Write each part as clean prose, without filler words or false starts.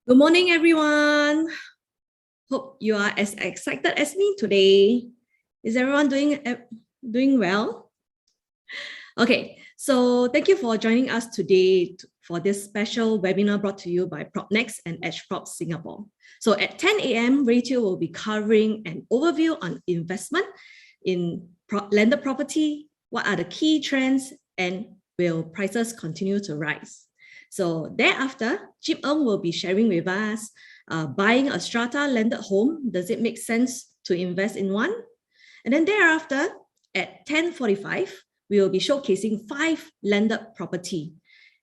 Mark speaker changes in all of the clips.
Speaker 1: Good morning, everyone. Hope you are as excited as me today. Is everyone doing well? Okay, so thank you for joining us today for this special webinar brought to you by PropNex and Edgeprop Singapore. So at 10 a.m., Rachel will be covering an overview on investment in landed property, what are the key trends, and will prices continue to rise? So thereafter, Chip Ng will be sharing with us, buying a strata landed home, does it make sense to invest in one? And then thereafter, at 10:45, we will be showcasing 5 landed property.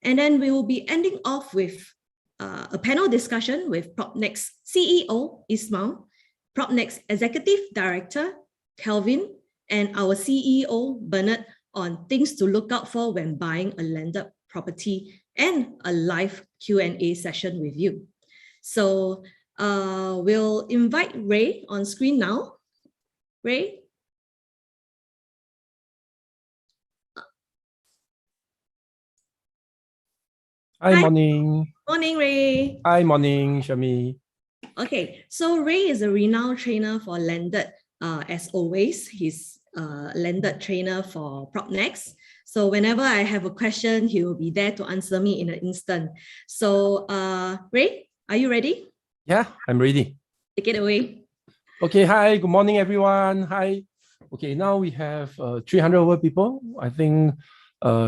Speaker 1: And then we will be ending off with a panel discussion with PropNex CEO Ismail, PropNex Executive Director Kelvin, and our CEO Bernard on things to look out for when buying a landed property and a live Q&A session with you. So we'll invite Ray on screen now. Ray?
Speaker 2: Hi, morning.
Speaker 1: Morning, Ray.
Speaker 2: Hi, morning, Shami.
Speaker 1: Okay, so Ray is a renowned trainer for landed, as always. He's a landed trainer for PropNex. So whenever I have a question, he will be there to answer me in an instant. So Ray, are you ready?
Speaker 2: Yeah, I'm ready.
Speaker 1: Take it away.
Speaker 2: Okay, hi, good morning, everyone. Hi. Okay, now we have 300 over people. I think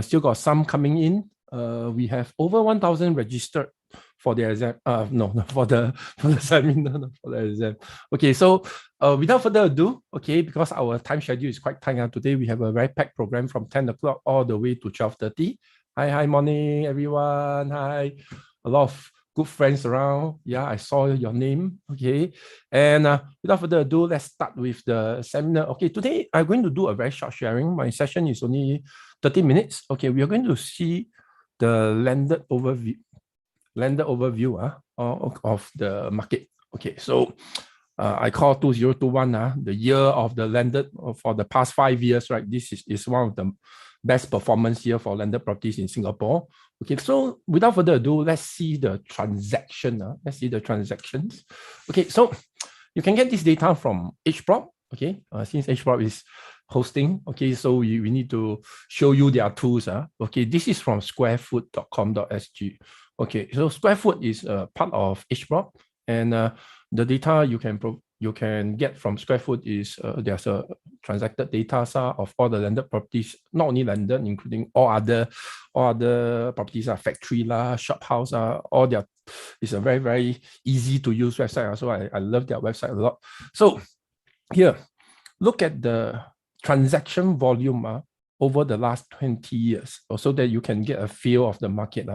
Speaker 2: still got some coming in. We have over 1,000 registered for the exam. For the seminar, not for the exam. Okay, so without further ado, okay, because our time schedule is quite tight. Today we have a very packed program from 10 o'clock all the way to 12:30. Hi, morning, everyone. Hi. A lot of good friends around. Yeah, I saw your name. Okay. And without further ado, let's start with the seminar. Okay, today I'm going to do a very short sharing. My session is only 30 minutes. Okay, we are going to see the landed overview of the market. Okay, so I call 2021 the year of the landed for the past 5 years, right? This is one of the best performance year for landed properties in Singapore. Okay, so without further ado, let's see the transaction. Let's see the transactions. Okay, so you can get this data from Edgeprop. Okay, since Edgeprop is hosting. Okay, so we need to show you their tools. Okay, this is from squarefoot.com.sg. Okay, so Squarefoot is part of Edgeprop, and the data you can get from Squarefoot is there's a transacted data of all the landed properties, not only landed, including all other properties, factory shop house, all their. It's a very, very easy to use website. So I love their website a lot. So here, look at the transaction volume over the last 20 years, so that you can get a feel of the market.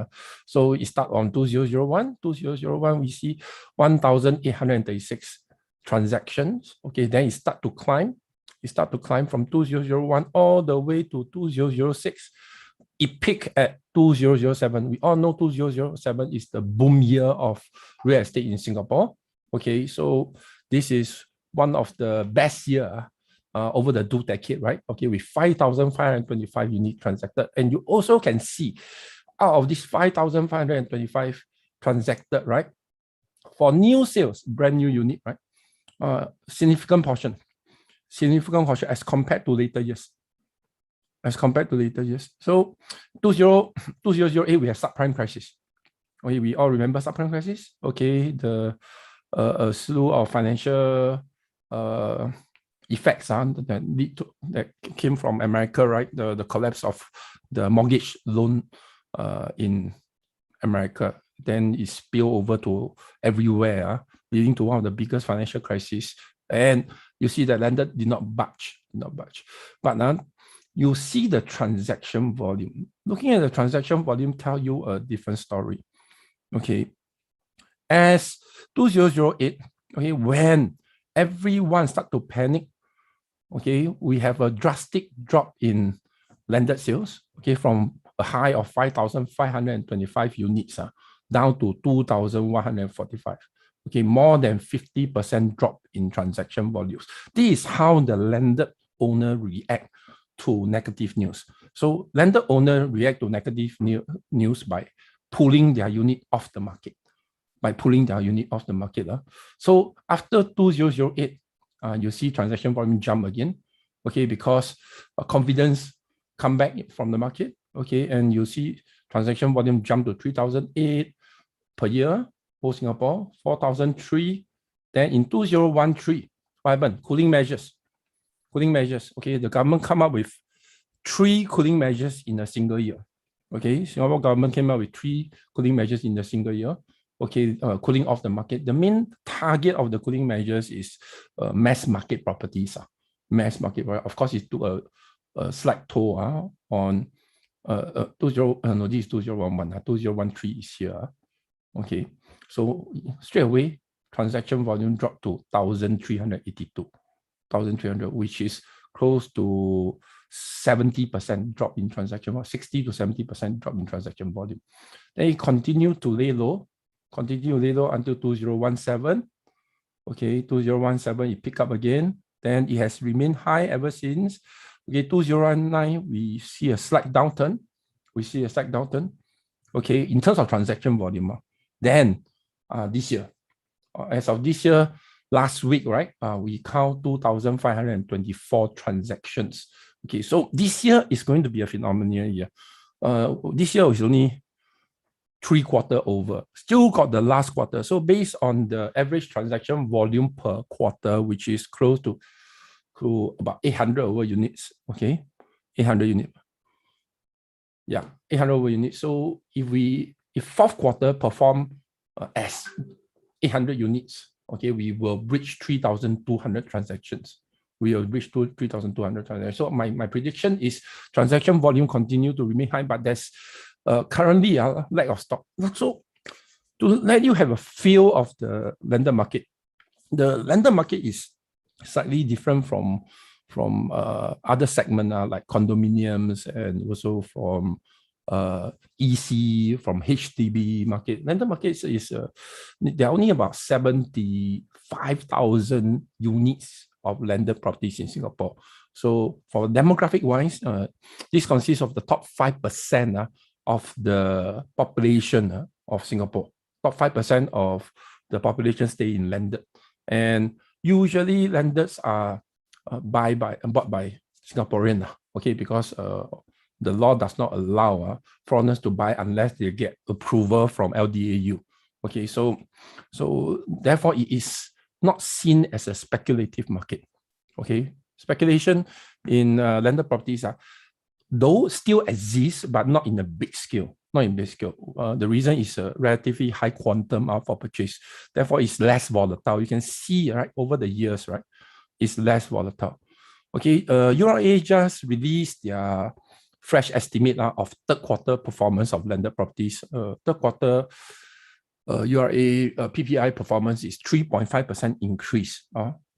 Speaker 2: So it starts on 2001. 2001, we see 1,836 transactions. Okay, then it start to climb. It start to climb from 2001 all the way to 2006. It peaked at 2007. We all know 2007 is the boom year of real estate in Singapore. Okay, so this is one of the best year over the 2 decades, right? Okay, with 5,525 units transacted. And you also can see out of this 5,525 transacted, right? For new sales, brand new unit, right? Significant portion as compared to later years. So 2008, we have subprime crisis. Okay, we all remember subprime crisis. Okay, the a slew of financial effects that came from America, right? The collapse of the mortgage loan in America, then it spilled over to everywhere, leading to one of the biggest financial crises. And you see that landed did not budge. But now you see the transaction volume. Looking at the transaction volume tell you a different story. Okay, as 2008, okay, when everyone start to panic, okay, we have a drastic drop in landed sales, okay, from a high of 5,525 units down to 2,145. Okay, more than 50% drop in transaction volumes. This is how the landed owner react to negative news. So landed owner react to negative news by pulling their unit off the market. by pulling their unit off the market. So after 2008, you see transaction volume jump again, okay, because confidence come back from the market, okay, and you see transaction volume jump to 3,008 per year, whole Singapore, 4,003. Then in 2013, what happened? Cooling measures, okay, the government come up with 3 cooling measures in a single year. Okay, Singapore government came up with 3 cooling measures in a single year. Okay, cooling off the market. The main target of the cooling measures is mass market properties. Mass market, of course, it took a slight toll on this is 2011, 2013 is here. Okay, so straight away, transaction volume dropped to 1,382, which is close to 70% drop in transaction volume, 60 to 70% drop in transaction volume. Then it continued to lay low until 2017. Okay, 2017, it picked up again. Then it has remained high ever since. Okay, 2019, we see a slight downturn. Okay, in terms of transaction volume. Then this year, as of this year, last week, right, we count 2,524 transactions. Okay, so this year is going to be a phenomenal year. This year is only 3 quarters over. Still got the last quarter. So based on the average transaction volume per quarter, which is close to about 800 over units. Okay, 800 units. Yeah, 800 over units. So if fourth quarter perform as 800 units, okay, we will reach 3,200 transactions. We will reach 3,200 transactions. So my prediction is transaction volume continue to remain high, but there's currently a lack of stock. So to let you have a feel of the lender market, the lender market is slightly different from other segments like condominiums and also from EC, from HDB market. Lender market is there are only about 75,000 units of landed properties in Singapore. So for demographic wise, this consists of the top 5% of the population of Singapore. Top 5% of the population stay in landed, and usually landeds are bought by Singaporeans. Okay, because the law does not allow foreigners to buy unless they get approval from LDAU. Okay, so therefore it is not seen as a speculative market. Okay, speculation in landed properties though still exists, but not in a big scale. The reason is a relatively high quantum for purchase. Therefore, it's less volatile. You can see right over the years, right, it's less volatile. Okay, URA just released their fresh estimate of third quarter performance of landed properties. Third quarter URA PPI performance is 3.5% increase.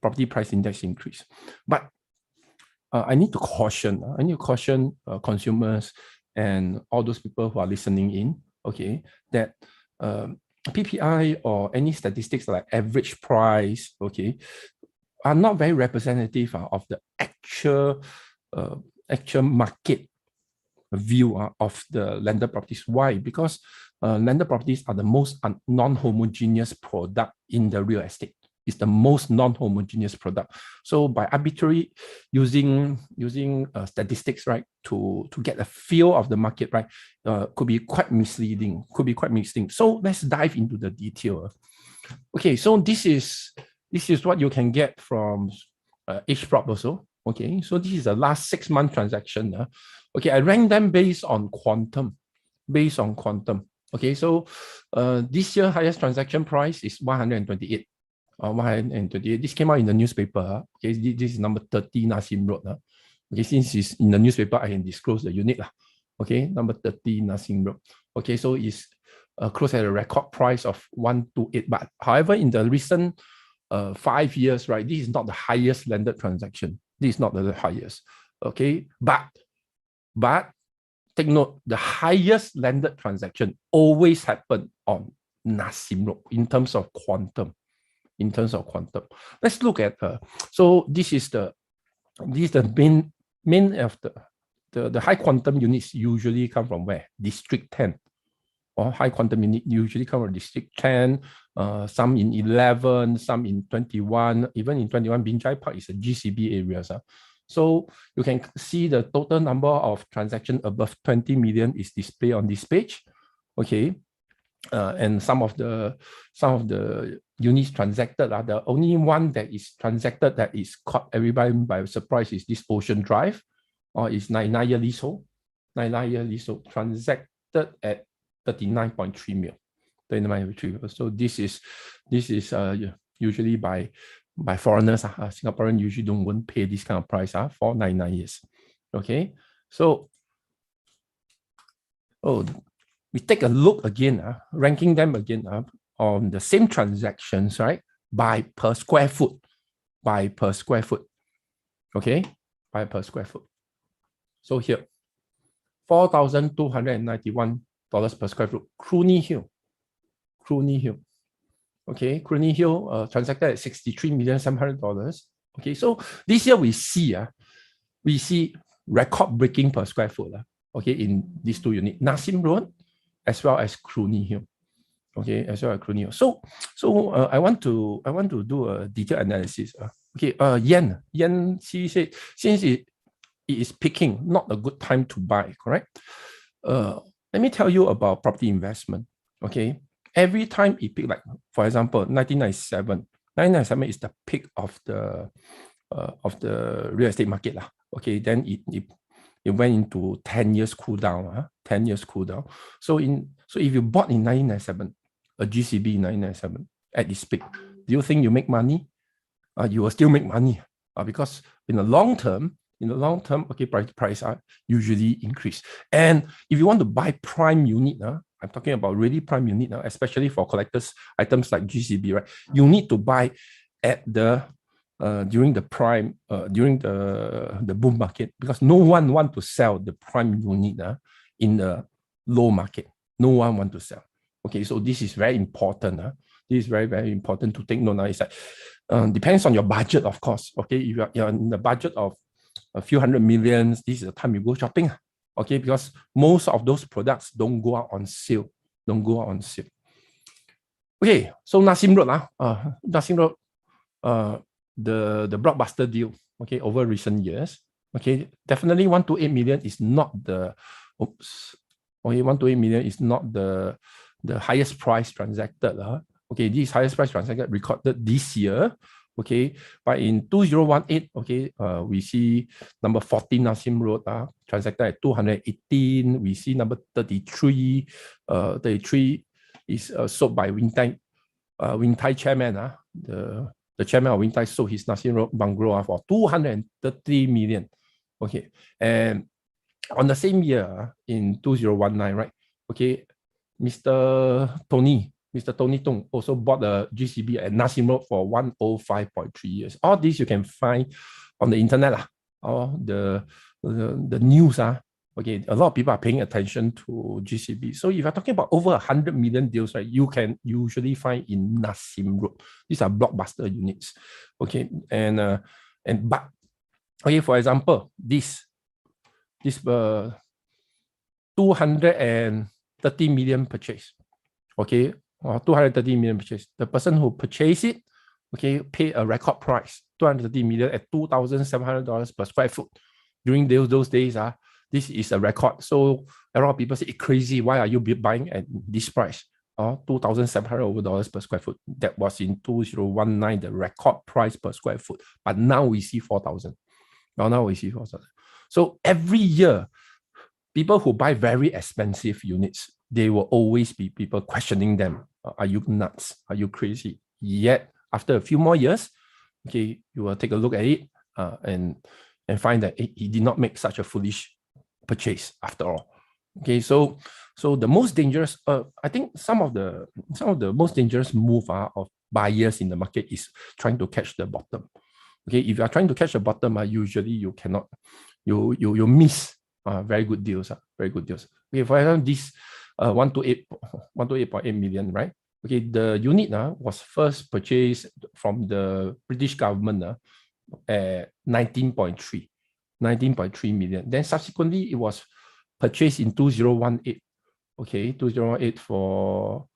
Speaker 2: Property price index increase. But I need to caution consumers and all those people who are listening in, okay, that PPI or any statistics like average price, okay, are not very representative of the actual market view of the landed properties. Why? Because landed properties are the most non-homogeneous product in the real estate. It's the most non-homogeneous product. So by arbitrary using statistics, right, to get a feel of the market, right, could be quite misleading. So let's dive into the detail. Okay, so this is what you can get from Edgeprop also. Okay, so this is the last 6-month transaction. Okay, I rank them based on quantum. Okay, so this year highest transaction price is 128. 128. This came out in the newspaper. Okay, this is number 30 Nassim Road. Okay, since it's in the newspaper, I can disclose the unit. Okay, number 30 Nassim Road. Okay, so it's close at a record price of 128 baht. However, in the recent 5 years, right, this is not the highest landed transaction. This is not the highest. Okay, but take note, the highest landed transaction always happen on Nassim Road in terms of quantum. Let's look at so this is the main of the high quantum units usually come from where? District 10. or high quantum unit usually come from District 10, some in 11, some in 21, even in 21, Binjai Park is a GCB areas. So you can see the total number of transactions above 20 million is displayed on this page. Okay. And some of the units transacted, the only one that is transacted that is caught everybody by surprise is this Ocean Drive, or is 9-year leasehold. 9-year leasehold transacted at 39.3 mil. 39.3 mil. So this is usually by foreigners. Singaporeans usually won't pay this kind of price for 9 years. Okay, so we take a look again, ranking them again on the same transactions, right? By per square foot, okay, by per square foot. So here, $4,291 per square foot, Clooney Hill. Okay, Clooney Hill transacted at $63,700,000. Okay, so this year we see record-breaking per square foot. Okay, in these two units, Nassim Road as well as Clooney Hill. Okay, as well as Clooney Hill. So I want to do a detailed analysis. Okay, yen, she said, since it is peaking, not a good time to buy, correct? Let me tell you about property investment. Okay, every time it peak, like for example, 1997 is the peak of the real estate market lah. Okay, then it went into 10 years cool down. 10 years cool down. So if you bought in 1997, a GCB in 1997 at its peak, do you think you make money? You will still make money because in the long term, okay, price usually increase. And if you want to buy prime unit, I'm talking about really prime unit now, especially for collectors items like GCB, right? You need to buy at the during the prime, during the boom market, because no one want to sell the prime unit in the low market. No one want to sell. Okay, so this is very important. This is very, very important to take note. It's like, depends on your budget, of course. Okay, if you're in the budget of a few hundred millions, this is the time you go shopping. Okay, because most of those products don't go out on sale. Okay, so Nassim Road, the blockbuster deal, okay, over recent years. Okay, definitely 128 million is not the 128 million is not the highest price transacted. Okay, this highest price transacted recorded this year. Okay, but in 2018, okay, we see number 14 Nassim Road transacted at 218. We see number 33. 33 is sold by Wing Tai chairman. The chairman of Wing Tai sold his Nassim Road bungalow for 230 million. Okay, and on the same year, in 2019, right? Okay, Mr. Tony Tong also bought a GCB at Nassim Road for 105.3 years. All this you can find on the internet, or the news. Okay, a lot of people are paying attention to GCB. So if you're talking about over 100 million deals, right, you can usually find in Nassim Road. These are blockbuster units. Okay, but okay, for example, this 230 million purchase. Okay, or 230 million purchase. The person who purchased it, okay, pay a record price, 230 million at $2,700 per square foot. During those days, this is a record. So a lot of people say, it's crazy. Why are you buying at this price? $2,700 per square foot. That was in 2019, the record price per square foot. But now we see 4,000. Now we see 4,000. So every year, people who buy very expensive units, there will always be people questioning them. Are you nuts? Are you crazy? Yet, after a few more years, okay, you will take a look at it and find that he did not make such a foolish purchase after all. Okay, so the most dangerous, I think some of the most dangerous move of buyers in the market is trying to catch the bottom. Okay, if you are trying to catch the bottom, usually you cannot, you miss very good deals. Very good deals. Okay, for example, this 128.8 million, right? Okay, the unit was first purchased from the British government at 19.3 million. Then subsequently, it was purchased in 2018. Okay, 2018 for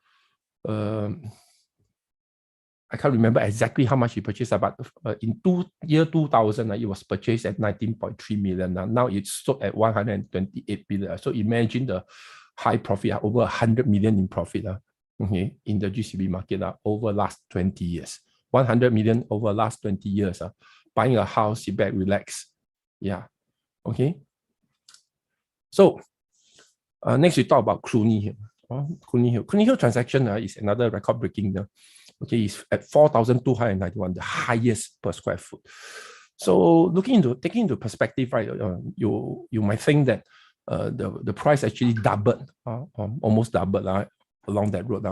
Speaker 2: I can't remember exactly how much he purchased, but in year 2000, it was purchased at 19.3 million. Now it's sold at 128 billion. So imagine the high profit, over 100 million in profit, okay, in the GCB market over last 20 years. 100 million over last 20 years. Buying a house, sit back, relax. Yeah, okay. So next we talk about Clooney Hill. Clooney Hill transaction is another record-breaking. Okay, it's at 4,291, the highest per square foot. So taking into perspective, right? You might think that the price actually doubled, almost doubled along that road.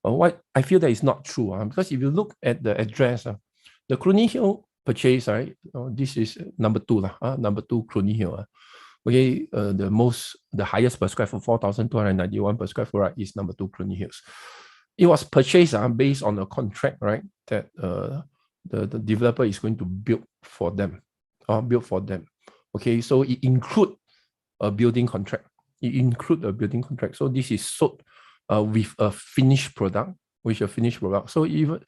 Speaker 2: What I feel that is not true, because if you look at the address, the Clooney Hill purchase, right? This is number 2, number 2 Clooney Hill. Okay, the highest per square foot, 4,291 per square foot, right, is number 2 Clooney Hills. It was purchased based on a contract, right, that the developer is going to build for them. Okay, so it includes a building contract. So this is sold with a finished product. So even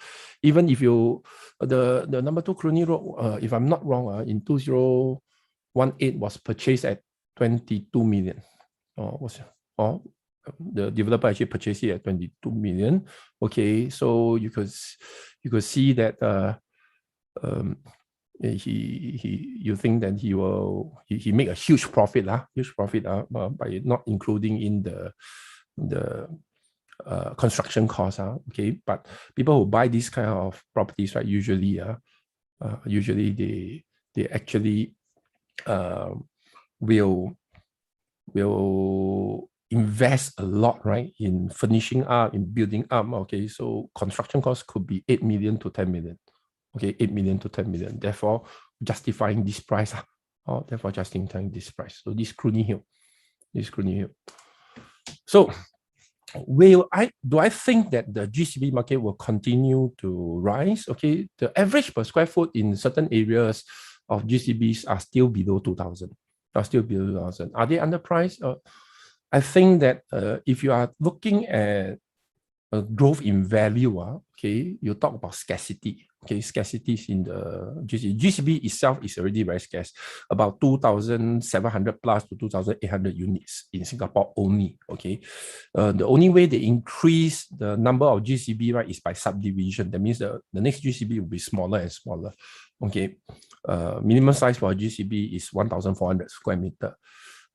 Speaker 2: if you the number 2 Clooney Road, if I'm not wrong, in 2018 was purchased at 22 million. The developer actually purchased it at 22 million. Okay, so you could see that you think that he make a huge profit by not including in the construction costs. Okay, but people who buy this kind of properties, right, usually they actually will invest a lot, right, in finishing up, in building up. Okay, so construction costs could be 8 million to 10 million. Okay, 8 million to 10 million. Therefore, justifying this price. So this Clooney Hill. So do I think that the GCB market will continue to rise? Okay, the average per square foot in certain areas of GCBs are still below 2,000. Are they underpriced? I think that if you are looking at growth in value, okay, you talk about scarcity. Okay, scarcity in the GCB. GCB itself is already very scarce, about 2,700 plus to 2,800 units in Singapore only. Okay, the only way they increase the number of GCB, right, is by subdivision. That means the next GCB will be smaller and smaller. Okay, minimum size for a GCB is 1,400 square meter.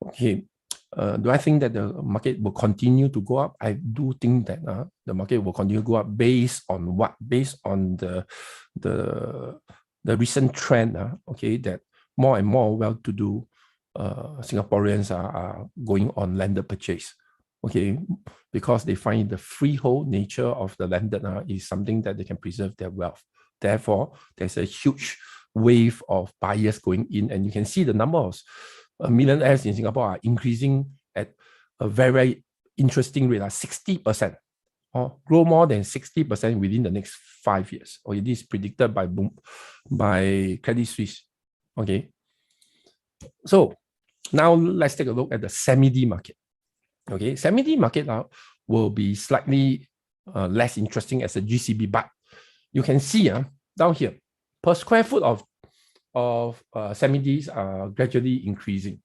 Speaker 2: Okay. Do I think that the market will continue to go up? I do think that the market will continue to go up based on what? Based on the recent trend, okay, that more and more well-to-do Singaporeans are going on landed purchase. Okay, because they find the freehold nature of the landed is something that they can preserve their wealth. Therefore, there's a huge wave of buyers going in, and you can see the number of millionaires in Singapore are increasing at a very interesting rate, 60%, or grow more than 60% within the next 5 years. Okay, this is predicted by Credit Suisse. Okay, so now let's take a look at the semi-D market. Okay, semi-D market will be slightly less interesting as a GCB, but you can see down here, per square foot of semi-Ds are gradually increasing.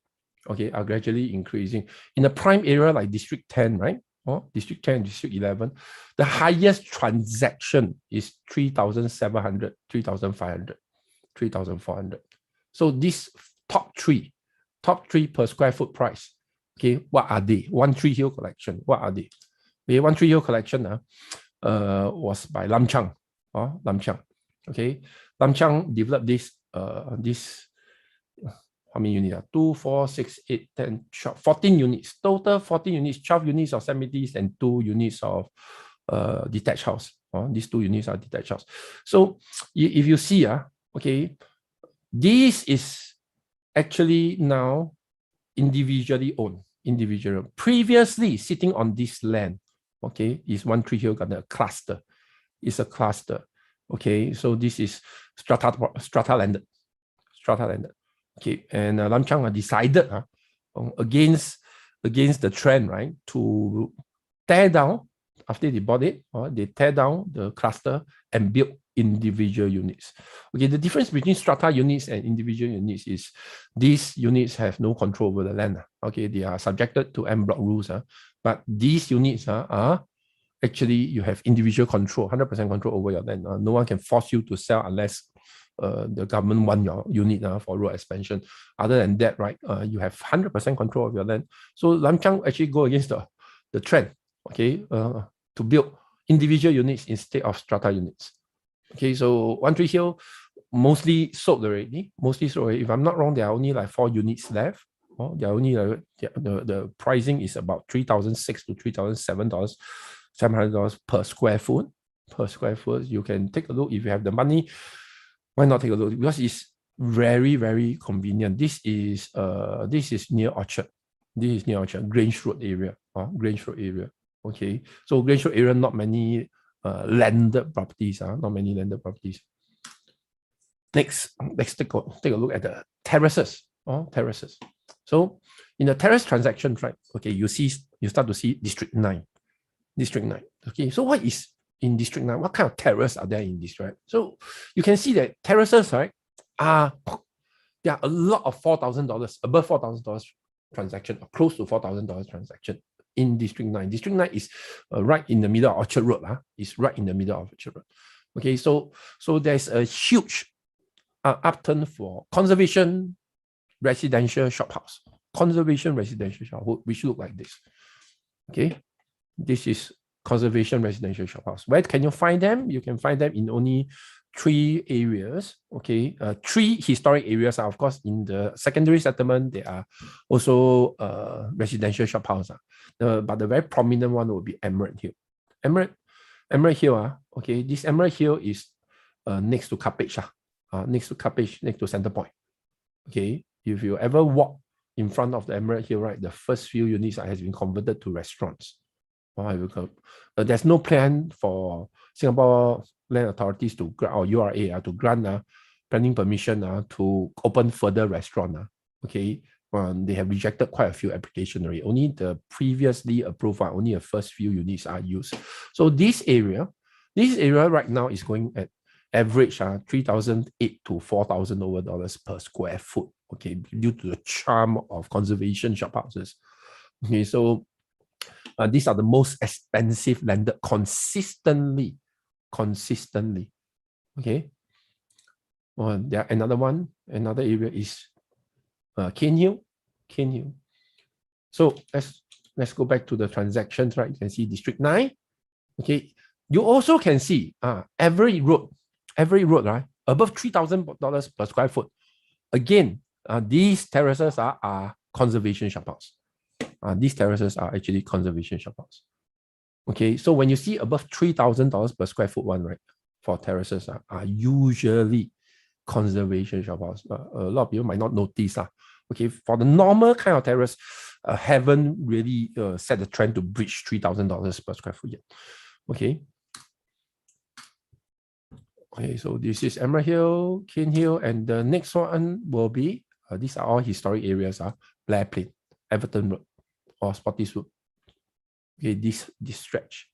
Speaker 2: Okay, are gradually increasing in a prime area like District 10, right? District 10, District 11. The highest transaction is 3,700, 3,500, 3,400. So these top three per square foot price. Okay, what are they? One Tree Hill collection. What are they? Okay, One Tree Hill collection was by Lam Chang. Okay, Lam Chang developed this how many units? 2, 4, 6, 8, 10, 12, 14 units. Total 14 units, 12 units of semi-Ds and 2 units of detached house. These 2 units are detached house. So if you see, okay, this is actually now individually owned. Previously sitting on this land, okay, is One Tree Hill Garden, a cluster. It's a cluster. Okay, so this is strata landed. Okay, and Lam Chang decided against against the trend, right, to tear down after they bought it, or they tear down the cluster and build individual units. Okay, the difference between strata units and individual units is these units have no control over the land. Okay, they are subjected to en bloc rules, but these units are actually you have individual control, 100% control over your land. No one can force you to sell unless the government want your unit for road expansion. Other than that, right, you have 100% control of your land. So Lam Chang actually go against the trend, okay, to build individual units instead of strata units. Okay, so One Tree Hill mostly sold already. If I'm not wrong, there are only like 4 units left. They are only the pricing is about $3,600 to $3,700 per square foot. Per square foot, you can take a look if you have the money. Why not take a look? Because it's very, very convenient. This is near Orchard. This is near Orchard, Grange Road area. Grange Road area. Okay, so Grange Road area, not many landed properties. Not many landed properties. Next, let's take a look at the terraces. Terraces. So in the terrace transactions, right? Okay, you start to see District 9. District 9. Okay, so what is in District 9? What kind of terrace are there in this, right? So you can see that terraces, right, there are a lot of $4,000, above $4,000 transaction, or close to $4,000 transaction in District 9. District 9 is right in the middle of Orchard Road. It's right in the middle of Orchard Road. Okay, so there's a huge upturn for conservation residential shophouse. Conservation residential shophouse, which look like this. Okay, this is conservation residential shophouse. Where can you find them? You can find them in only 3 areas. Okay, 3 historic areas are, of course, in the secondary settlement. There are also residential shophouse. But the very prominent one will be Emerald Hill. Emerald Hill. Okay, this Emerald Hill is next to Cuppage. Next to Cuppage, next to Center Point. Okay, if you ever walk in front of the Emerald Hill, right, the first few units has been converted to restaurants. There's no plan for Singapore Land Authorities to or URA to grant planning permission to open further restaurant. Okay, they have rejected quite a few applications already. Only the previously approved one, only the first few units are used. So this area right now is going at average $3,800 to $4,000 per square foot. Okay, due to the charm of conservation shophouses. Okay, so these are the most expensive landed consistently. Okay. There another area is Cane Hill. So let's go back to the transactions, right? You can see District 9. Okay. You also can see every road, right, above $3,000 per square foot. Again, these terraces are conservation shophouse. These terraces are actually conservation shophouse. Okay, so when you see above $3,000 per square foot one, right, for terraces are usually conservation shophouse. A lot of people might not notice. Okay, for the normal kind of terrace, haven't really set the trend to breach $3,000 per square foot yet. Okay. Okay, so this is Emerald Hill, Cane Hill, and the next one will be, these are all historic areas, Blair Plain, Everton Road, or Spottiswoode Road. Okay, this stretch,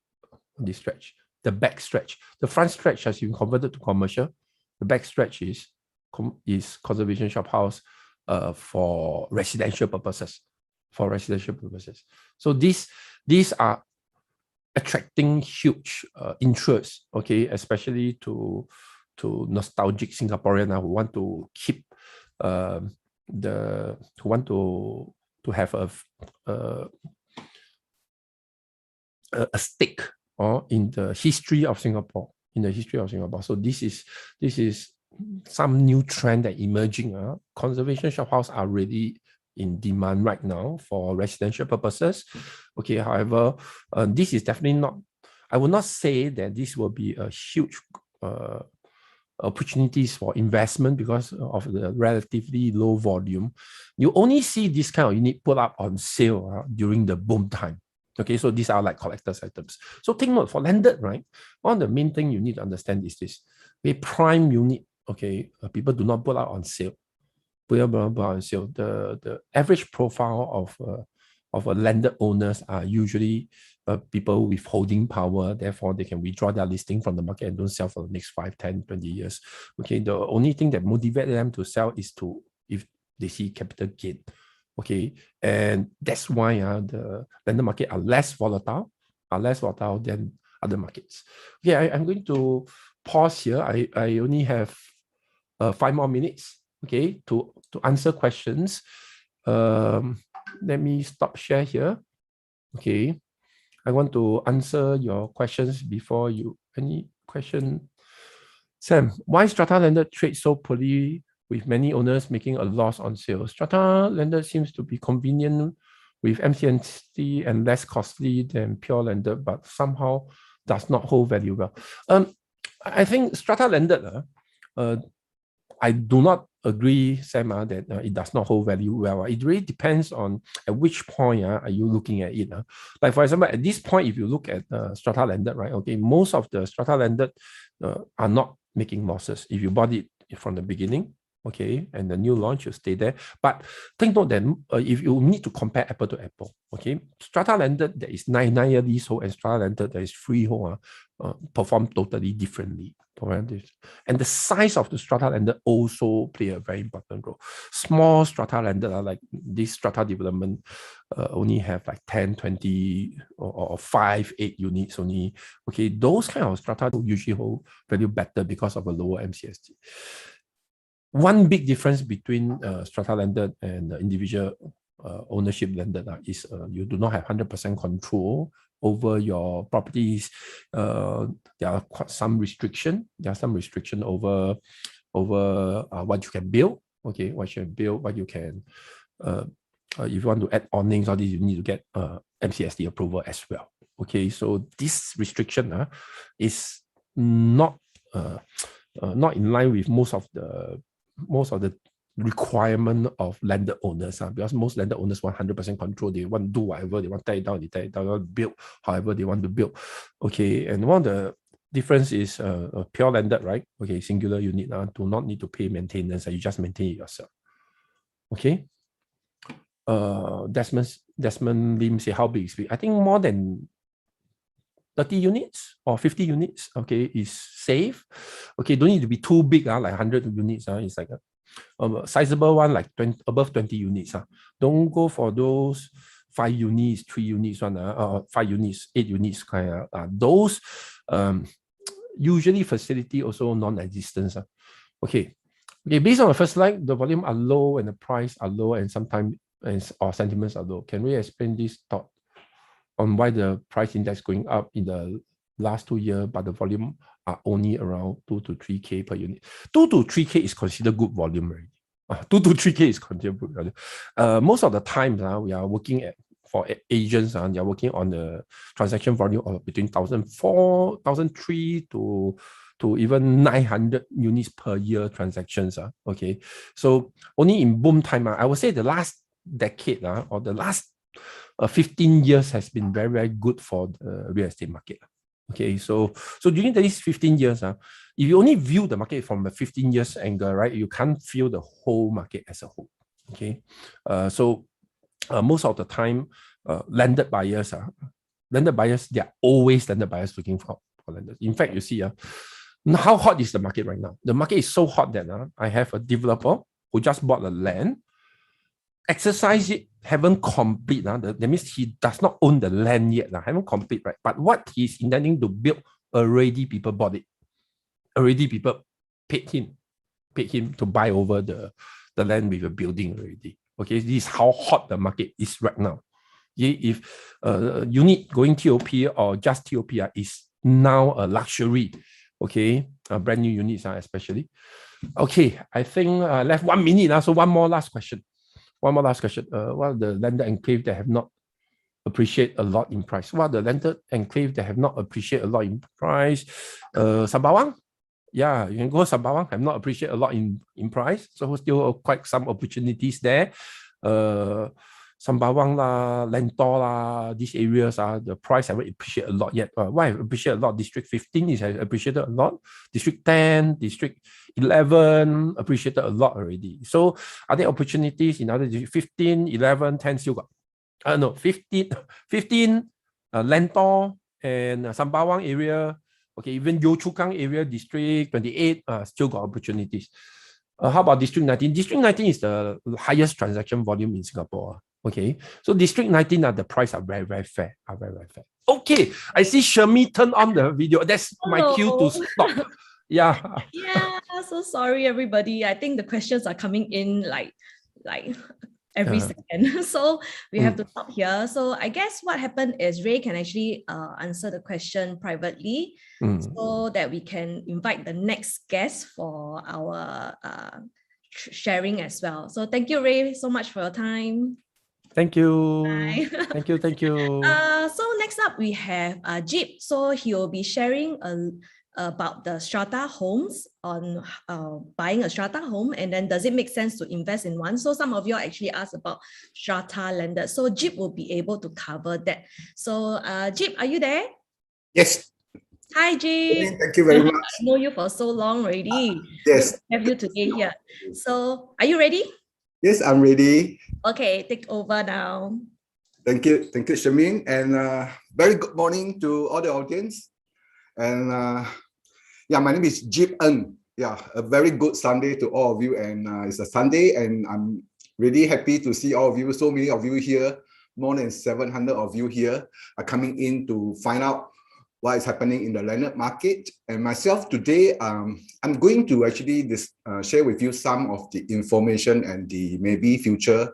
Speaker 2: the back stretch. The front stretch has been converted to commercial. The back stretch is conservation shophouse for residential purposes. So these are attracting huge interest, okay, especially to nostalgic Singaporeans who want to keep who want to have a stake in the history of Singapore. So this is some new trend that emerging. Conservation shophouse are really in demand right now for residential purposes. Okay, however, this is definitely not, I will not say that this will be a huge opportunities for investment because of the relatively low volume. You only see this kind of unit put up on sale during the boom time. Okay, so these are like collector's items. So take note for landed, right? One of the main thing you need to understand is this. A prime unit, okay, people do not put out on sale. The average profile of landed owners are usually people with holding power, therefore they can withdraw their listing from the market and don't sell for the next 5, 10, 20 years. Okay, the only thing that motivates them to sell is if they see capital gain. Okay, and that's why the landed market are less volatile than other markets. Okay, I'm going to pause here. I only have 5 more minutes, okay, to answer questions. Let me stop share here. Okay, I want to answer your questions before you. Any question? Sam, why Strata landed trade so poorly with many owners making a loss on sales? Strata landed seems to be convenient with MCNC and less costly than pure landed, but somehow does not hold value well. I think Strata landed, I do not agree, Sam, that it does not hold value well. It really depends on at which point are you looking at it. Like for example, at this point, if you look at Strata landed, right? Okay, most of the Strata landed are not making losses. If you bought it from the beginning, okay, and the new launch, you stay there. But think note that if you need to compare apple to apple, okay, Strata landed that is 9-year leasehold and Strata landed that is freehold perform totally differently. And the size of the Strata landed also play a very important role. Small Strata landed like this Strata development only have like 10, 20 or 5, 8 units only. Okay, those kind of Strata usually hold value better because of a lower MCST. One big difference between Strata landed and individual ownership landed is you do not have 100% control over your properties. There are some restriction. There are some restriction over what you can build. Okay, what you can build, what you can. If you want to add awnings, all these you need to get MCSD approval as well. Okay, so this restriction is not in line with most of the requirement of landed owners, because most landed owners want 100% control. They want to do whatever they want, tear it down, they want to build however they want to build. Okay, and one of the difference is pure landed, right? Okay, singular unit do not need to pay maintenance, you just maintain it yourself. Okay. Desmond Lim say how big is big? I think more than 30 units or 50 units, okay, is safe. Okay, don't need to be too big, like 100 units. It's like a sizable one, like above 20 units. Don't go for those 5 units, 3 units one, 5 units, 8 units kind of. Those usually facility also non-existent. Okay, based on the first slide, the volume are low and the price are low, and sometimes or sentiments are low. Can we explain this thought on why the price index going up in the last 2 years, but the volume are only around 2 to 3K per unit? 2 to 3K is considered good volume already. 2 to 3K is considered good volume. Most of the time, we are working for agents, they are working on the transaction volume of between 1,004, 1,003 to even 900 units per year transactions. Okay, so only in boom time, I would say the last decade or the last 15 years has been very, very good for the real estate market. Okay, so during these 15 years, if you only view the market from a 15 years angle, right, you can't feel the whole market as a whole. Okay, so most of the time, landed buyers, they are always landed buyers looking for landed. In fact, you see, how hot is the market right now? The market is so hot that I have a developer who just bought the land, exercise it, haven't complete. That means he does not own the land yet, haven't complete, right? But what he's intending to build, already people bought it. Already people paid him to buy over the land with a building already. Okay, this is how hot the market is right now. Okay, if unit going TOP or just TOP is now a luxury. Okay, brand new units especially. Okay, I think left 1 minute. So one more last question. What are the landed enclave that have not appreciate a lot in price? What are the landed enclave that have not appreciate a lot in price? Sembawang? Yeah, you can go Sembawang, have not appreciate a lot in price. So still quite some opportunities there. Sembawang Lentor these areas the price haven't appreciated a lot yet. Why have appreciated a lot? District 15 is appreciated a lot. District 10, District 11 appreciated a lot already. So are there opportunities in other District 15, 11, 10 still got? No, 15 Lentor and Sembawang area. Okay, even Yio Chu Kang area, District 28, still got opportunities. How about District 19? District 19 is the highest transaction volume in Singapore. Okay, so District 19 the price are very, very fair. Okay, I see Shermi turn on the video. That's my cue to stop. Yeah.
Speaker 1: Yeah, so sorry everybody. I think the questions are coming in like every second. So we have to stop here. So I guess what happened is Ray can actually answer the question privately so that we can invite the next guest for our sharing as well. So thank you, Ray, so much for your time.
Speaker 2: Thank you.
Speaker 1: Bye.
Speaker 2: Thank you.
Speaker 1: So next up we have Jeep. So he will be sharing about the strata homes on buying a strata home, and then does it make sense to invest in one? So some of you actually asked about strata landed. So Jeep will be able to cover that. So Jeep, are you there?
Speaker 3: Yes.
Speaker 1: Hi, Jeep.
Speaker 3: Thank you very much.
Speaker 1: I know you for so long already.
Speaker 3: Yes.
Speaker 1: We have you today here. So are you ready?
Speaker 3: Yes, I'm ready.
Speaker 1: Okay, take over now.
Speaker 3: Thank you, Shamin, and very good morning to all the audience. And yeah, my name is Jeep Ng. Yeah, a very good Sunday to all of you, and it's a Sunday, and I'm really happy to see all of you. So many of you here, more than 700 of you here, are coming in to find out what is happening in the landed market. And myself today, I'm going to actually share with you some of the information and the maybe future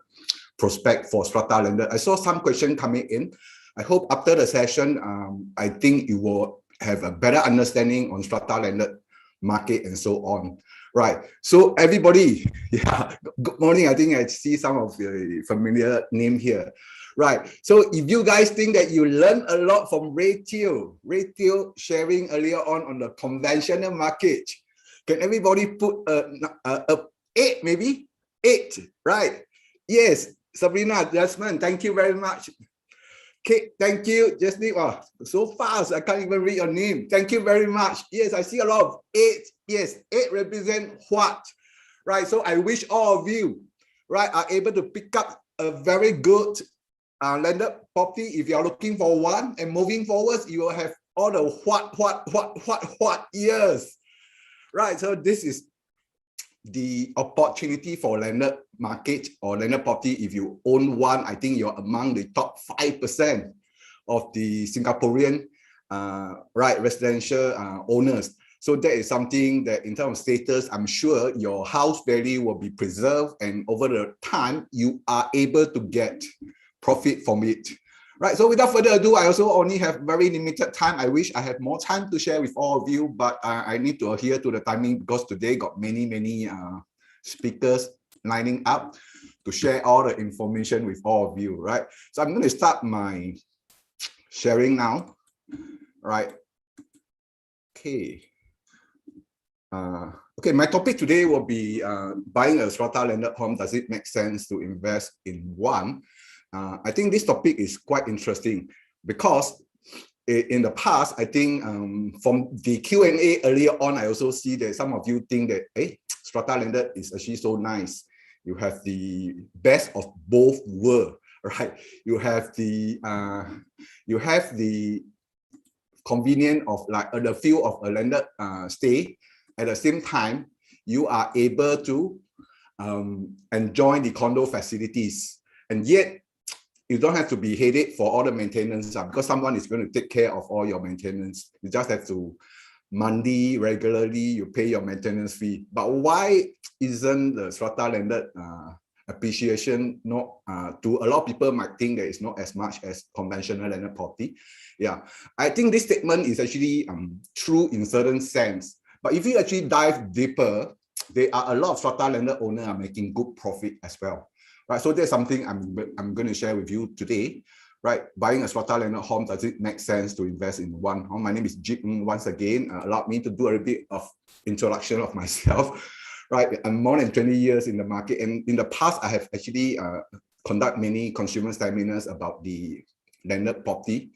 Speaker 3: prospect for strata landed. I saw some question coming in. I hope after the session, I think you will have a better understanding on strata landed market and so on. Right. So everybody, yeah, good morning. I think I see some of the familiar name here. Right. So if you guys think that you learned a lot from Ray Teo sharing earlier on the conventional market, can everybody put a 8 maybe? 8, right? Yes. Sabrina, Jasmine, thank you very much. Okay, thank you. Just so fast, I can't even read your name. Thank you very much. Yes, I see a lot of 8. Yes, 8 represent what? Right. So I wish all of you, right, are able to pick up a very good landed property. If you are looking for one, and moving forward, you will have all the what years. Right. So this is the opportunity for landed market or landed property. If you own one, I think you're among the top 5% of the Singaporean residential owners. So that is something that in terms of status, I'm sure your house value will be preserved, and over the time you are able to get profit from it. Right, so without further ado, I also only have very limited time. I wish I had more time to share with all of you, but I need to adhere to the timing because today got many speakers lining up to share all the information with all of you, right? So I'm going to start my sharing now, right? Okay. Okay, my topic today will be buying a strata landed home. Does it make sense to invest in one? I think this topic is quite interesting because in the past, I think from the Q&A earlier on, I also see that some of you think that, hey, strata landed is actually so nice. You have the best of both worlds, right? You have the convenience of like the feel of a landed stay. At the same time, you are able to enjoy the condo facilities, and yet you don't have to be headed for all the maintenance because someone is going to take care of all your maintenance. You just have to monthly, regularly, you pay your maintenance fee. But why isn't the strata landed appreciation not to a lot of people might think that it's not as much as conventional landed property? Yeah, I think this statement is actually true in certain sense. But if you actually dive deeper, there are a lot of strata landed owners are making good profit as well. Right, so there's something I'm going to share with you today. Right, buying a strata landed home, does it make sense to invest in one home? My name is Jeep Ng. Once again, allow me to do a bit of introduction of myself. Right, I'm more than 20 years in the market, and in the past, I have actually conducted many consumer seminars about the landed property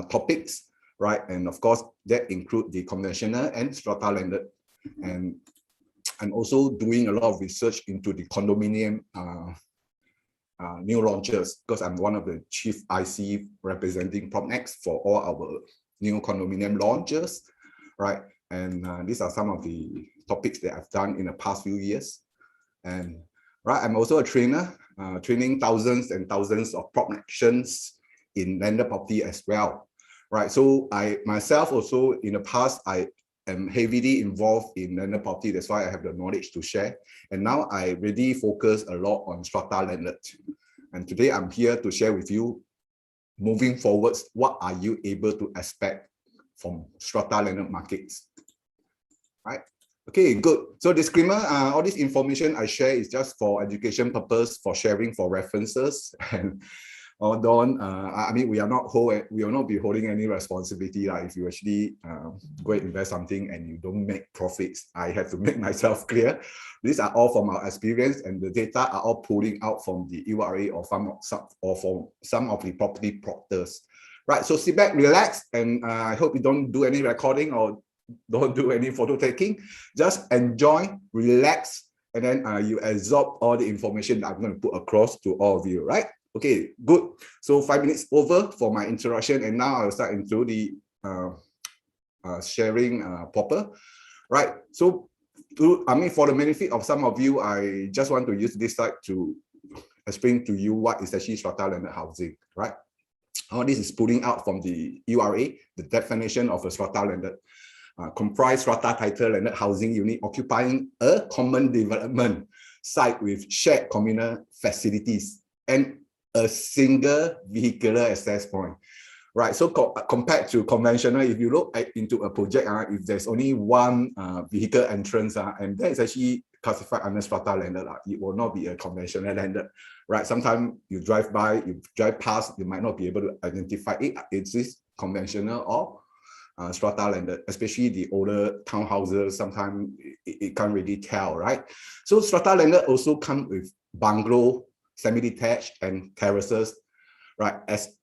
Speaker 3: topics. Right, and of course, that include the conventional and strata landed, and I'm also doing a lot of research into the condominium new launches, because I'm one of the chief IC representing PropNex for all our new condominium launches, right? And these are some of the topics that I've done in the past few years. And right, I'm also a trainer, training thousands and thousands of PropNexians in landed property as well, right? So I myself also in the past, I am heavily involved in landed property. That's why I have the knowledge to share. And now I really focus a lot on strata landed. And today I'm here to share with you, moving forwards, what are you able to expect from strata landed markets, right? Okay, good. So disclaimer, all this information I share is just for education purpose, for sharing, for references. And don't, I mean, we will not be holding any responsibility. If you actually go and invest something and you don't make profits, I have to make myself clear. These are all from our experience, and the data are all pulling out from the URA or from some of the property proctors. Right, so sit back, relax, and I hope you don't do any recording or don't do any photo taking. Just enjoy, relax, and then you absorb all the information that I'm going to put across to all of you, right? Okay, good. So 5 minutes over for my introduction, and now I'll start into the sharing proper, right? So, for the benefit of some of you, I just want to use this slide to explain to you what is actually strata landed housing, right? All this is pulling out from the URA, the definition of a strata landed. Comprise strata title landed housing unit occupying a common development site with shared communal facilities and a single vehicular access point, right? So compared to conventional, if you look into a project, if there's only one vehicle entrance, and that is actually classified under strata landed, it will not be a conventional landed, right? Sometimes you drive by, you drive past, you might not be able to identify it. Is this conventional or strata landed, especially the older townhouses, sometimes it can't really tell, right? So strata landed also come with bungalow, semi-detached, and terraces, right? As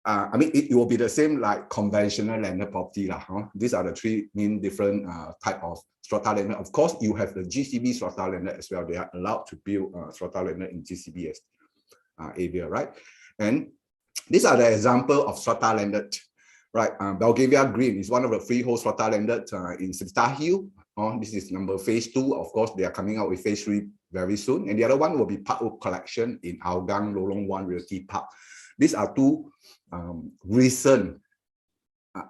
Speaker 3: it will be the same like conventional landed property. These are the three main different type of strata landed. Of course, you have the GCB strata landed as well. They are allowed to build strata landed in GCB area, right? And these are the example of strata landed. Right, Belgravia Green is one of the freehold strata landed in Strata Hill. This is phase 2. Of course, they are coming out with phase 3 very soon. And the other one will be Parkwood Collection in Hougang Lorong 1 Realty Park. These are two recent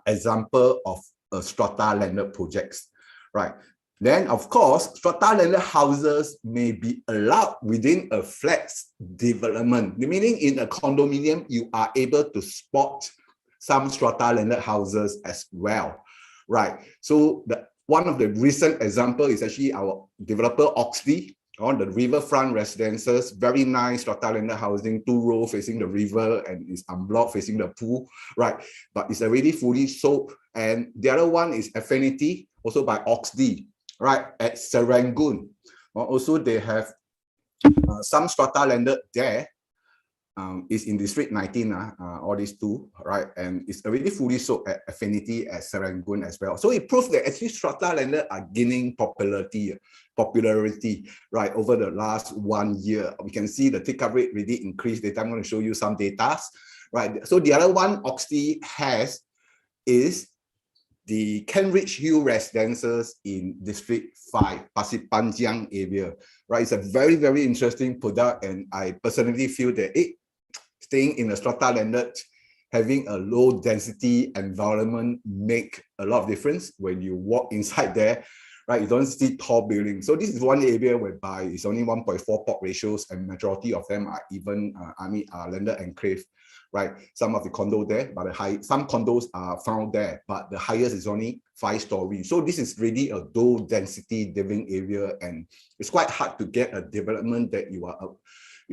Speaker 3: example of strata landed projects. Right. Then, of course, strata landed houses may be allowed within a flat development. Meaning, in a condominium, you are able to spot some strata landed houses as well, right? So one of the recent example is actually our developer Oxley on the riverfront residences, very nice strata landed housing, 2 rows facing the river and is unblocked facing the pool, right? But it's already fully sold. And the other one is Affinity, also by Oxley, right, at Serangoon. Also, they have some strata landed there. Is in District 19, all these two, right? And it's already fully sold at Affinity at Serangoon as well. So it proves that actually strata landed are gaining popularity, right, over the last 1 year. We can see the take-up rate really increased. Later, I'm going to show you some data, right? So the other one Oxley has is the Cambridge Hill Residences in District 5, Pasir Panjang area, right? It's a very, very interesting product, and I personally feel that staying in a strata landed, having a low density environment make a lot of difference when you walk inside there, right? You don't see tall buildings. So this is one area whereby it's only 1.4 port ratios, and majority of them are even landed enclave, right? Some of the condo there, but some condos are found there, but the highest is only 5 stories. So this is really a low density living area, and it's quite hard to get a development that you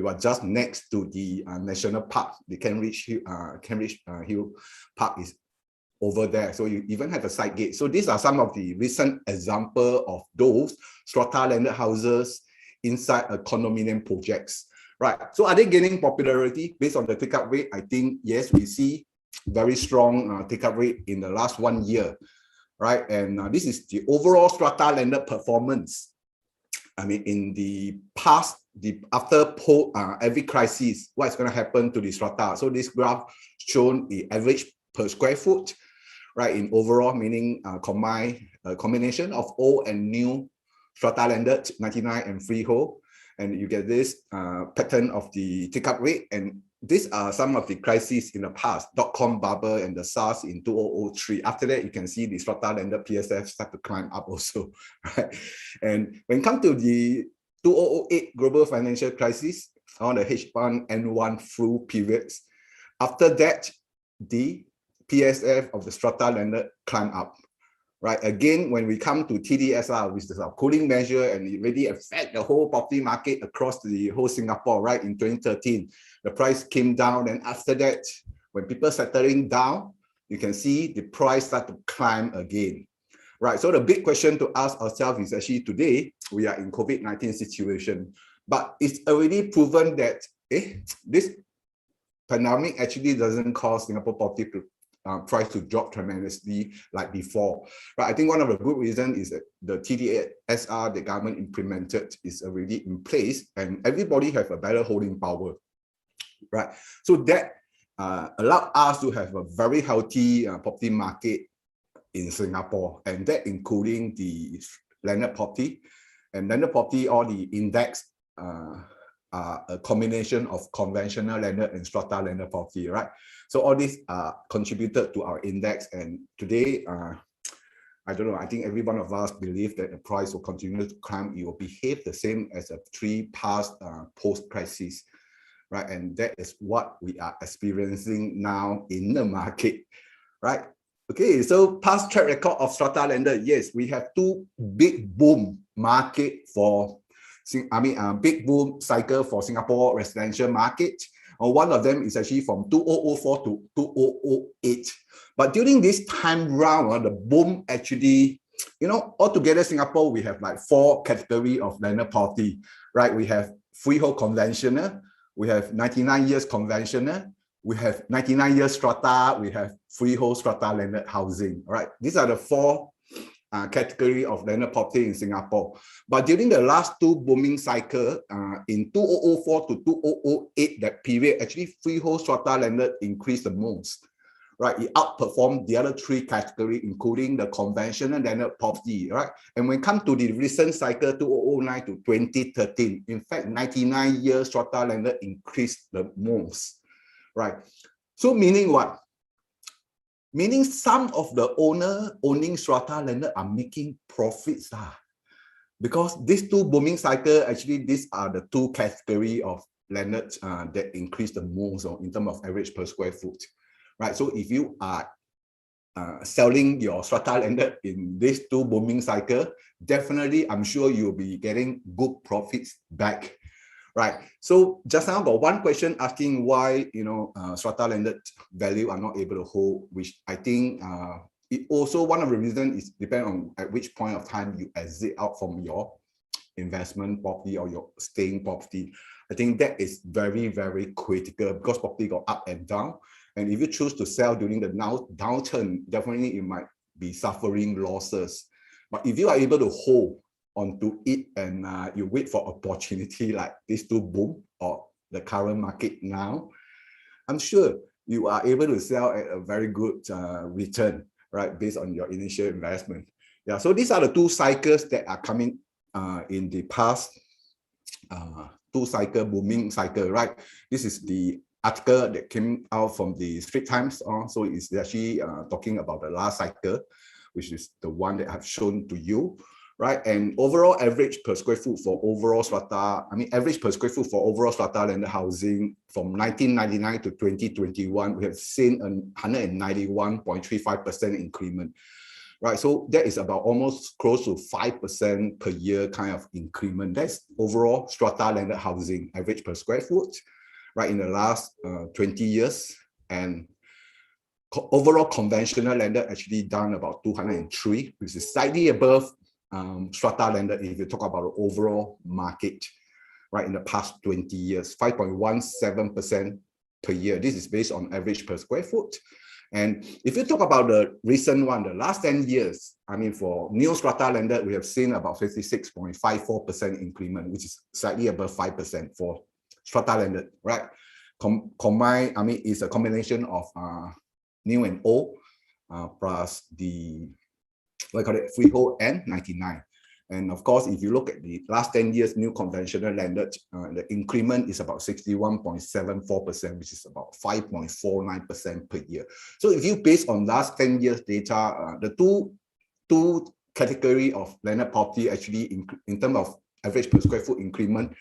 Speaker 3: are just next to the national park. The Cambridge Hill Park is over there. So you even have a side gate. So these are some of the recent example of those strata landed houses inside a condominium projects. Right. So are they gaining popularity based on the take-up rate? I think, yes, we see very strong take-up rate in the last 1 year. Right. And this is the overall strata landed performance. I mean, in the past every crisis, what's going to happen to the strata. So this graph shown the average per square foot, right, in overall, meaning combination of old and new strata landed, 99 and freehold. And you get this pattern of the take-up rate. And these are some of the crises in the past, dot-com bubble and the SARS in 2003. After that, you can see the strata landed PSF start to climb up also, right? And when it comes to the 2008 global financial crisis, on the H1N1 flu periods, after that, the PSF of the strata landed climb up. Right, again, when we come to TDSR, which is our cooling measure, and it really affect the whole property market across the whole Singapore, right? In 2013, the price came down, and after that, when people settling down, you can see the price start to climb again. Right, so the big question to ask ourselves is actually today, we are in COVID-19 situation, but it's already proven that this pandemic actually doesn't cause Singapore property price to drop tremendously like before. Right, I think one of the good reasons is that the TDSR the government implemented is already in place, and everybody have a better holding power. Right, so that allowed us to have a very healthy property market in Singapore, and that including the landed property. And landed property, all the index are a combination of conventional landed and strata landed property, right? So all these contributed to our index, and today, I don't know, I think every one of us believe that the price will continue to climb. It will behave the same as a three past post-crisis, right? And that is what we are experiencing now in the market, right? Okay, so past track record of strata landed, yes, we have two big boom market for, big boom cycle for Singapore residential market. One of them is actually from 2004 to 2008. But during this time round, the boom actually, altogether Singapore, we have like 4 categories of landed property, right? We have freehold conventional, we have 99 years conventional, we have 99 years strata, we have freehold strata landed housing, right? These are the 4 category of landed property in Singapore. But during the last 2 booming cycle, in 2004 to 2008, that period, actually freehold strata landed increased the most, right? It outperformed the other 3 categories, including the conventional landed property, right? And when it comes to the recent cycle, 2009 to 2013, in fact, 99 years strata landed increased the most, right? So meaning what? Meaning some of the owning strata landed are making profits. Because these 2 booming cycle, actually, these are the 2 categories of landed that increase the most in terms of average per square foot. Right? So if you are selling your strata landed in these 2 booming cycle, definitely I'm sure you'll be getting good profits back. Right. So just now got one question asking why strata landed value are not able to hold, which I think it also one of the reasons is depend on at which point of time you exit out from your investment property or your staying property. I think that is very, very critical because property go up and down. And if you choose to sell during the downturn, definitely you might be suffering losses. But if you are able to hold onto it and you wait for opportunity like this to boom or the current market now, I'm sure you are able to sell at a very good return, right, based on your initial investment. Yeah, so these are the 2 cycles that are coming in the past 2 cycle, booming cycle, right? This is the article that came out from the Straits Times. So it's actually talking about the last cycle, which is the one that I've shown to you. Right, and overall average per square foot for overall strata, average per square foot for overall strata landed housing from 1999 to 2021, we have seen a 191.35% increment. Right, so that is about almost close to 5% per year kind of increment. That's overall strata landed housing average per square foot, right, in the last 20 years. And overall conventional landed actually down about 203, which is slightly above strata landed if you talk about the overall market, right, in the past 20 years, 5.17% per year. This is based on average per square foot. And if you talk about the recent one, the last 10 years, I mean, for new strata landed, we have seen about 56.54% increment, which is slightly above 5% for strata landed, right? Combined, I mean, it's a combination of new and old plus the, what I call it, freehold and 99. And of course, if you look at the last 10 years, new conventional landed, the increment is about 61.74%, which is about 5.49% per year. So if you base on last 10 years data, the two category of landed property actually in terms of average per square foot increment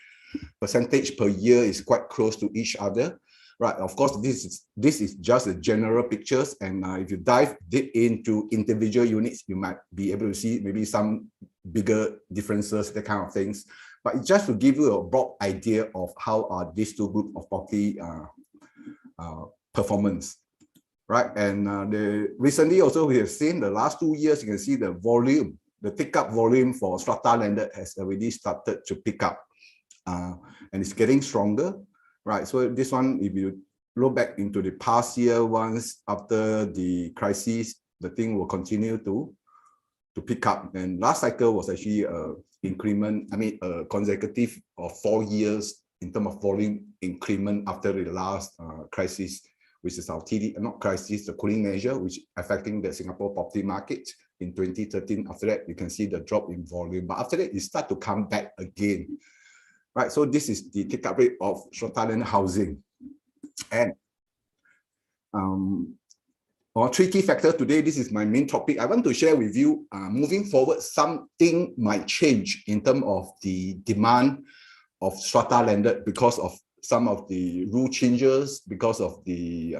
Speaker 3: percentage per year is quite close to each other. Right, of course, this is just a general pictures, and if you dive deep into individual units, you might be able to see maybe some bigger differences, that kind of things. But it's just to give you a broad idea of how are these two groups of property performance, right? And recently also we have seen the last 2 years, you can see the volume, the take-up volume for strata landed has already started to pick up, and it's getting stronger. Right, so this one, if you look back into the past year, once after the crisis, the thing will continue to pick up. And last cycle was actually a increment, I mean, a consecutive of 4 years in terms of volume increment after the last crisis, which is our TD, not crisis, the cooling measure, which affecting the Singapore property market in 2013. After that, you can see the drop in volume, but after that, it start to come back again. Right, so this is the take-up rate of strata landed housing. And three key factors today, this is my main topic. I want to share with you, moving forward, something might change in terms of the demand of strata landed because of some of the rule changes, because of the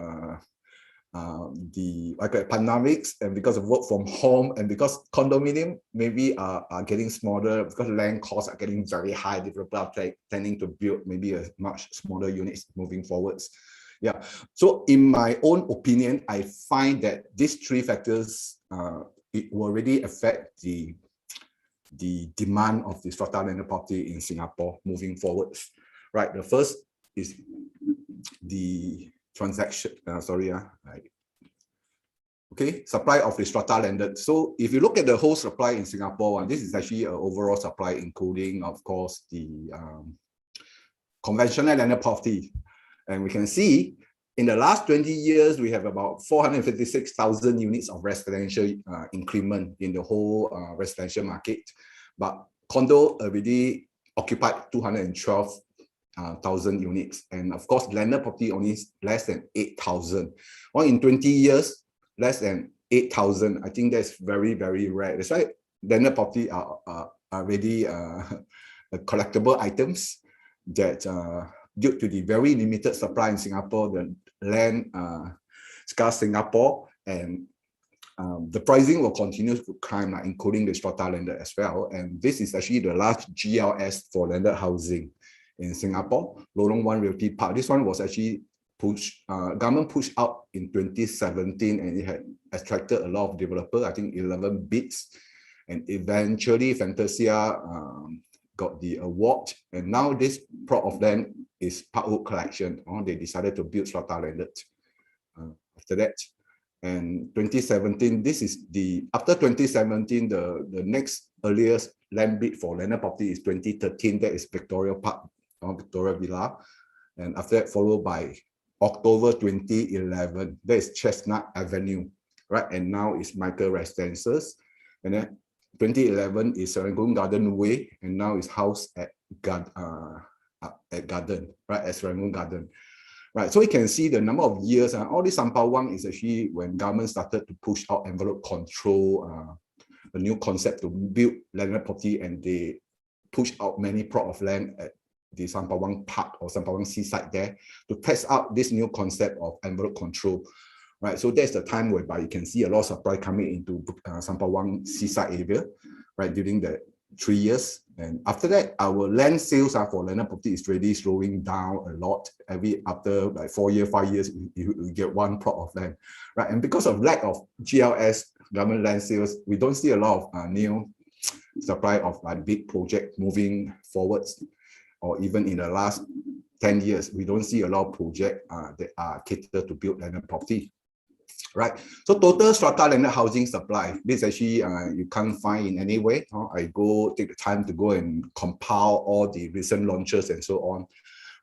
Speaker 3: pandemics, and because of work from home, and because condominium maybe are getting smaller, because land costs are getting very high. Developers are tending to build maybe a much smaller units moving forwards. Yeah. So in my own opinion, I find that these three factors it will already affect the demand of the strata landed property in Singapore moving forwards. Right. The first is the transaction, right. Okay, supply of the strata landed. So if you look at the whole supply in Singapore, this is actually an overall supply, including, of course, the conventional landed property. And we can see in the last 20 years, we have about 456,000 units of residential increment in the whole residential market. But condo already occupied 212,000 units, and of course landed property only less than 8,000. Well, in 20 years, less than 8,000. I think that's very, very rare. That's why landed property are already collectible items that due to the very limited supply in Singapore, the land scarce Singapore, and the pricing will continue to climb, including the strata landed as well. And this is actually the last GLS for landed housing in Singapore, Lorong 1 Realty Park. This one was actually government pushed out in 2017, and it had attracted a lot of developers, I think 11 bids, and eventually Fantasia got the award, and now this plot of land is Parkwood Collection. They decided to build strata landed after that. And 2017, this is after 2017, the next earliest land bid for landed property is 2013, that is Victoria Park, Victoria Villa. And after that, followed by October 2011, that is Chestnut Avenue, right? And now it's Michael Residences. And then 2011 is Serangoon Garden Way, and now it's housed at Garden, right? At Serangoon Garden. Right, so you can see the number of years, and all this Sampawang is actually when government started to push out envelope control, a new concept to build landed property, and they push out many plot of land at the Sampawang Park or Sampawang Seaside there to test out this new concept of envelope control. Right, so that's the time whereby you can see a lot of supply coming into Sampawang Seaside area, right, during the 3 years. And after that, our land sales for landed property is really slowing down a lot. After like 4 years, 5 years, you get one plot of land, right? And because of lack of GLS, government land sales, we don't see a lot of new supply of big project moving forwards, or even in the last 10 years, we don't see a lot of projects that are catered to build landed property. right? So total strata landed housing supply, this actually you can't find in any way. I take the time to go and compile all the recent launches and so on.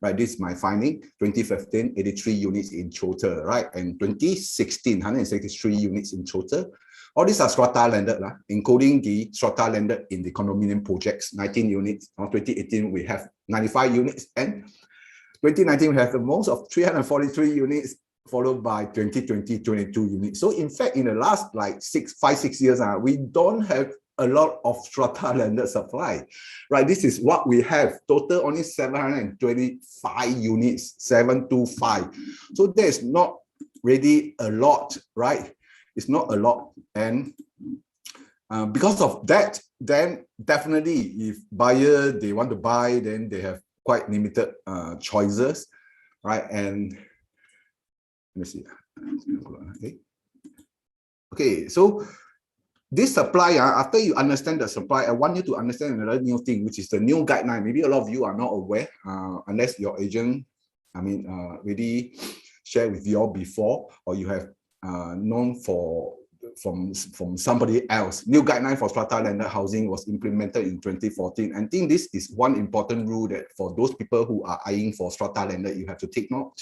Speaker 3: Right, this is my finding. 2015, 83 units in total, right? And 2016, 163 units in total. All these are strata landed, including the strata landed in the condominium projects, 19 units. 2018, we have 95 units. And 2019, we have the most of 343 units, followed by 2020, 22 units. So in fact, in the last like 5-6 years, we don't have a lot of strata landed supply, right? This is what we have. Total only 725 units, 725. So there's not really a lot, right? It's not a lot. And because of that, then definitely if buyer, they want to buy, then they have quite limited choices, right? And let me see. Okay, so this supply, after you understand the supply, I want you to understand another new thing, which is the new guideline. Maybe a lot of you are not aware, unless your agent, really share with you all before, or you have known from somebody else. New guideline for strata landed housing was implemented in 2014. I think this is one important rule that for those people who are eyeing for strata landed, you have to take note,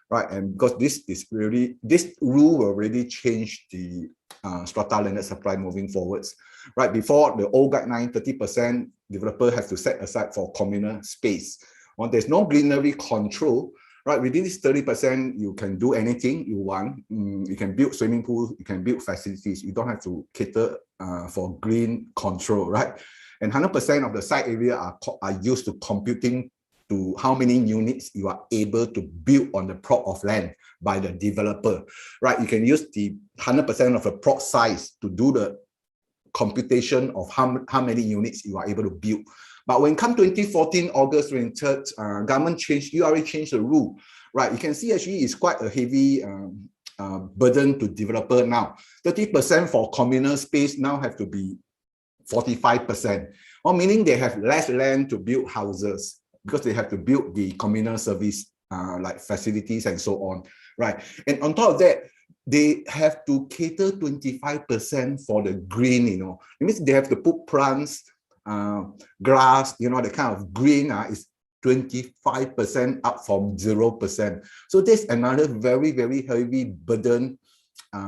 Speaker 3: right? And because this rule will really change the strata landed supply moving forwards, right? Before the old guideline, 30% developer has to set aside for communal space. Well, there's no greenery control, right? Within this 30%, you can do anything you want. You can build swimming pool, you can build facilities. You don't have to cater for green control, right? And 100% of the site area are used to computing to how many units you are able to build on the plot of land by the developer, right? You can use the 100% of the plot size to do the computation of how many units you are able to build. But when come 2014, August 23rd, government URA changed the rule, right? You can see actually it's quite a heavy burden to developer now. 30% for communal space now have to be 45%, or meaning they have less land to build houses, because they have to build the communal service like facilities and so on, right? And on top of that, they have to cater 25% for the green, It means they have to put plants, grass, the kind of green is 25% up from 0%. So there's another very, very heavy burden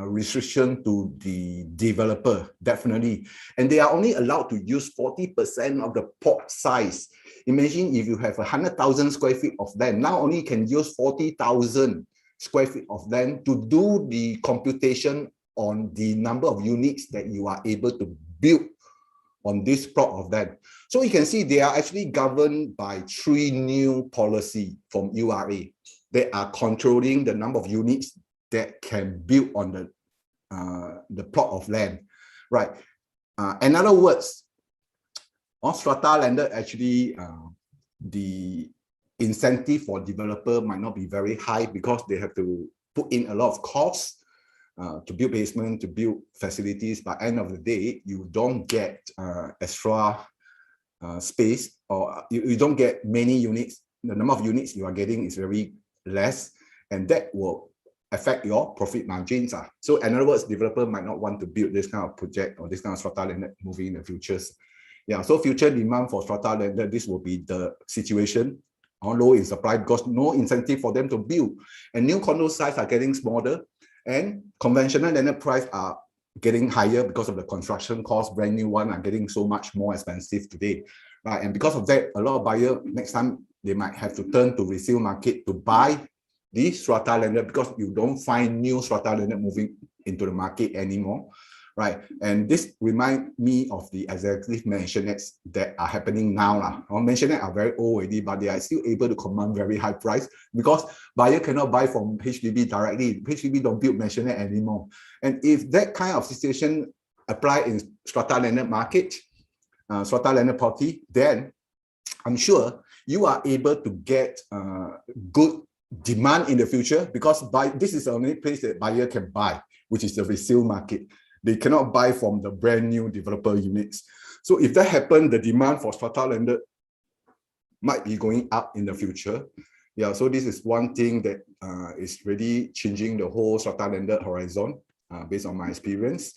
Speaker 3: restriction to the developer, definitely. And they are only allowed to use 40% of the plot size. Imagine if you have 100,000 square feet of land, now only you can use 40,000 square feet of land to do the computation on the number of units that you are able to build on this plot of land. So you can see they are actually governed by 3 new policies from URA. They are controlling the number of units that can build on the plot of land, right? In other words, on strata landed, actually, the incentive for developer might not be very high because they have to put in a lot of costs to build basement, to build facilities. But end of the day, you don't get extra space, or you don't get many units. The number of units you are getting is very less, and that will affect your profit margins. So in other words, developer might not want to build this kind of project or this kind of strata landed moving in the futures. Yeah, so future demand for strata landed, this will be the situation, or low in supply, because no incentive for them to build. And new condo size are getting smaller, and conventional landed price are getting higher because of the construction cost. Brand new one are getting so much more expensive today, right? And because of that, a lot of buyers next time they might have to turn to resale market to buy the strata landed, because you don't find new strata landed moving into the market anymore, right? And this reminds me of the executive mansionettes that are happening now. Our mansionettes are very old already, but they are still able to command very high price because buyer cannot buy from HDB directly. HDB don't build mansionette anymore. And if that kind of situation apply in strata landed market, strata landed property, then I'm sure you are able to get good demand in the future, because this is the only place that buyer can buy, which is the resale market. They cannot buy from the brand new developer units. So if that happens, the demand for strata landed might be going up in the future. Yeah, so this is one thing that is really changing the whole strata landed horizon based on my experience.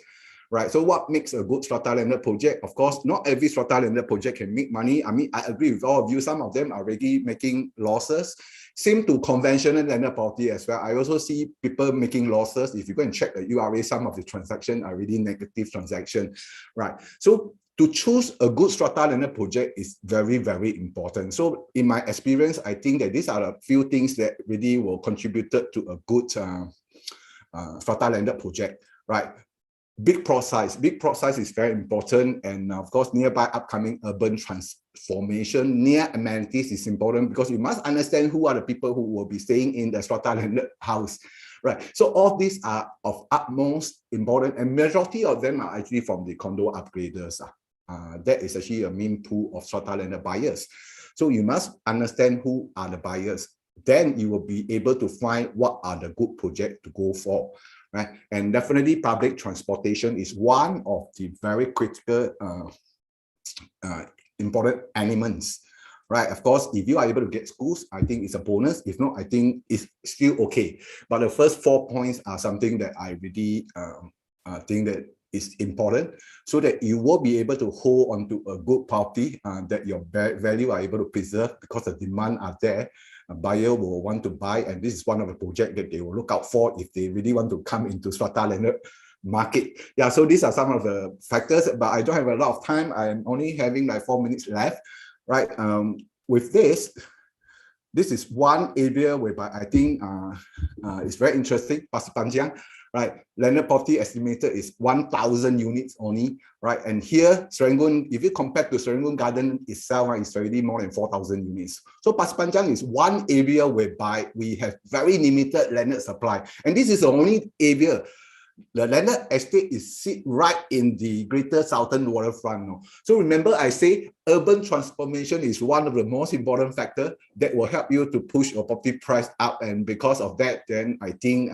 Speaker 3: Right, so what makes a good strata landed project? Of course, not every strata landed project can make money. I mean, I agree with all of you. Some of them are already making losses. Same to conventional landed property as well. I also see people making losses. If you go and check the URA, some of the transactions are really negative transaction. Right, so to choose a good strata landed project is very, very important. So in my experience, I think that these are a few things that really will contribute to a good strata landed project, right? Big plot size. Big plot size is very important, and of course, nearby upcoming urban transformation, near amenities is important because you must understand who are the people who will be staying in the strata landed house, right? So all these are of utmost important, and majority of them are actually from the condo upgraders. That is actually a main pool of strata landed buyers. So you must understand who are the buyers. Then you will be able to find what are the good projects to go for. Right? And definitely public transportation is one of the very critical important elements, right? Of course, if you are able to get schools, I think it's a bonus. If not, I think it's still okay. But the first 4 points are something that I really think that is important, so that you will be able to hold onto a good property that your value are able to preserve because the demand are there. A buyer will want to buy, and this is one of the projects that they will look out for if they really want to come into strata landed market. Yeah, so these are some of the factors, but I don't have a lot of time. I'm only having like 4 minutes left, right? With this is one area whereby I think it's very interesting, Pasir Panjang, right? Landed property estimated is 1,000 units only, right? And here, Serangoon, if you compare to Serangoon Garden itself, right, it's already more than 4,000 units. So Pasir Panjang is one area whereby we have very limited landed supply. And this is the only area. The landed estate is sit right in the greater southern waterfront. No? So remember, I say urban transformation is one of the most important factors that will help you to push your property price up. And because of that, then I think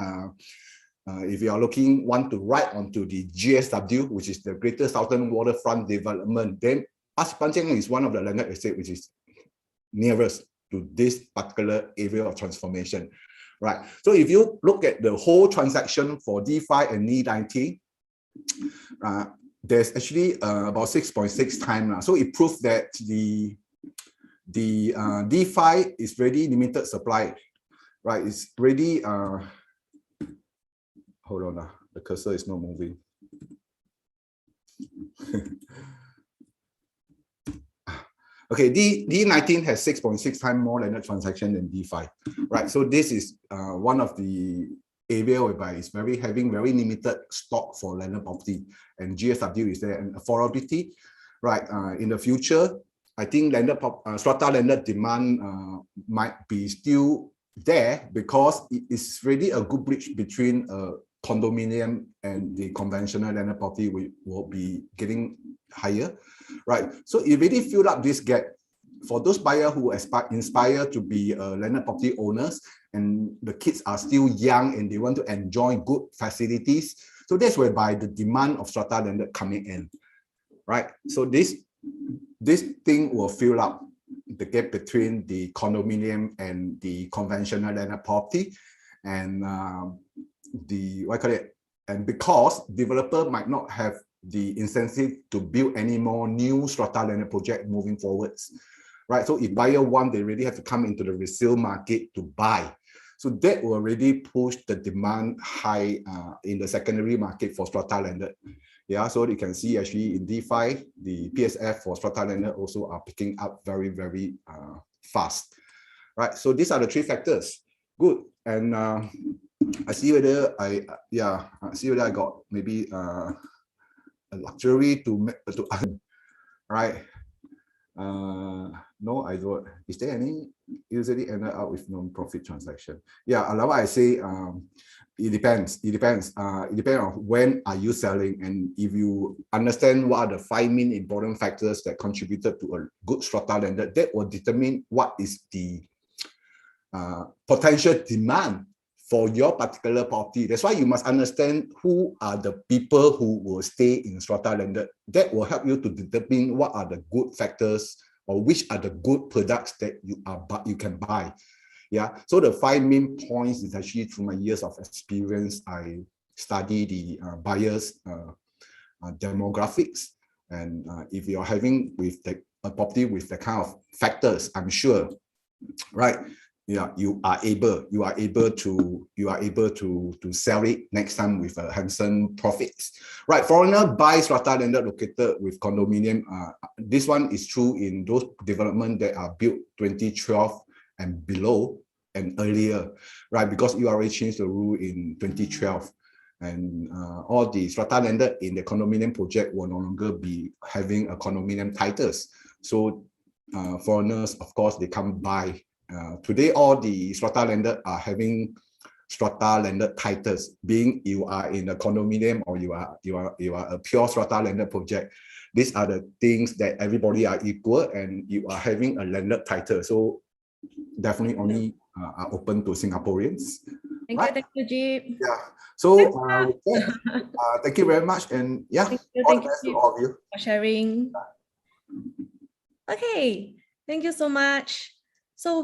Speaker 3: if you are want to write onto the GSW, which is the Greater Southern Waterfront Development, then Pasir Panjang is one of the landed estate which is nearest to this particular area of transformation. Right. So if you look at the whole transaction for D5 and D19, there's actually about 6.6 times. So it proves that the D5 is really limited supply. Right. It's really hold on, the cursor is not moving. Okay, D19 has 6.6 times more landed transaction than D5, right? So this is one of the area whereby it's having very limited stock for landed property, and GSW is there, and affordability, right? In the future, I think strata landed demand might be still there because it is really a good bridge between condominium and the conventional landed property will be getting higher, right? So it really filled up this gap for those buyers who inspire to be landed property owners, and the kids are still young and they want to enjoy good facilities. So that's whereby the demand of strata landed coming in, right? So this thing will fill up the gap between the condominium and the conventional landed property, and and because developer might not have the incentive to build any more new strata landed project moving forwards, right? So if buyer want, they really have to come into the resale market to buy. So that will really push the demand high in the secondary market for strata landed. Yeah, so you can see actually in D5, the PSF for strata landed also are picking up very, very fast, right? So these are the three factors. Good. And I see whether I got maybe a luxury to right. No, I don't. Is there any usually ended up with non-profit transaction? Yeah, like I say, it depends. It depends on when are you selling, and if you understand what are the 5 main important factors that contributed to a good strata landed, that will determine what is the potential demand for your particular property. That's why you must understand who are the people who will stay in strata landed. That will help you to determine what are the good factors or which are the good products that you can buy. Yeah, so the 5 main points is actually through my years of experience. I study the buyers demographics, and if you're having with a property with the kind of factors, I'm sure, right? Yeah, you are able to sell it next time with a handsome profits, right? Foreigner buy strata landed located with condominium. This one is true in those developments that are built 2012 and below and earlier, right? Because you already changed the rule in 2012, and all the strata landed in the condominium project will no longer be having a condominium titles. So foreigners, of course, they come buy. Today, all the strata landed are having strata landed titles. Being you are in a condominium or you are a pure strata landed project, these are the things that everybody are equal, and you are having a landed title. So definitely only are open to Singaporeans.
Speaker 1: Thank you, Jeep.
Speaker 3: Yeah. So thank you very much, and yeah, all the best to all of you
Speaker 1: for sharing. Okay, thank you so much. So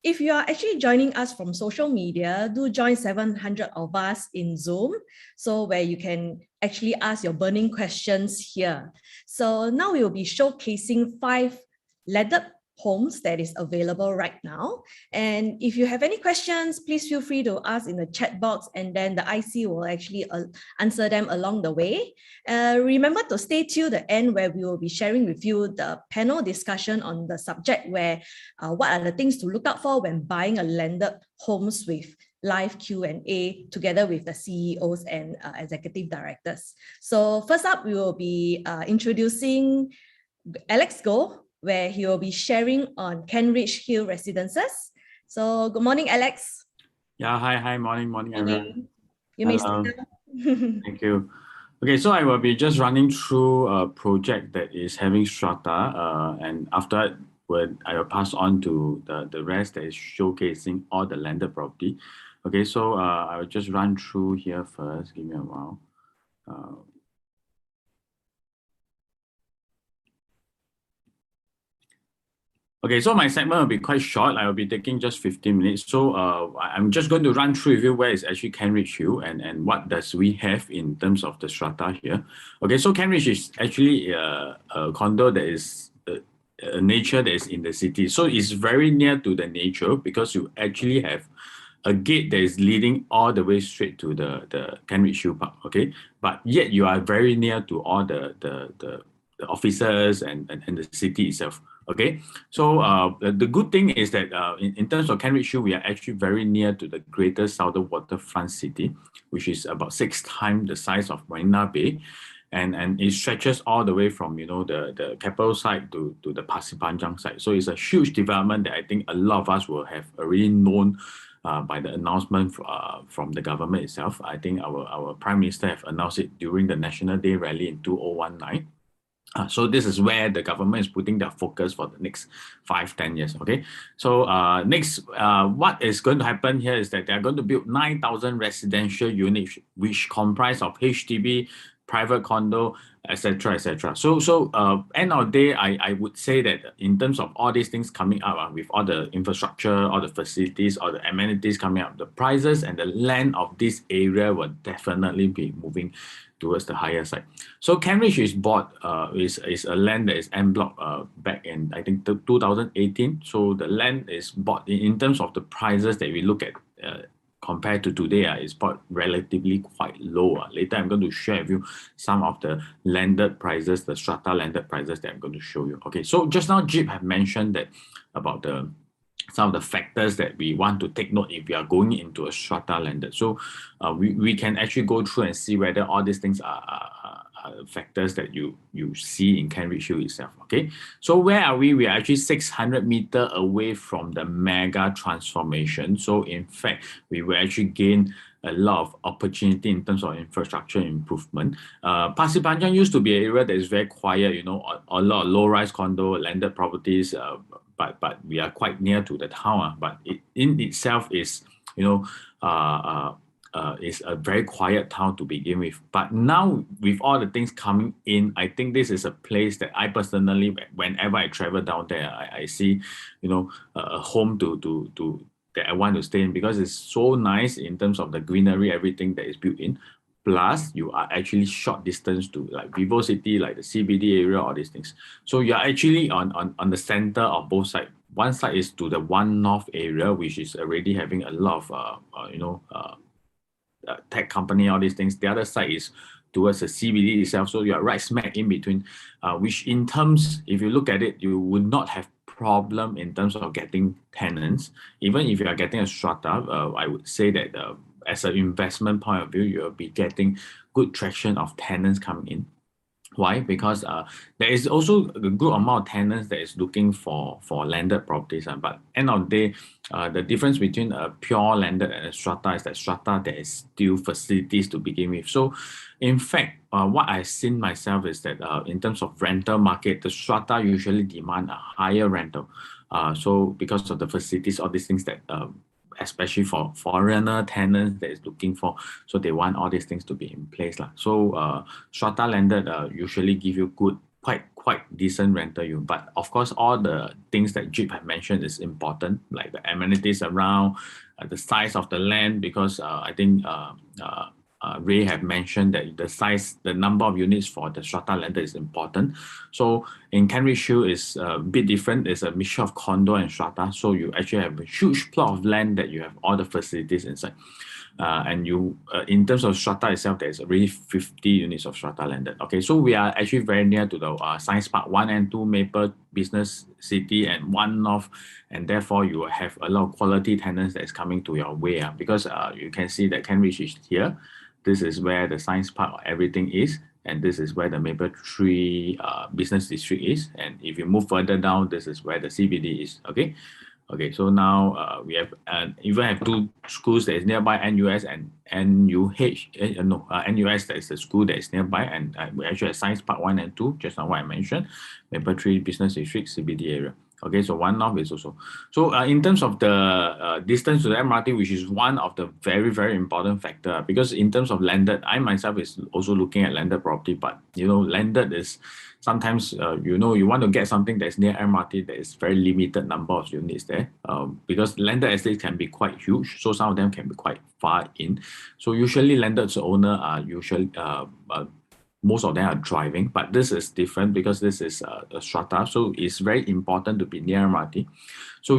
Speaker 1: if you are actually joining us from social media, do join 700 of us in Zoom, so where you can actually ask your burning questions here. So now we will be showcasing 5 landed homes that is available right now. And if you have any questions, please feel free to ask in the chat box, and then the IC will actually answer them along the way. Remember to stay till the end, where we will be sharing with you the panel discussion on the subject, where what are the things to look out for when buying a landed homes, with live Q&A together with the CEOs and executive directors. So first up, we will be introducing Alex Goh, where he will be sharing on Kentridge Hill Residences. So good morning, Alex.
Speaker 4: Yeah, hi, morning, everyone.
Speaker 1: You may start now.
Speaker 4: Thank you. Okay, so I will be just running through a project that is having strata, and after that, I will pass on to the rest that is showcasing all the landed property. Okay, so I will just run through here first. Give me a while. Okay, so my segment will be quite short. I will be taking just 15 minutes. So I'm just going to run through with you where is actually Kentridge Hill and what does we have in terms of the strata here. Okay, so Kentridge is actually a condo that is a nature that is in the city. So it's very near to the nature, because you actually have a gate that is leading all the way straight to the Kentridge Hill Park. Okay, but yet you are very near to all the offices and the city itself. Okay, so the good thing is that in terms of Kentridge Hill, we are actually very near to the Greater Southern Waterfront City, which is about 6 times the size of Marina Bay, and it stretches all the way from the capital side to the Pasir Panjang side. So it's a huge development that I think a lot of us will have already known by the announcement from the government itself. I think our Prime Minister have announced it during the National Day rally in 2019. So this is where the government is putting their focus for the next 5-10 years. Okay, so next, what is going to happen here is that they are going to build 9,000 residential units, which comprise of HDB, private condo, etc., etc. So end of the day, I would say that in terms of all these things coming up, with all the infrastructure, all the facilities, all the amenities coming up, the prices and the land of this area will definitely be moving towards the higher side. So Kentridge is bought is a land that is en bloc back in, I think, 2018. So the land is bought in terms of the prices that we look at compared to today, is bought relatively quite low. Later, I'm going to share with you some of the landed prices, the strata landed prices that I'm going to show you. Okay, so just now Jeep have mentioned that about some of the factors that we want to take note if we are going into a strata landed. So we can actually go through and see whether all these things are factors that you see in Kentridge Hill itself. Okay, so where are we? We are actually 600 meters away from the mega transformation. So in fact, we will actually gain a lot of opportunity in terms of infrastructure improvement. Pasir Panjang used to be an area that is very quiet, a lot of low-rise condo, landed properties, but we are quite near to the town. But it in itself is, is a very quiet town to begin with. But now with all the things coming in, I think this is a place that I personally, whenever I travel down there, I see, a home that I want to stay in because it's so nice in terms of the greenery, everything that is built in. Plus, you are actually short distance to like Vivo City, like the CBD area, all these things. So you are actually on the center of both sides. One side is to the One North area, which is already having a lot of tech company, all these things. The other side is towards the CBD itself. So you are right smack in between, which in terms, if you look at it, you would not have problem in terms of getting tenants. Even if you are getting a strata, I would say that as an investment point of view, you'll be getting good traction of tenants coming in. Why? Because there is also a good amount of tenants that is looking for landed properties. But end of the day, the difference between a pure landed and a strata is that strata there is still facilities to begin with. So in fact, what I've seen myself is that in terms of rental market, the strata usually demand a higher rental. So because of the facilities, all these things that especially for foreigner tenants that is looking for, so they want all these things to be in place. So strata landed usually give you good, quite decent rental yield. But of course, all the things that Jeep have mentioned is important, like the amenities around, the size of the land, because I think Ray have mentioned that the number of units for the strata landed is important. So in Kent Ridge Hill is a bit different. It's a mixture of condo and strata. So you actually have a huge plot of land that you have all the facilities inside. And you, in terms of strata itself, there's already 50 units of strata landed. Okay, so we are actually very near to the Science Park 1 and 2, Maple Business City, and One North, and therefore you will have a lot of quality tenants that is coming to your way. Because you can see that Kent Ridge is here. This is where the Science Park, everything is, and this is where the Maple Tree Business District is. And if you move further down, this is where the CBD is. Okay, so now we have even have two schools that is nearby, NUS and NUS, that is the school that is nearby, and we actually have Science Park 1 and 2, just now what I mentioned, Maple Tree Business District, CBD area. Okay, so One North is also. So in terms of the distance to the MRT, which is one of the very, very important factor, because in terms of landed, I myself is also looking at landed property, but landed is sometimes, you want to get something that's near MRT, there is very limited number of units there, because landed estates can be quite huge, so some of them can be quite far in. So usually landed owner are usually, most of them are driving, but this is different because this is a strata, so it's very important to be near MRT. So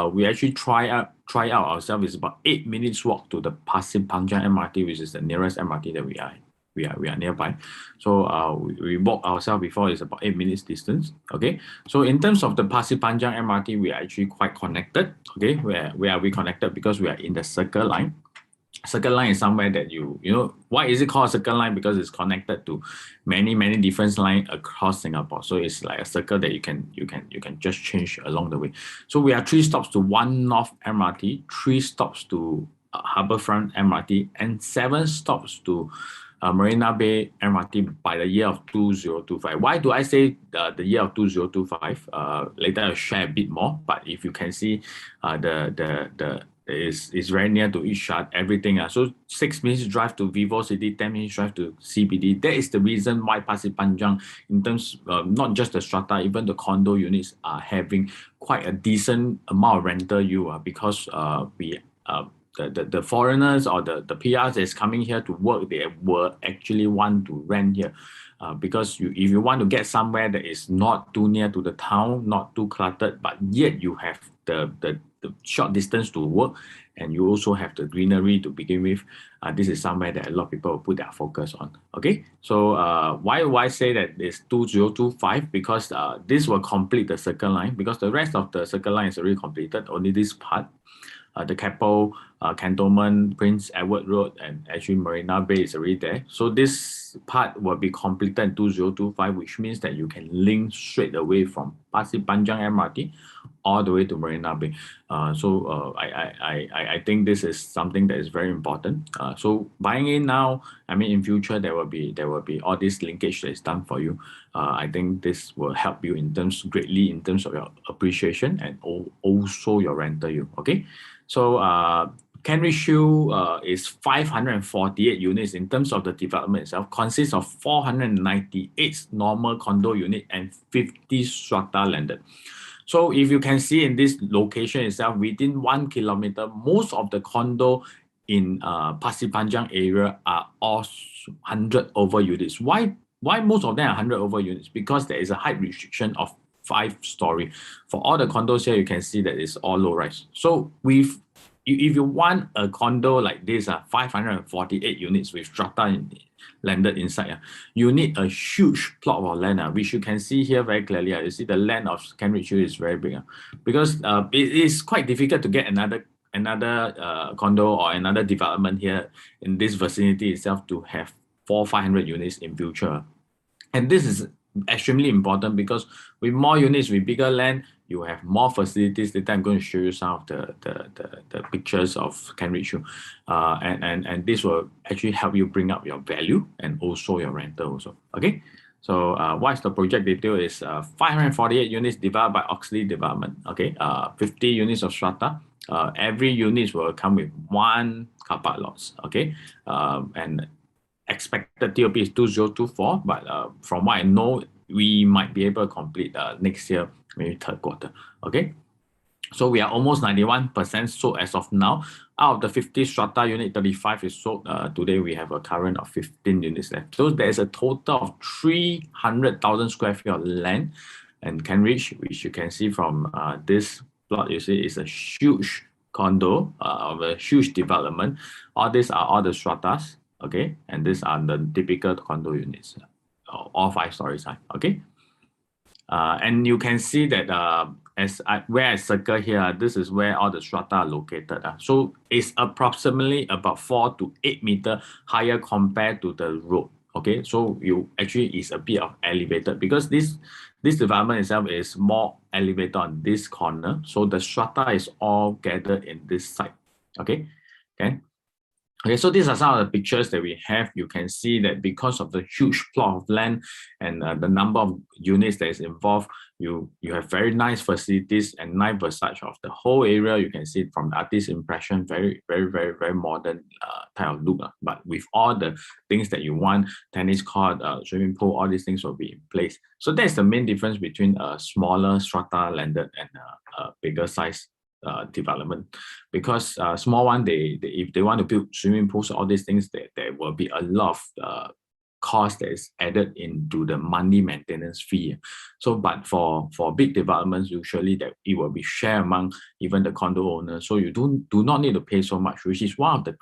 Speaker 4: we actually try out ourselves. It's about 8 minutes walk to the Pasir Panjang MRT, which is the nearest MRT that we are nearby. So we walk ourselves before, it's about 8 minutes distance. Okay, so in terms of the Pasir Panjang MRT, we are actually quite connected. Okay, where are we connected? Because we are in the Circle Line. Circle Line is somewhere that why is it called Circle Line? Because it's connected to many different lines across Singapore. So it's like a circle that you can just change along the way. So we are 3 stops to One North MRT, 3 stops to Harbourfront MRT, and 7 stops to Marina Bay MRT by the year of 2025. Why do I say the year of 2025? Later I'll share a bit more. But if you can see, is very near to each other, everything. So 6 minutes drive to Vivo City, 10 minutes drive to CBD. That is the reason why Pasir Panjang, in terms not just the strata, even the condo units are having quite a decent amount of rental yield, because the foreigners or the PRs that is coming here to work, they will actually want to rent here. Because if you want to get somewhere that is not too near to the town, not too cluttered, but yet you have the short distance to work, and you also have the greenery to begin with, this is somewhere that a lot of people will put their focus on. Okay, so why do I say that it's 2025? Because this will complete the Circle Line, because the rest of the Circle Line is already completed, only this part. The Keppel, Cantonment, Prince Edward Road, and actually Marina Bay is already there. So this part will be completed in 2025, which means that you can link straight away from Pasir Panjang MRT all the way to Marina Bay. So I think this is something that is very important. So buying in now, I mean, in future there will be all this linkage that is done for you. I think this will help you greatly in terms of your appreciation and also your rental yield. Okay. So Kent Ridge Hill is 548 units in terms of the development itself, consists of 498 normal condo unit and 50 strata landed. So if you can see in this location itself, within 1 kilometer, most of the condo in Pasir Panjang area are all 100 over units. Why most of them are 100 over units? Because there is a height restriction of 5-story. For all the condos here, you can see that it's all low rise. So if you want a condo like this, 548 units with strata landed inside, you need a huge plot of land, which you can see here very clearly. You see the land of Kent Ridge Hill is very big, because it is quite difficult to get another condo or another development here in this vicinity itself to have 400-500 units in future. And this is extremely important because with more units, with bigger land, you have more facilities. Later, I'm going to show you some of the pictures of Kent Ridge Hill. And this will actually help you bring up your value and also your rental also. Okay. So what's the project detail is 548 units developed by Oxley Development. Okay. 50 units of strata. Every unit will come with 1 car park lots. Okay. And expected TOP is 2024, but from what I know, we might be able to complete next year, maybe 3rd quarter. Okay. So we are almost 91% sold as of now. Out of the 50 strata unit, 35 is sold. Today we have a current of 15 units left. So there's a total of 300,000 square feet of land and Kent Ridge, which you can see from this plot. You see, it's a huge condo of a huge development. All these are all the stratas. Okay, and these are the typical condo units, all 5-story high. Okay, and you can see that where I circle here, this is where all the strata are located. So it's approximately about 4 to 8 meter higher compared to the road. Okay, so you actually is a bit of elevated because this development itself is more elevated on this corner. So the strata is all gathered in this side. Okay. Okay, so these are some of the pictures that we have. You can see that because of the huge plot of land and the number of units that is involved, you have very nice facilities and nice visage of the whole area. You can see it from the artist's impression, very, very, very, very modern type of look. But with all the things that you want, tennis court, swimming pool, all these things will be in place. So that's the main difference between a smaller strata landed and a bigger size development, because small one, if they want to build swimming pools, all these things, there will be a lot of cost that is added into the monthly maintenance fee. So, but for big developments, usually that it will be shared among even the condo owners. So you do not need to pay so much, which is one of the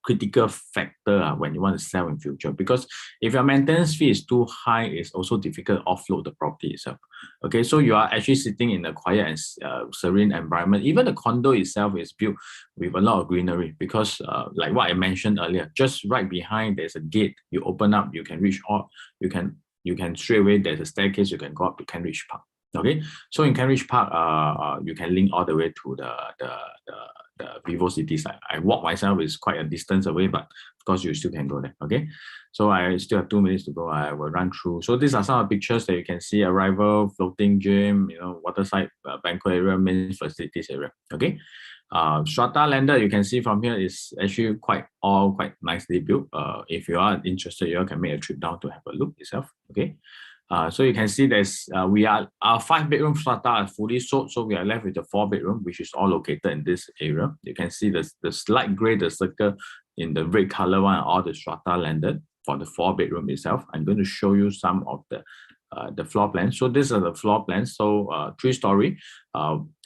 Speaker 4: critical factor when you want to sell in future. Because if your maintenance fee is too high, it's also difficult to offload the property itself. Okay, so you are actually sitting in a quiet and serene environment. Even the condo itself is built with a lot of greenery because, like what I mentioned earlier, just right behind there's a gate. You open up, you can reach all. You can straight away. There's a staircase. You can go up to Kent Ridge Park. Okay, so in Kent Ridge Park, you can link all the way to the Vivo City side. I walk myself, is quite a distance away, but of course you still can go there. Okay, so I still have 2 minutes to go. I will run through. So these are some of the pictures that you can see: arrival, floating gym, waterside banquet area, main facilities area. Okay. Strata landed, you can see from here, is actually quite nicely built. If you are interested, you can make a trip down to have a look yourself. Okay. So you can see there's our 5-bedroom strata are fully sold, so we are left with the 4-bedroom, which is all located in this area. You can see the slight gray, the circle in the red color one, all the strata landed for the 4-bedroom itself. I'm going to show you some of the floor plans. So these are the floor plans. So 3-story.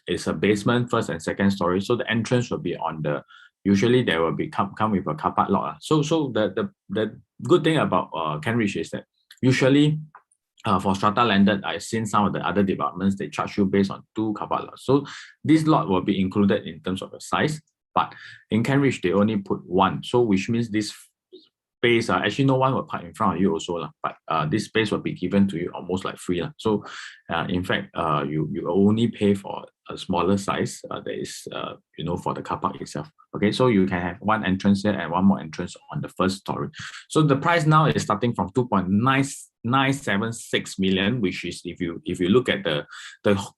Speaker 4: It's a basement, 1st and 2nd story. So the entrance will be on usually there will be come with a car park lot. So the good thing about Kent Ridge is that usually for strata landed, I've seen some of the other developments, they charge you based on 2 car park lots. So this lot will be included in terms of the size, but in Kent Ridge, they only put 1. So which means this space, actually no one will park in front of you also, but this space will be given to you almost like free. So in fact, you only pay for a smaller size that is, for the car park itself. Okay, so you can have 1 entrance here and 1 more entrance on the 1st story. So the price now is starting from 2.976 million, which is, if you look at the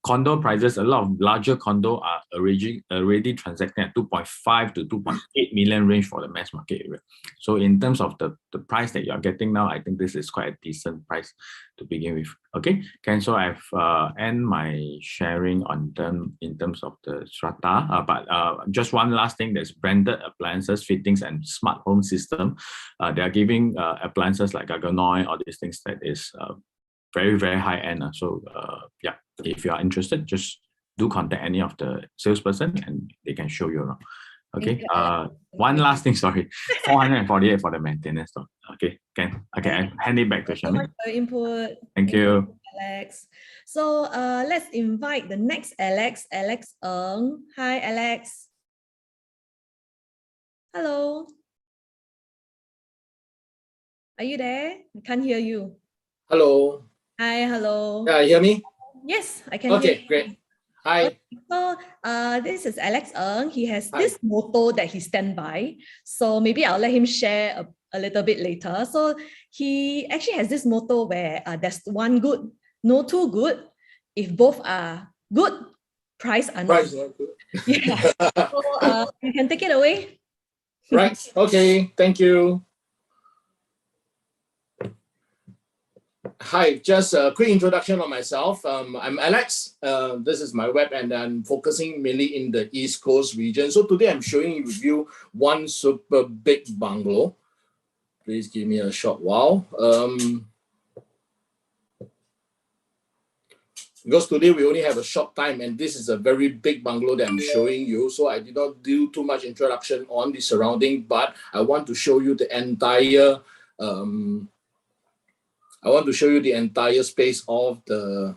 Speaker 4: condo prices, a lot of larger condo are already transacting at 2.5 to 2.8 million range for the mass market area. So in terms of the price that you're getting now, I think this is quite a decent price to begin with. Okay, so I've end my sharing on them in terms of the strata. But just one last thing, there's branded appliances, fittings, and smart home system. They are giving appliances like Garganoy, all these things that is very, very high end. So yeah, if you are interested, just do contact any of the salesperson and they can show you around. Okay. One last thing, sorry. 448 for the maintenance. Okay. I hand it back to Shamin.
Speaker 1: So much for your input.
Speaker 4: Thank you,
Speaker 1: Alex. So let's invite the next Alex Ng. Hi, Alex. Hello. Are you there? I can't hear you.
Speaker 5: Hello.
Speaker 1: Hi, hello.
Speaker 5: Yeah, you hear me?
Speaker 1: Yes, I can hear you.
Speaker 5: Okay, great. Hi.
Speaker 1: So this is Alex Ng. He has this motto that he stand by. So maybe I'll let him share a little bit later. So he actually has this motto where there's one good, no two good. If both are good, price are not good. Yeah. So you can take it away.
Speaker 5: Right. Okay. Thank you. Hi, just a quick introduction on myself. I'm Alex. This is my web, and I'm focusing mainly in the East Coast region. So today I'm showing you one super big bungalow. Please give me a short while. Because today we only have a short time, and this is a very big bungalow that I'm showing you. So I did not do too much introduction on the surrounding, but I want to show you the entire space of the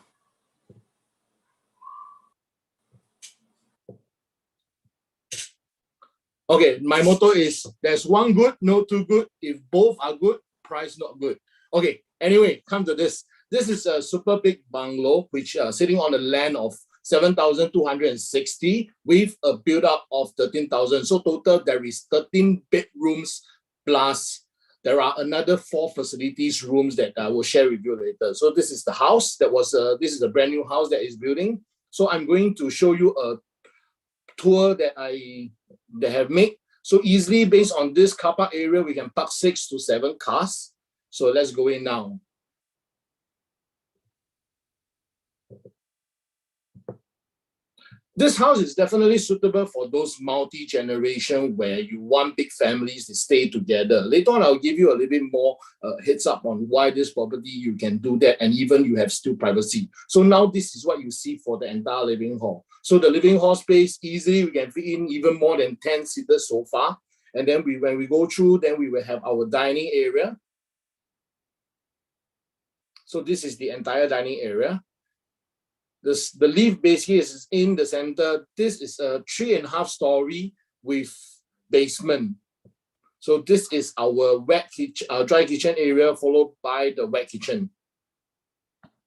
Speaker 5: okay. My motto is there's one good, no two good. If both are good, price not good. Okay, anyway, come to this. This is a super big bungalow which sitting on a land of 7,260 with a build up of 13,000. So total there is 13 bedrooms plus there are another 4 facilities rooms that I will share with you later. So this is the house that was, this is a brand new house that is building. So I'm going to show you a tour that I have made. So easily based on this car park area, we can park 6 to 7 cars. So let's go in now. This house is definitely suitable for those multi-generation where you want big families to stay together. Later on, I'll give you a little bit more heads up on why this property you can do that, and even you have still privacy. So now this is what you see for the entire living hall. So the living hall space, easily we can fit in even more than 10-seater sofa. And then when we go through, then we will have our dining area. So this is the entire dining area. The lift basically is in the center. This is a 3.5 story with basement. So this is our wet kitchen, dry kitchen area, followed by the wet kitchen.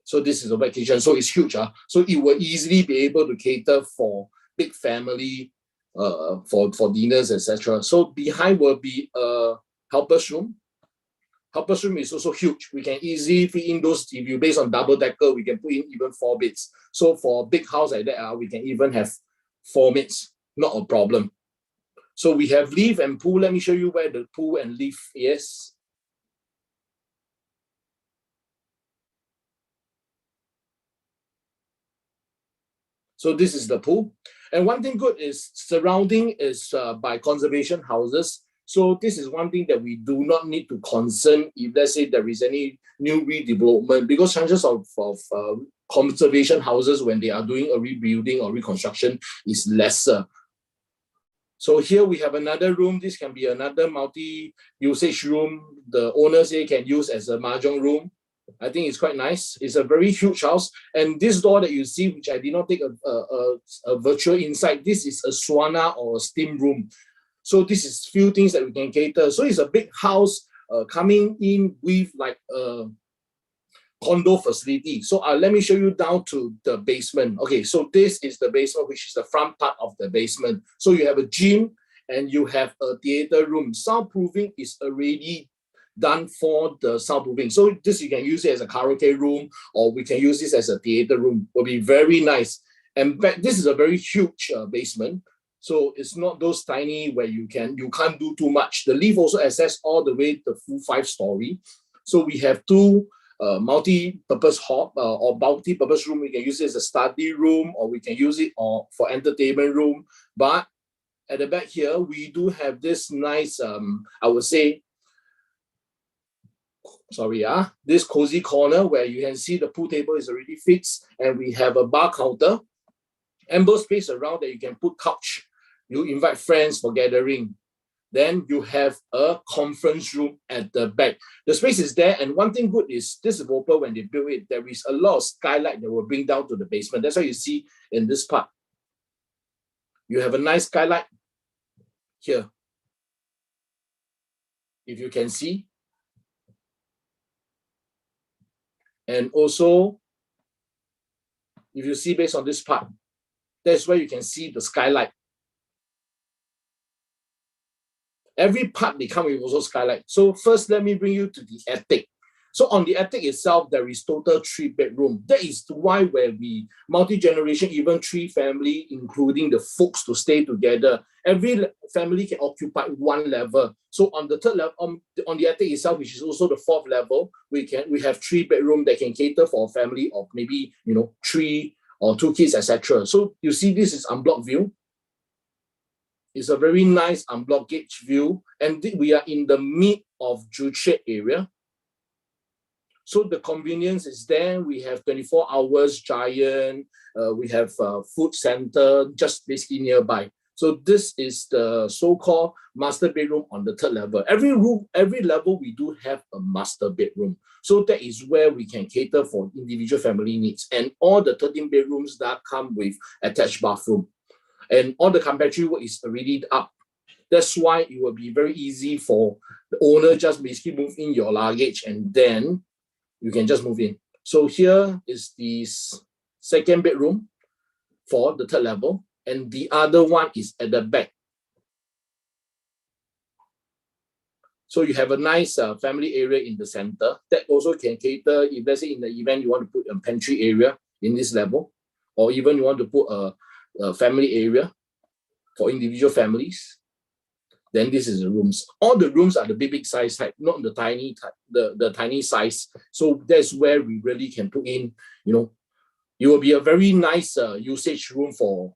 Speaker 5: So this is a wet kitchen. So it's huge. So it will easily be able to cater for big family, for dinners, etc. So behind will be a helper's room. Helper's room is also huge. We can easily fit in those, if you based on double decker, we can put in even 4 beds. So for a big house like that, we can even have 4 maids, not a problem. So we have lift and pool. Let me show you where the pool and lift is. So this is the pool. And one thing good is surrounding is by conservation houses. So this is one thing that we do not need to concern if let's say there is any new redevelopment, because chances of conservation houses when they are doing a rebuilding or reconstruction is lesser. So here we have another room. This can be another multi-usage room. The owners here can use as a mahjong room. I think it's quite nice. It's a very huge house. And this door that you see, which I did not take a virtual inside, this is a sauna or a steam room. So this is few things that we can cater. So it's a big house coming in with like a condo facility. So let me show you down to the basement. Okay, so this is the basement, which is the front part of the basement. So you have a gym and you have a theater room. Soundproofing is already done for the soundproofing. So this you can use it as a karaoke room, or we can use this as a theater room. Will be very nice. And this is a very huge basement. So it's not those tiny where you can't do too much. The lift also access all the way to the full 5-story. So we have two multi-purpose hall or multi-purpose room. We can use it as a study room, or we can use it for entertainment room. But at the back here, we do have this nice, I would say, this cozy corner where you can see the pool table is already fixed, and we have a bar counter, ample space around that you can put couch. You invite friends for gathering. Then you have a conference room at the back. The space is there, and one thing good is this developer, when they built it, there is a lot of skylight that will bring down to the basement. That's why you see in this part, you have a nice skylight here. If you can see. And also, if you see based on this part, that's where you can see the skylight. Every part they come with also skylight. So first, let me bring you to the attic. So on the attic itself, there is total 3 bedroom. That is why where we multi-generation, even 3 family, including the folks to stay together. Every family can occupy 1 level. So on the 3rd level, on the attic itself, which is also the 4th level, we have 3 bedroom that can cater for a family of maybe 3 or 2 kids, etc. So you see, this is unblocked view. It's a very nice unblocked gauge view, and we are in the mid of Juchet area. So the convenience is there. We have 24 hours Giant. We have food center just basically nearby. So this is the so-called master bedroom on the 3rd level. Every level we do have a master bedroom. So that is where we can cater for individual family needs, and all the 13 bedrooms that come with attached bathroom. And all the carpentry work is already up. That's why it will be very easy for the owner just basically move in your luggage, and then you can just move in. So here is the 2nd bedroom for the 3rd level, and the other one is at the back. So you have a nice family area in the center that also can cater, if let's say in the event you want to put a pantry area in this level, or even you want to put a family area for individual families, then this is the rooms. All the rooms are the big size type, not the tiny type, the tiny size. So that's where we really can put in, it will be a very nice usage room for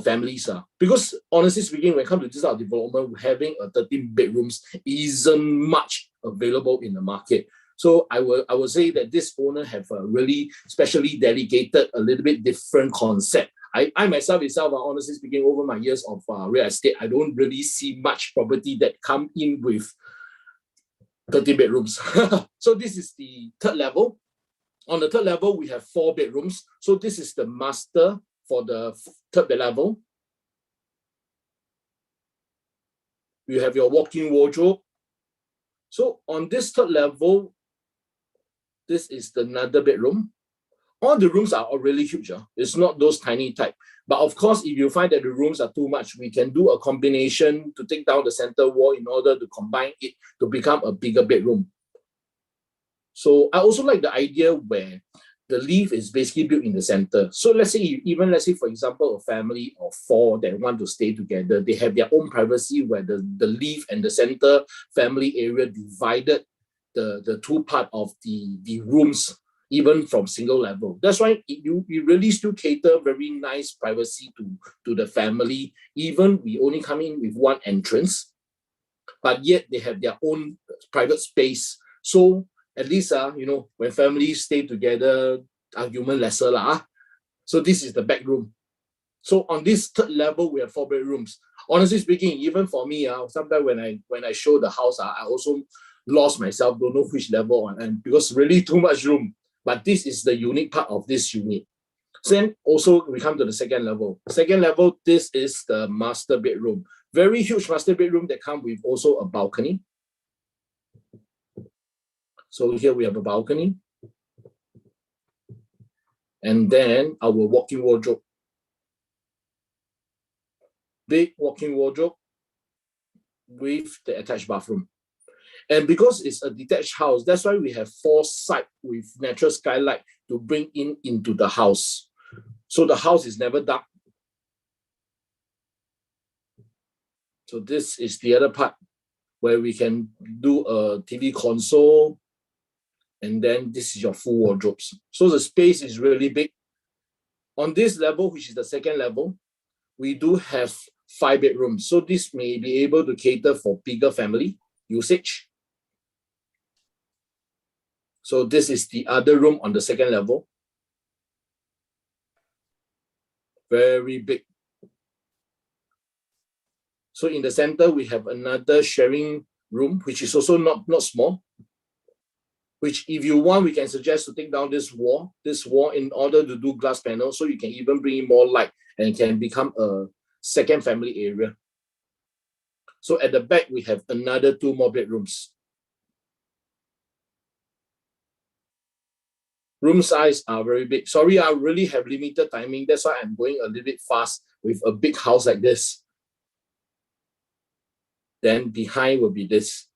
Speaker 5: families. Because honestly speaking, when it comes to this type of development, having a 13 bedrooms isn't much available in the market. So I will say that this owner have a really specially dedicated, a little bit different concept. I myself, honestly speaking, over my years of real estate, I don't really see much property that come in with 13 bedrooms. So this is the 3rd level. On the 3rd level, we have 4 bedrooms. So this is the master for the 3rd level. You have your walk-in wardrobe. So on this 3rd level, this is another bedroom. All the rooms are really huge. It's not those tiny type. But of course, if you find that the rooms are too much, we can do a combination to take down the center wall in order to combine it to become a bigger bedroom. So I also like the idea where the lift is basically built in the center. So let's say, for example, a family of 4 that want to stay together, they have their own privacy where the lift and the center family area divided the 2 part of the rooms, even from single level. That's why you really still cater very nice privacy to the family. Even we only come in with 1 entrance, but yet they have their own private space. So at least, when families stay together, argument lesser lah. So this is the back room. So on this 3rd level, we have 4 bedrooms. Honestly speaking, even for me, sometimes when I show the house, I also lost myself, don't know which level on, and because really too much room. But this is the unique part of this unit. Then also we come to the 2nd level. 2nd level, this is the master bedroom. Very huge master bedroom that comes with also a balcony. So here we have a balcony. And then our walk-in wardrobe. Big walk-in wardrobe with the attached bathroom. And because it's a detached house, that's why we have 4 sides with natural skylight to bring into the house. So the house is never dark. So this is the other part where we can do a TV console. And then this is your full wardrobes. So the space is really big. On this level, which is the second level, we do have 5 bedrooms. So this may be able to cater for bigger family usage. So this is the other room on the second level. Very big. So in the center, we have another sharing room, which is also not small, which if you want, we can suggest to take down this wall in order to do glass panels, so you can even bring in more light and it can become a second family area. So at the back, we have another 2 more bedrooms. Room size are very big. Sorry, I really have limited timing. That's why I'm going a little bit fast with a big house like this. Then behind will be this.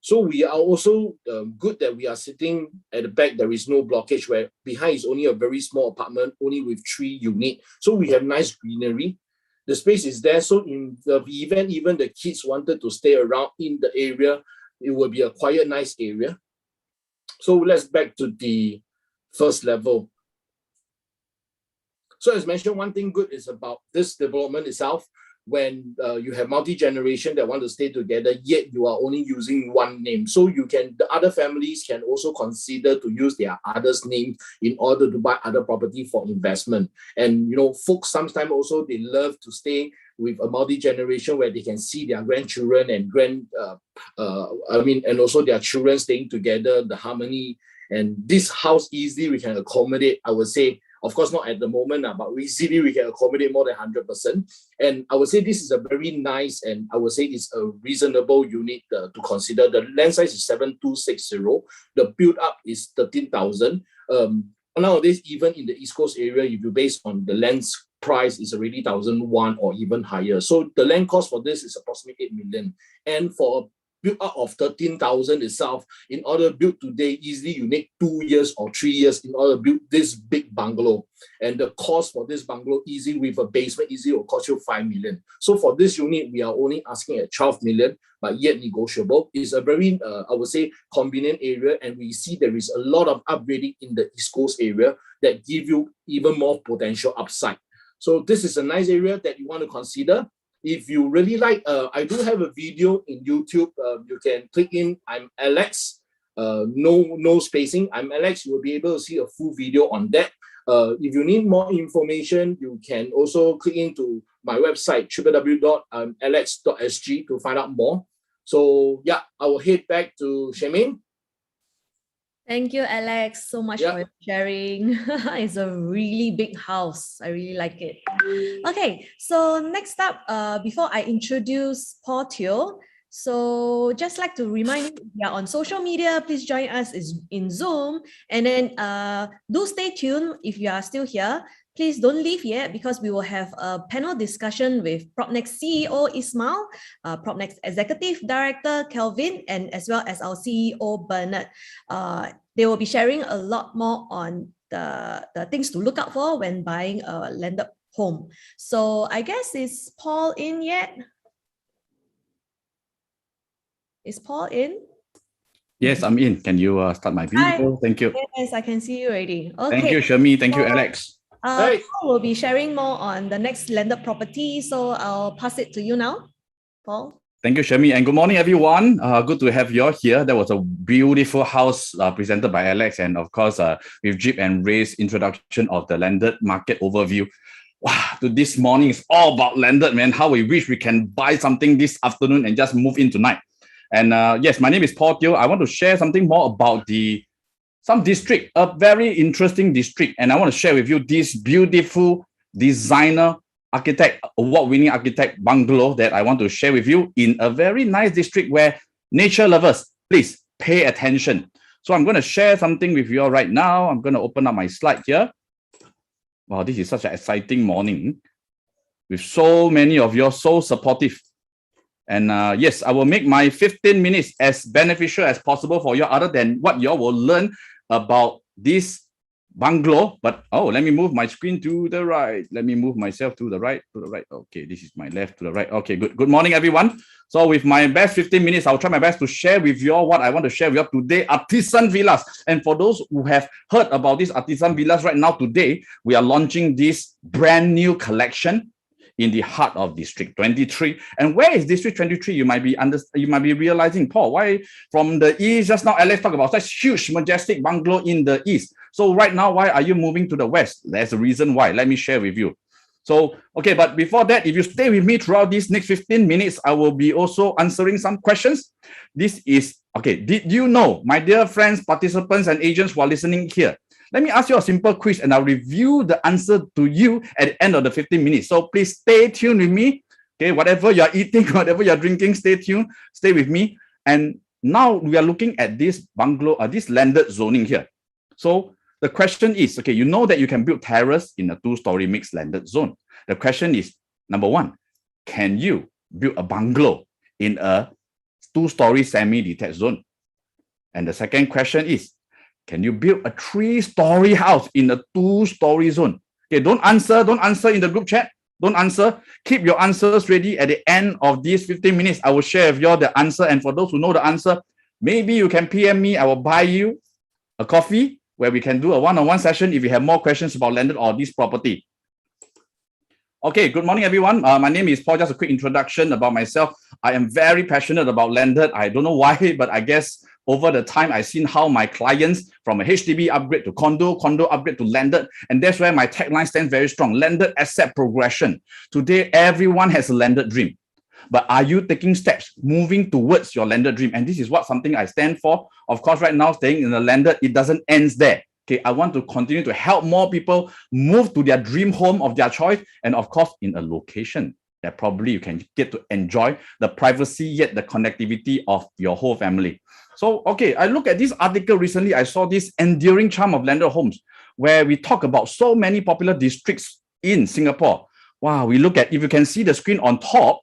Speaker 5: So we are also good that we are sitting at the back. There is no blockage, where behind is only a very small apartment, only with 3 units. So we have nice greenery. The space is there. So in the event, even the kids wanted to stay around in the area, it will be a quiet, nice area. So let's back to the first level. So as mentioned, one thing good is about this development itself. When you have multi-generation that want to stay together, yet you are only using one name. So the other families can also consider to use their others' name in order to buy other property for investment. And folks sometimes also, they love to stay with a multi-generation where they can see their grandchildren and and also their children staying together, the harmony. And this house easily we can accommodate, I would say. Of course, not at the moment, but easily we can accommodate more than 100%. And I would say this is a very nice, and I would say it's a reasonable unit to consider. The land size is 7260. The build up is 13,000. Nowadays, even in the East Coast area, if you base on the land's price, is already 1,001 or even higher. So the land cost for this is approximately 8 million. And for a build out of 13,000 itself, in order to build today, easily you need 2 years or 3 years in order to build this big bungalow. And the cost for this bungalow, easy with a basement, easy will cost you 5 million. So for this unit, we are only asking at 12 million, but yet negotiable. It's a very, I would say, convenient area. And we see there is a lot of upgrading in the East Coast area that give you even more potential upside. So this is a nice area that you want to consider. If you really like, I do have a video in YouTube. You can click in. I'm Alex. No spacing. I'm Alex. You will be able to see a full video on that. If you need more information, you can also click into my website, www.alex.sg, to find out more. So yeah, I will head back to Charmaine.
Speaker 1: Thank you, Alex, so much for sharing. It's a really big house. I really like it. Okay, so next up, before I introduce Paul Teo, so just like to remind you, we are on social media. Please join us in Zoom. And then do stay tuned if you are still here. Please don't leave yet, because we will have a panel discussion with PropNex CEO Ismail, PropNex Executive Director Kelvin, and as well as our CEO Bernard. They will be sharing a lot more on the things to look out for when buying a landed home. So I guess, is Paul in yet? Is Paul in?
Speaker 6: Yes, I'm in. Can you start my video?
Speaker 1: Hi.
Speaker 6: Thank you.
Speaker 1: Yes, I can see you already. Okay.
Speaker 6: Thank you, Shami. Thank you, Alex.
Speaker 1: Paul will be sharing more on the next landed property, so I'll pass it to you now, Paul.
Speaker 6: Thank you, Shami, and good morning, everyone. Good to have you all here. That was a beautiful house presented by Alex, and of course, with Jeep and Ray's introduction of the landed market overview. Wow, this morning is all about landed, man. How we wish we can buy something this afternoon and just move in tonight. And yes, my name is Paul Teo. I want to share something more about some district, a very interesting district. And I want to share with you this beautiful designer architect, award-winning architect bungalow that I want to share with you in a very nice district where nature lovers, please pay attention. So I'm going to share something with you all right now. I'm going to open up my slide here. Wow, this is such an exciting morning with so many of you so supportive. And yes, I will make my 15 minutes as beneficial as possible for you, other than what you all will learn about this bungalow, but let me move my screen to the right. Let me move myself to the right, Okay, this is my left to the right. Okay, good. Good morning, everyone. So with my best 15 minutes, I'll try my best to share with you all what I want to share with you today, Artisan Villas. And for those who have heard about this Artisan Villas right now, today, we are launching this brand new collection in the heart of District 23. And where is District 23? You might be realizing, Paul, why from the east? Just now, Alex talked about such huge, majestic bungalow in the east. So right now, why are you moving to the west? There's a reason why. Let me share with you. So, okay, but before that, if you stay with me throughout these next 15 minutes, I will be also answering some questions. This is, okay, did you know, my dear friends, participants, and agents who are listening here, let me ask you a simple quiz and I'll review the answer to you at the end of the 15 minutes. So please stay tuned with me. Okay, whatever you're eating, whatever you're drinking, stay tuned, stay with me. And now we are looking at this bungalow, this landed zoning here. So the question is, okay, you know that you can build terrace in a 2-story mixed landed zone. The question is, number one, can you build a bungalow in a 2-story semi-detached zone? And the second question is, can you build a 3-story house in a 2-story zone? Okay, don't answer in the group chat. Don't answer. Keep your answers ready. At the end of these 15 minutes, I will share with you the answer. And for those who know the answer, maybe you can PM me. I will buy you a coffee where we can do a one-on-one session if you have more questions about landed or this property. Okay, good morning, everyone. My name is Paul. Just a quick introduction about myself. I am very passionate about landed. I don't know why, but I guess over the time, I've seen how my clients from a HDB upgrade to condo upgrade to landed. And that's where my tagline stands very strong. Landed asset progression. Today, everyone has a landed dream. But are you taking steps moving towards your landed dream? And this is what something I stand for. Of course, right now, staying in the landed, it doesn't end there. Okay, I want to continue to help more people move to their dream home of their choice. And of course, in a location that probably you can get to enjoy the privacy, yet the connectivity of your whole family. So, okay, I look at this article recently. I saw this enduring charm of landed homes, where we talk about so many popular districts in Singapore. Wow, we look at, if you can see the screen on top,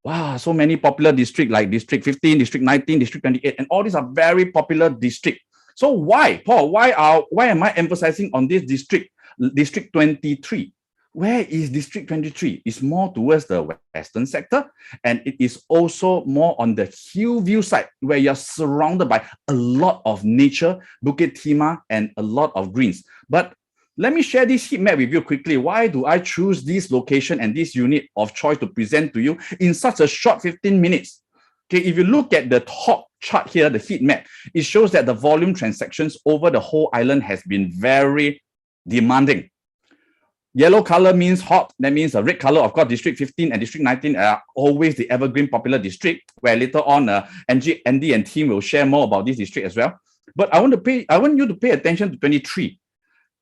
Speaker 6: wow, so many popular districts like District 15, District 19, District 28, and all these are very popular districts. So why, Paul, why am I emphasizing on this district, District 23? Where is District 23? It's more towards the western sector, and it is also more on the hill view side, where you're surrounded by a lot of nature, Bukit Timah, and a lot of greens. But let me share this heat map with you quickly. Why do I choose this location and this unit of choice to present to you in such a short 15 minutes? Okay, if you look at the top chart here, the heat map, it shows that the volume transactions over the whole island has been very demanding. Yellow color means hot. That means a red color, of course, District 15 and District 19 are always the evergreen popular district, where later on Andy and team will share more about this district as well. But I want you to pay attention to 23.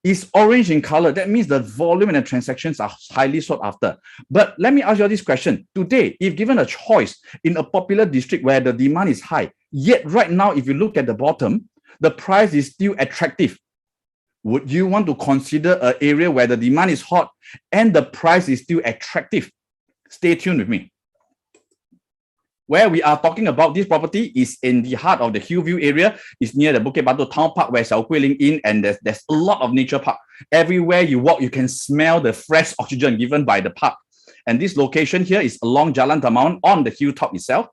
Speaker 6: It's orange in color. That means the volume and the transactions are highly sought after. But let me ask you this question. Today, if given a choice in a popular district where the demand is high, yet right now, if you look at the bottom, the price is still attractive, would you want to consider an area where the demand is hot and the price is still attractive? Stay tuned with me. Where we are talking about this property is in the heart of the Hillview area. It's near the Bukit Batok Town Park, where Xiao Guilin Inn, and there's a lot of nature park. Everywhere you walk, you can smell the fresh oxygen given by the park. And this location here is along Jalan Tamauan on the hilltop itself.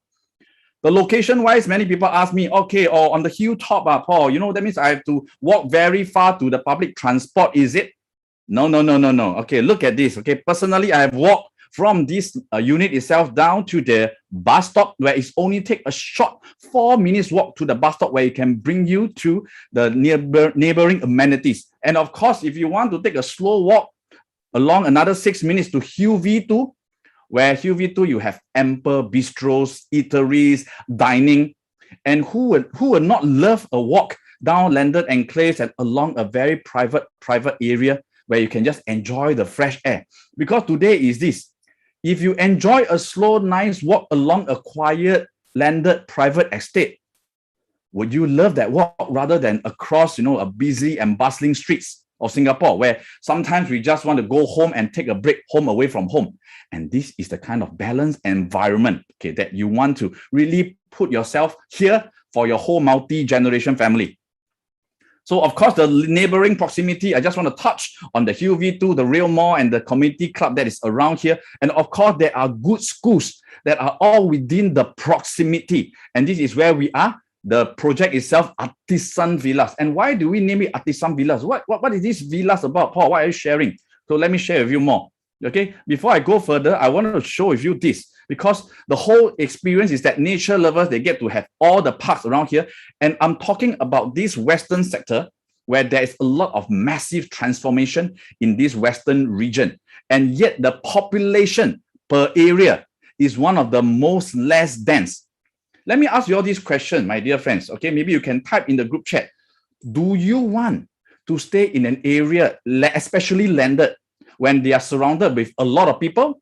Speaker 6: The location-wise, many people ask me, okay, or on the hilltop, Paul, you know, that means I have to walk very far to the public transport, is it? No. Okay, look at this. Okay, personally, I have walked from this unit itself down to the bus stop, where it's only take a short 4 minutes walk to the bus stop, where it can bring you to the neighboring amenities. And of course, if you want to take a slow walk along another 6 minutes to Hill V2, where Hill V2 you have ample bistros, eateries, dining, and who would not love a walk down landed enclaves and along a very private area where you can just enjoy the fresh air? Because today is this. If you enjoy a slow, nice walk along a quiet, landed, private estate, would you love that walk rather than across, a busy and bustling streets of Singapore, where sometimes we just want to go home and take a break home away from home? And this is the kind of balanced environment, okay, that you want to really put yourself here for your whole multi-generation family. So of course, the neighboring proximity, I just want to touch on the Hill V2, the Rail Mall, and the community club that is around here. And of course, there are good schools that are all within the proximity. And this is where we are. The project itself, Artisan Villas. And why do we name it Artisan Villas? What is this villas about, Paul? What are you sharing? So let me share with you more. Okay, before I go further, I want to show with you this, because the whole experience is that nature lovers, they get to have all the parks around here. And I'm talking about this western sector where there is a lot of massive transformation in this western region. And yet the population per area is one of the most less dense. Let me ask you all this question, my dear friends. Okay, maybe you can type in the group chat. Do you want to stay in an area, especially landed, when they are surrounded with a lot of people?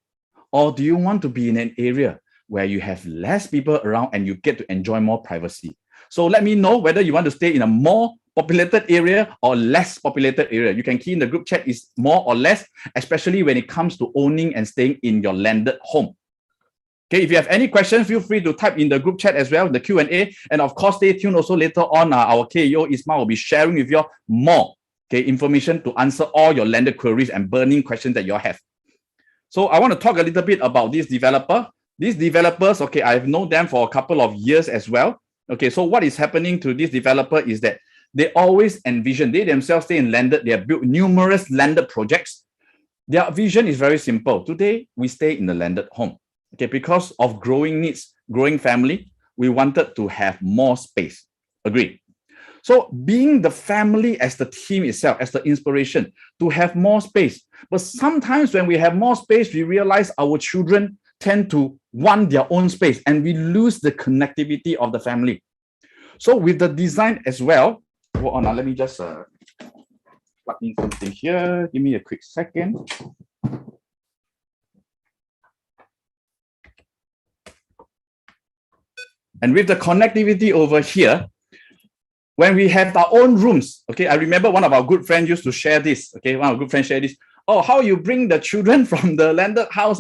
Speaker 6: Or do you want to be in an area where you have less people around and you get to enjoy more privacy? So let me know whether you want to stay in a more populated area or less populated area. You can key in the group chat is more or less, especially when it comes to owning and staying in your landed home. Okay, if you have any questions, feel free to type in the group chat as well, the Q&A. And of course, stay tuned also later on. Our KEO Ismail will be sharing with you more information to answer all your landed queries and burning questions that you have. So I want to talk a little bit about this developer. These developers, okay, I've known them for a couple of years as well. Okay, so what is happening to this developer is that they always envision, they themselves stay in landed, they have built numerous landed projects. Their vision is very simple. Today, we stay in the landed home. Okay, because of growing needs, growing family, we wanted to have more space. Agree? So being the family as the theme itself, as the inspiration, to have more space. But sometimes when we have more space, we realize our children tend to want their own space and we lose the connectivity of the family. So with the design as well, hold on, let me just plug in something here. Give me a quick second. And with the connectivity over here, when we have our own rooms, okay, I remember one of our good friends used to share this, okay, one of our good friends shared this. Oh, how you bring the children from the landed house,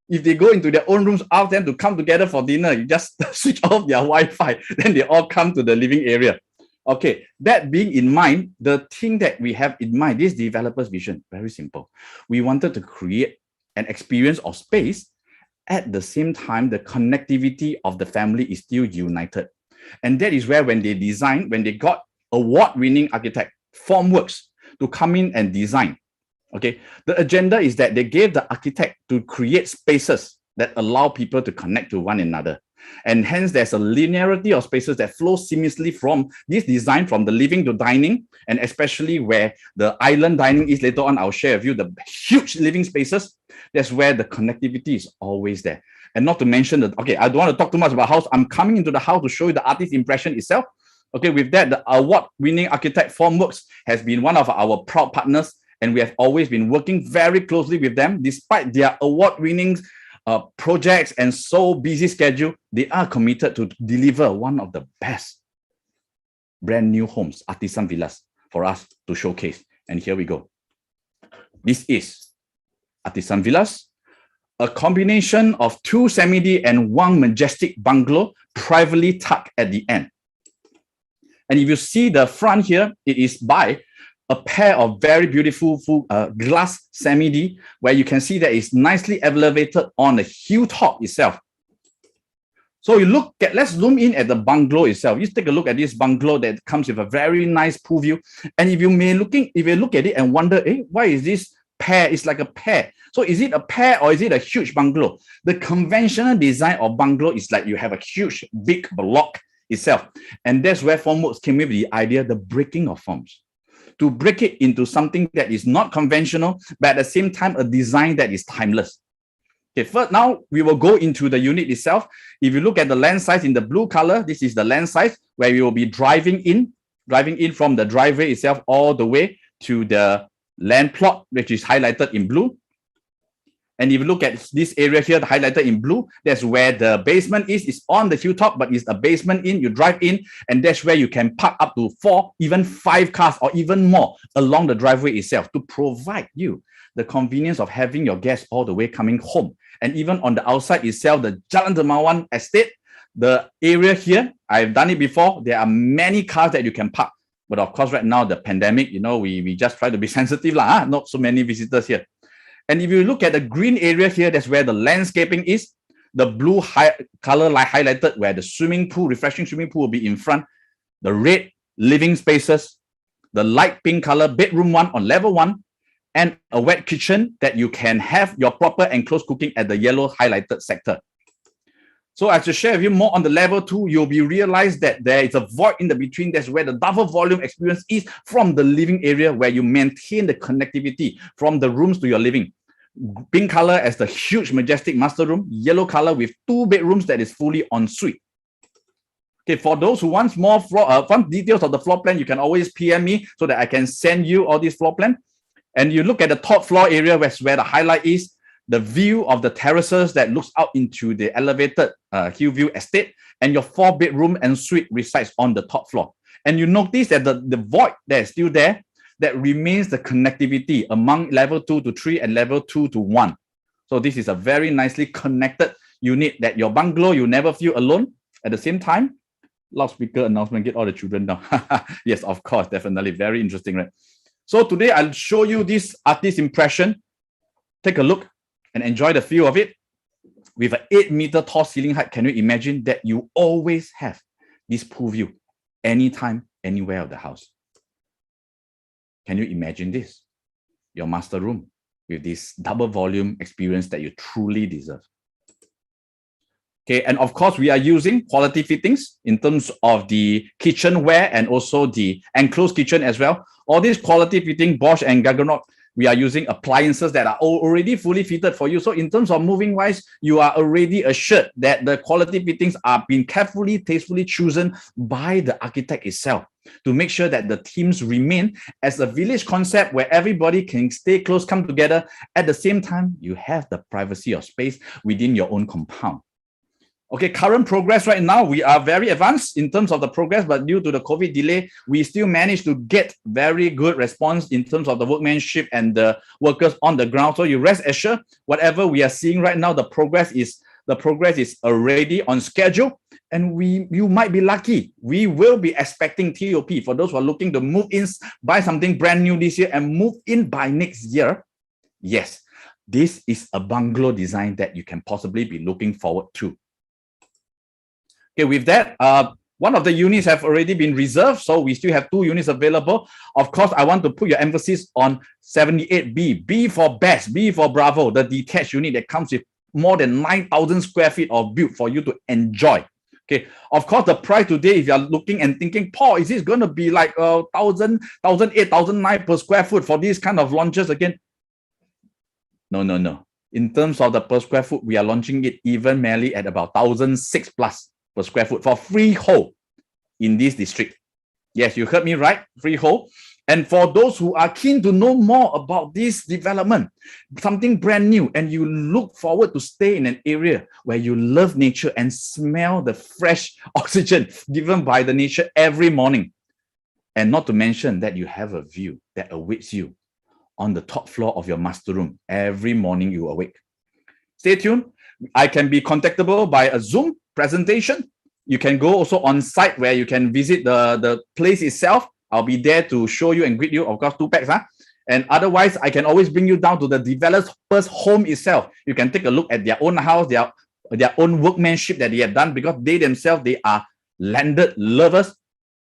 Speaker 6: if they go into their own rooms, ask them to come together for dinner, you just switch off their Wi-Fi, then they all come to the living area. Okay, that being in mind, the thing that we have in mind, this developer's vision, very simple. We wanted to create an experience of space. At the same time, the connectivity of the family is still united. And that is where when they design, when they got award-winning architect, Formworks, to come in and design, okay, the agenda is that they gave the architect to create spaces that allow people to connect to one another. And hence, there's a linearity of spaces that flow seamlessly from this design, from the living to dining, and especially where the island dining is later on, I'll share with you the huge living spaces. That's where the connectivity is always there. And not to mention that, okay, I don't want to talk too much about house. I'm coming into the house to show you the artist impression itself. Okay, with that, the award-winning architect Formworks has been one of our proud partners, and we have always been working very closely with them. Despite their award-winning projects and so busy schedule, they are committed to deliver one of the best brand new homes, Artisan Villas, for us to showcase. And here we go. This is Artisan Villas, a combination of 2 semi-D and 1 majestic bungalow, privately tucked at the end. And if you see the front here, it is by a pair of very beautiful glass semi-D, where you can see that it's nicely elevated on the hilltop itself. So you look at, let's zoom in at the bungalow itself. You take a look at this bungalow that comes with a very nice pool view. And if you look at it and wonder, why is this pair? It's like a pair. So is it a pair or is it a huge bungalow? The conventional design of bungalow is like you have a huge, big block itself. And that's where Formworks came with the idea, the breaking of forms, to break it into something that is not conventional, but at the same time, a design that is timeless. Okay, first, now we will go into the unit itself. If you look at the land size in the blue color, this is the land size where we will be driving in from the driveway itself all the way to the land plot, which is highlighted in blue. And if you look at this area here, highlighted in blue, that's where the basement is. It's on the hilltop, but it's a basement in. You drive in, and that's where you can park up to 4, even 5 cars or even more along the driveway itself to provide you the convenience of having your guests all the way coming home. And even on the outside itself, the Jalan Dermawan estate, the area here, I've done it before. There are many cars that you can park. But of course, right now, the pandemic, we just try to be sensitive, not so many visitors here. And if you look at the green area here, that's where the landscaping is. The blue color highlighted where the swimming pool, refreshing swimming pool will be in front. The red living spaces, the light pink color bedroom 1 on level 1, and a wet kitchen that you can have your proper enclosed cooking at the yellow highlighted sector. So as to share with you more on the level 2, you'll be realized that there is a void in the between. That's where the double volume experience is from the living area, where you maintain the connectivity from the rooms to your living. Pink color as the huge majestic master room, yellow color with 2 bedrooms that is fully en suite. Okay, for those who want more fun details of the floor plan, you can always PM me so that I can send you all this floor plan. And you look at the top floor area, where the highlight is the view of the terraces that looks out into the elevated Hillview estate, and your 4-bedroom and suite resides on the top floor. And you notice that the void that is still there, that remains the connectivity among level 2 to 3 and level 2 to 1. So this is a very nicely connected unit that your bungalow, you never feel alone. At the same time, loudspeaker announcement, get all the children down. Yes, of course, definitely. Very interesting, right? So today I'll show you this artist impression. Take a look and enjoy the feel of it. With an 8-meter tall ceiling height, can you imagine that you always have this pool view anytime, anywhere of the house? Can you imagine this? Your master room with this double volume experience that you truly deserve. Okay, and of course, we are using quality fittings in terms of the kitchenware and also the enclosed kitchen as well. All these quality fitting, Bosch and Gaggenau, we are using appliances that are already fully fitted for you. So in terms of moving wise, you are already assured that the quality fittings are being carefully, tastefully chosen by the architect itself to make sure that the themes remain as a village concept where everybody can stay close, come together. At the same time, you have the privacy of space within your own compound. Okay, current progress right now, we are very advanced in terms of the progress, but due to the COVID delay, we still managed to get very good response in terms of the workmanship and the workers on the ground. So you rest assured, whatever we are seeing right now, the progress is already on schedule, and you might be lucky. We will be expecting TOP for those who are looking to move in, buy something brand new this year and move in by next year. Yes, this is a bungalow design that you can possibly be looking forward to. Okay, with that, one of the units have already been reserved, so we still have 2 units available. Of course, I want to put your emphasis on 78B, B for best, B for bravo, the detached unit that comes with more than 9,000 square feet of build for you to enjoy. Okay, of course, the price today, if you're looking and thinking, Paul, is this going to be like 1,000, 1,800, 1,900 per square foot for these kind of launches again? No. In terms of the per square foot, we are launching it even merely at about 1,600 plus per square foot for freehold in this district. Yes, you heard me right, freehold. And for those who are keen to know more about this development, something brand new, and you look forward to stay in an area where you love nature and smell the fresh oxygen given by the nature every morning, and not to mention that you have a view that awaits you on the top floor of your master room every morning you awake. Stay tuned. I can be contactable by a Zoom presentation. You can go also on site where you can visit the place itself. I'll be there to show you and greet you, of course, 2 packs. And otherwise, I can always bring you down to the developer's home itself. You can take a look at their own house, their own workmanship that they have done, because they themselves, they are landed lovers.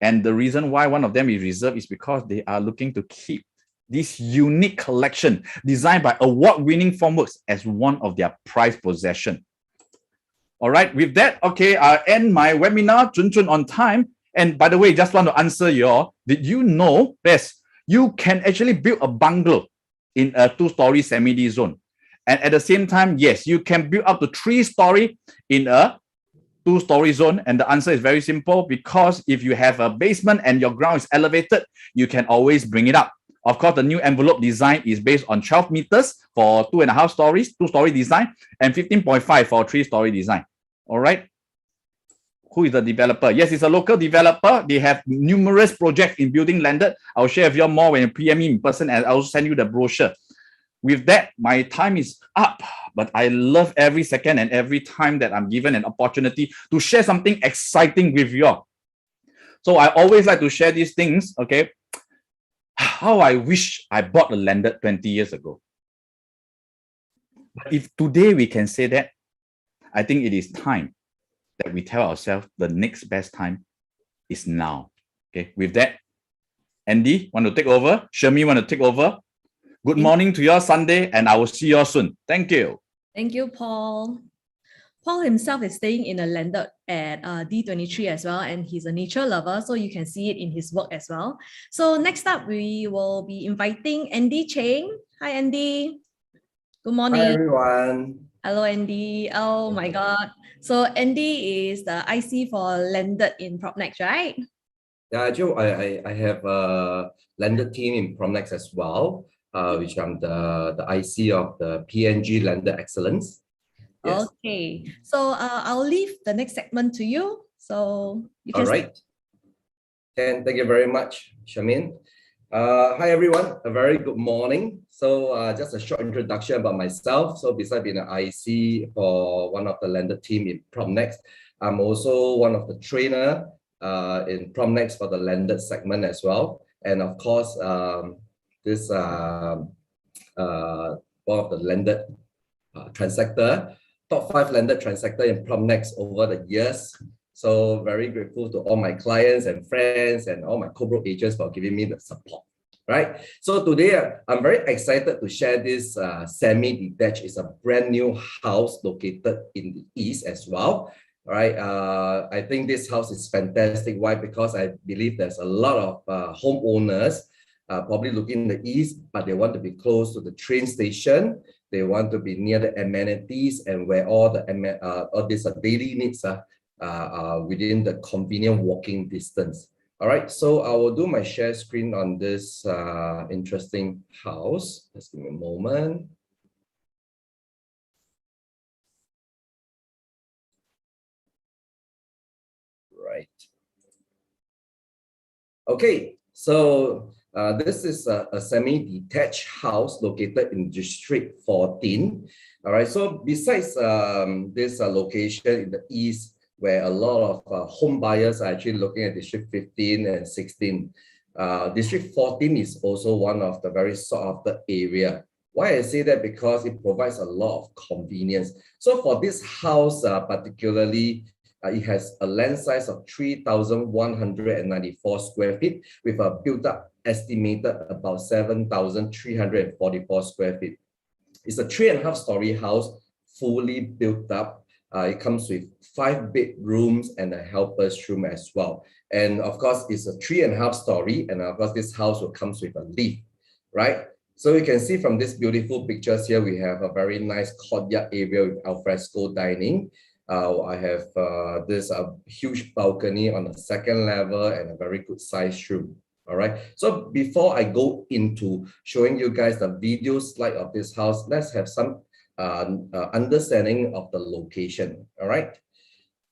Speaker 6: And the reason why one of them is reserved is because they are looking to keep this unique collection designed by award-winning formworks as one of their prized possession. All right, with that, okay, I'll end my webinar, Chun on time. And by the way, just want to answer did you know, yes, you can actually build a bungalow in a 2-story semi-D zone. And at the same time, yes, you can build up to 3-story in a 2-story zone. And the answer is very simple, because if you have a basement and your ground is elevated, you can always bring it up. Of course, the new envelope design is based on 12 meters for 2.5 stories, 2-story design, and 15.5 for 3-story design. All right. Who is the developer? Yes, it's a local developer. They have numerous projects in building landed. I'll share with you more when you PM me in person, and I'll send you the brochure. With that, my time is up, but I love every second and every time that I'm given an opportunity to share something exciting with you all. So I always like to share these things, okay? How I wish I bought a landed 20 years ago. But if today we can say that, I think it is time that we tell ourselves the next best time is now. Okay, with that, Andy, want to take over? Shermi, want to take over? Good morning to your Sunday, and I will see you all soon. Thank you.
Speaker 1: Thank you, Paul. Paul himself is staying in a landed at D23 as well, and he's a nature lover, so you can see it in his work as well. So next up, we will be inviting Andy Chang. Hi, Andy. Good morning.
Speaker 7: Hi, everyone.
Speaker 1: Hello, Andy. Oh my God. So Andy is the IC for landed in PropNex, right?
Speaker 7: Yeah, Joe, I have a landed team in PropNex as well, which I'm the IC of the PNG Landed Excellence. Yes.
Speaker 1: Okay. So I'll leave the next segment to you. So you can.
Speaker 7: All right. And thank you very much, Shamin. Hi, everyone. A very good morning. So just a short introduction about myself. So besides being an IC for one of the landed team in PropNex, I'm also one of the trainer in PropNex for the landed segment as well. And of course, this one of the landed transactor, top 5 landed transactor in PropNex over the years. So very grateful to all my clients and friends and all my co-broke agents for giving me the support, right? So today I'm very excited to share this semi-detached. It's a brand new house located in the east as well, right? I think this house is fantastic. Why? Because I believe there's a lot of homeowners probably looking in the east, but they want to be close to the train station. They want to be near the amenities and where all these daily needs are within the convenient walking distance. All right, so I will do my share screen on this interesting house. Just give me a moment. Right. Okay, so this is a semi-detached house located in District 14. All right, so besides this location in the east, where a lot of home buyers are actually looking at District 15 and 16, District 14 is also one of the very sought after area. Why I say that? Because it provides a lot of convenience. So for this house particularly, it has a land size of 3,194 square feet with a built-up estimated about 7,344 square feet. It's a 3.5-story house, fully built up. It comes with 5 bedrooms and a helper's room as well. And of course, it's a 3.5-story, and of course, this house will come with a lift, right? So you can see from these beautiful pictures here, we have a very nice courtyard area with alfresco dining. I have this huge balcony on the second level and a very good sized room. All right. So before I go into showing you guys the video slide of this house, let's have some understanding of the location. All right.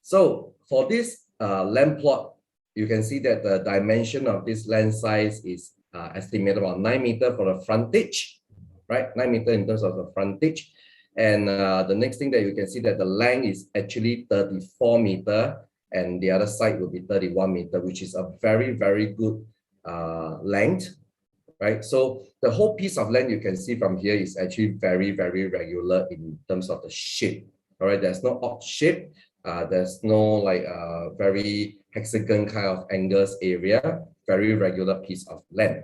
Speaker 7: So for this land plot, you can see that the dimension of this land size is estimated about 9 meters for the frontage, right? 9 meters in terms of the frontage. And the next thing that you can see that the length is actually 34 meters, and the other side will be 31 meters, which is a very, very good length, right? So the whole piece of land you can see from here is actually very, very regular in terms of the shape. All right, there's no odd shape. There's no like very hexagon kind of angles area. Very regular piece of land,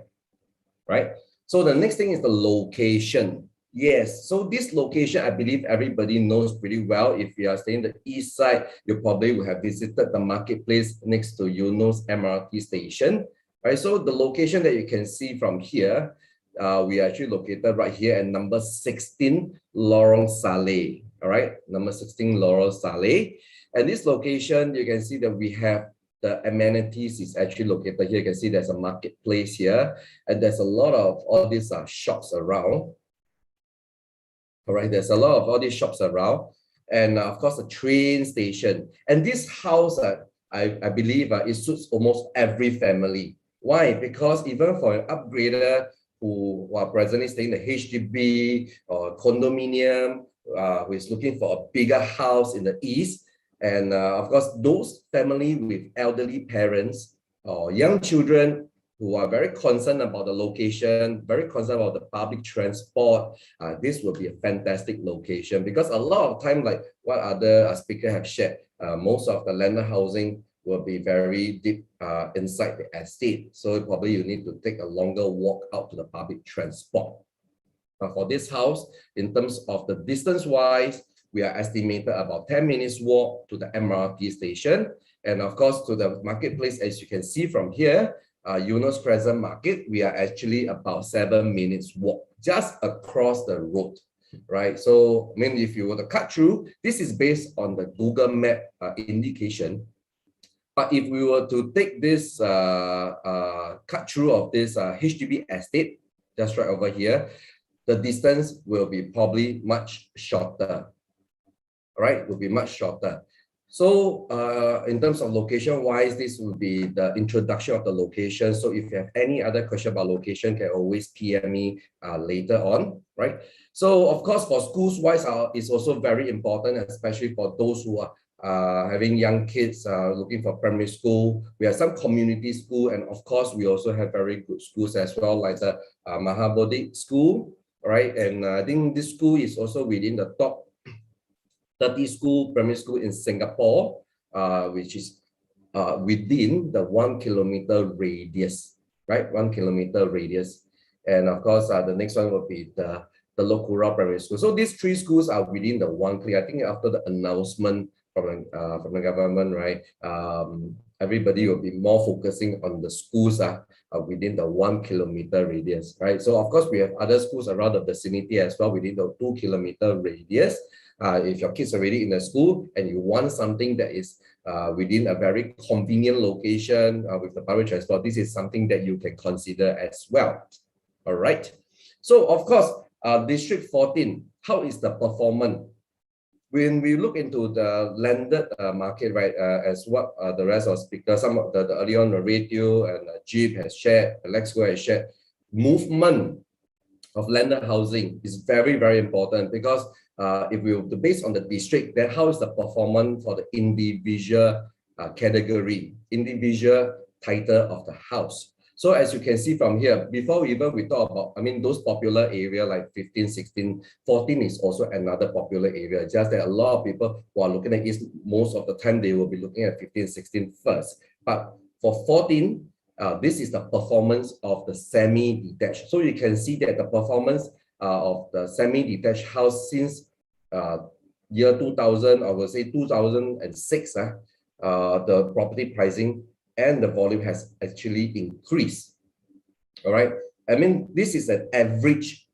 Speaker 7: right? So the next thing is the location. Yes, so this location, I believe everybody knows pretty well. If you are staying the east side, you probably will have visited the marketplace next to Eunos MRT station, right? So the location that you can see from here, we are actually located right here at number 16 Lorong Saleh, all right? Number 16 Lorong Saleh. And this location, you can see that we have the amenities is actually located here. You can see there's a marketplace here, and there's a lot of all these shops around. All right, there's a lot of all these shops around, and of course, a train station. And this house, I believe, it suits almost every family. Why? Because even for an upgrader who are presently staying in the HDB or condominium, who is looking for a bigger house in the east, and of course, those family with elderly parents, or young children who are very concerned about the location, very concerned about the public transport, this will be a fantastic location, because a lot of time, like what other speakers have shared, most of the landed housing will be very deep inside the estate. So probably you need to take a longer walk out to the public transport. For this house, in terms of the distance wise, we are estimated about 10 minutes walk to the MRT station. And of course, to the marketplace, as you can see from here, Eunos Crescent Market, we are actually about 7 minutes walk just across the road, right? So, I mean, if you were to cut through, this is based on the Google Map indication. But if we were to take this cut through of this HDB estate, just right over here, the distance will be probably much shorter, right? Will be much shorter. So in terms of location wise, this will be the introduction of the location. So if you have any other question about location, can always PM me later on, right? So of course, for schools wise, it's also very important, especially for those who are having young kids looking for primary school. We have some community school, and of course, we also have very good schools as well, like the Mahabodhi School, right? And I think this school is also within the top 30 primary school in Singapore, which is within the 1 kilometer radius, right? 1 kilometer radius. And of course, the next one will be the Lokura Primary School. So these three schools are within the 1 kilometer. I think after the announcement from the government, right? Everybody will be more focusing on the schools within the 1 kilometer radius, right? So of course, we have other schools around the vicinity as well within the 2 kilometer radius. If your kids are already in the school and you want something that is within a very convenient location with the public transport, this is something that you can consider as well. All right. So of course, District 14, how is the performance? When we look into the landed market, right, as what the rest of speakers, some of the earlier on the radio and Jeep has shared, Alex has shared, movement of landed housing is very, very important, because if we were to base on the district, then how is the performance for the individual category, individual title of the house? So as you can see from here, before we talk about, I mean, those popular area like 15, 16, 14 is also another popular area. Just that a lot of people who are looking at it, most of the time they will be looking at 15, 16 first. But for 14, this is the performance of the semi-detached. So you can see that the performance of the semi-detached house since year 2000, I would say 2006, the property pricing and the volume has actually increased. All right. I mean, this is an average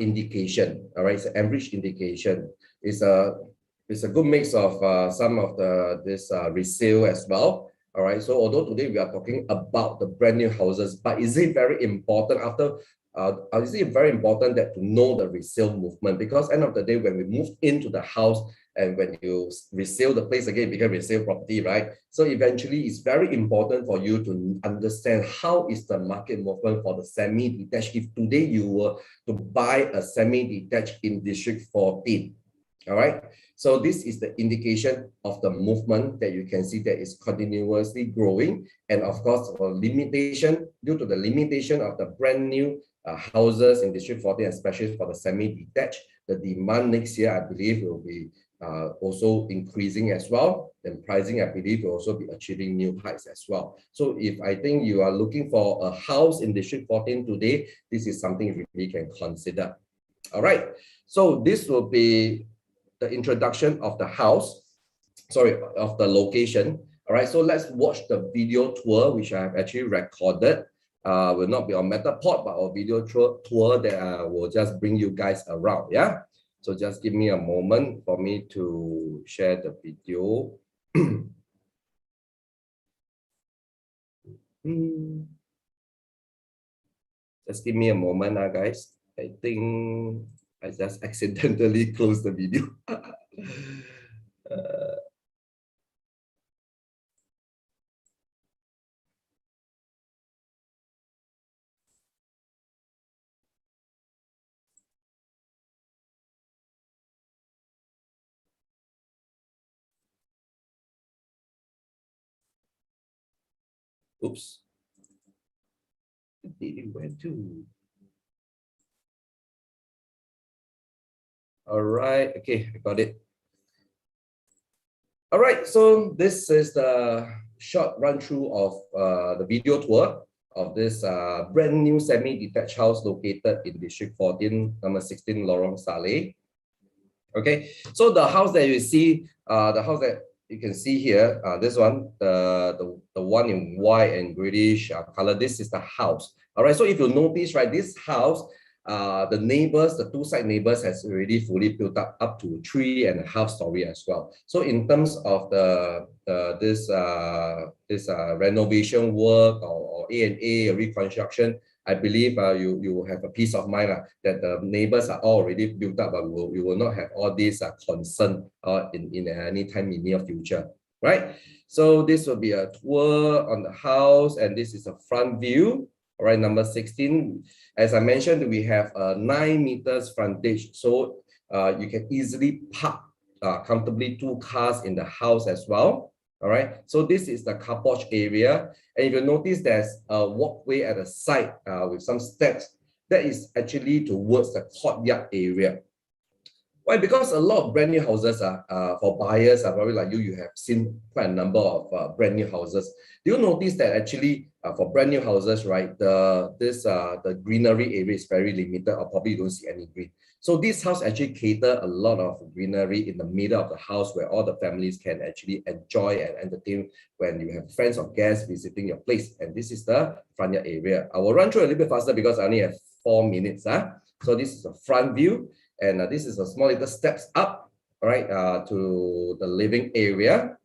Speaker 7: indication. All right, it's an average indication. It's a good mix of some of this resale as well. All right. So although today we are talking about the brand new houses, but is it very important is it very important that to know the resale movement? Because end of the day, when we move into the house and when you resale the place again, it becomes resale property, right? So eventually, it's very important for you to understand how is the market movement for the semi-detached. If today you were to buy a semi-detached in District 14, all right? So this is the indication of the movement that you can see that is continuously growing. And of course, for limitation, due to the limitation of the brand new houses in District 14, especially for the semi-detached, the demand next year, I believe, will be also increasing as well. Then pricing, I believe, will also be achieving new heights as well. So if I think you are looking for a house in District 14 today, this is something you really can consider. All right. So this will be the introduction of the house, of the location. All right. So let's watch the video tour, which I have actually recorded. Will not be on Matterport, but a video tour that will just bring you guys around. Yeah. So just give me a moment for me to share the video. Just give me a moment, guys. I think I just accidentally closed the video. Oops. Where to? All right. Okay, I got it. All right. So this is the short run through of the video tour of this brand new semi-detached house located in District 14, number 16, Lorong Saleh. Okay. So the house that you see, the house that you can see here, this one, the one in white and greenish color, this is the house. All right. So if you notice, right, this house, the neighbors, the two side neighbors has already fully built up to 3.5 story as well. So in terms of this renovation work or A&A reconstruction, I believe you will have a peace of mind that the neighbors are already built up, but we will not have all these concern in any time in near future, right? So this will be a tour on the house, and this is a front view. All right, number 16. As I mentioned, we have 9 meters frontage, so you can easily park comfortably 2 cars in the house as well. All right, so this is the car porch area, and if you notice, there's a walkway at the side with some steps that is actually towards the courtyard area. Why? Because a lot of brand new houses for buyers probably like you have seen quite a number of brand new houses. Do you notice that actually for brand new houses, right, the greenery area is very limited, or probably you don't see any green. So this house actually cater a lot of greenery in the middle of the house where all the families can actually enjoy and entertain when you have friends or guests visiting your place. And this is the front yard area. I will run through a little bit faster because I only have 4 minutes. So this is the front view. And this is a small little steps up, all right, to the living area.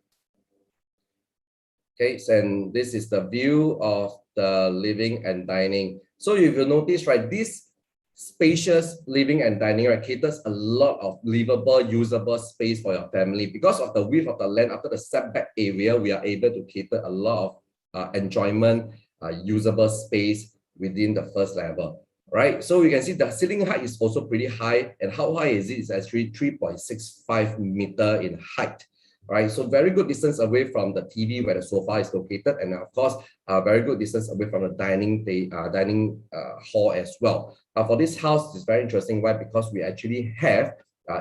Speaker 7: Okay, so and this is the view of the living and dining. So if you notice, right, this spacious living and dining, right, caters a lot of livable, usable space for your family. Because of the width of the land after the setback area, we are able to cater a lot of enjoyment, usable space within the first level. Right, so you can see the ceiling height is also pretty high, and how high is it? It's actually 3.65 meter in height. Right, so very good distance away from the TV where the sofa is located, and of course, very good distance away from the dining hall as well. For this house, it's very interesting. Why? Because we actually have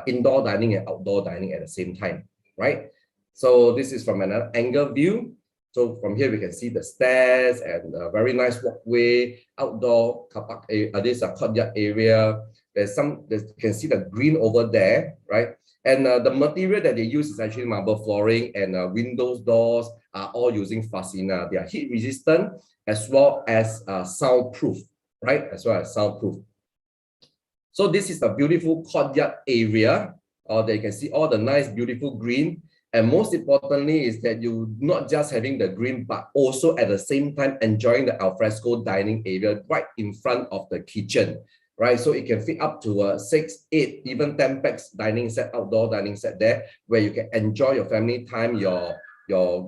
Speaker 7: indoor dining and outdoor dining at the same time. Right, so this is from another angle view. So from here, we can see the stairs and a very nice walkway, outdoor car park. This is a courtyard area. You can see the green over there, right? And the material that they use is actually marble flooring, and windows, doors are all using Fascina. They are heat resistant as well as soundproof, right? As well as soundproof. So this is a beautiful courtyard area. There you can see all the nice, beautiful green. And most importantly is that you're not just having the green, but also at the same time enjoying the alfresco dining area right in front of the kitchen, right? So it can fit up to 6, 8, even 10 packs dining set, outdoor dining set there, where you can enjoy your family time, your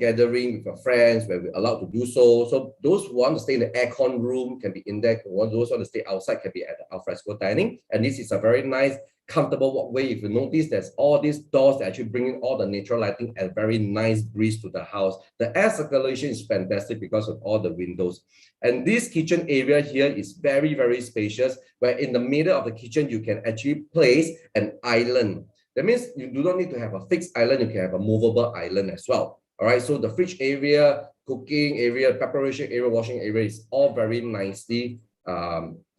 Speaker 7: gathering with your friends, where we're allowed to do so. So those who want to stay in the aircon room can be in there. Those who want to stay outside can be at the alfresco dining. And this is a very nice, comfortable walkway. If you notice, there's all these doors that actually bring in all the natural lighting and very nice breeze to the house. The air circulation is fantastic because of all the windows. And this kitchen area here is very, very spacious, where in the middle of the kitchen, you can actually place an island. That means you do not need to have a fixed island. You can have a movable island as well. All right, so the fridge area, cooking area, preparation area, washing area is all very nicely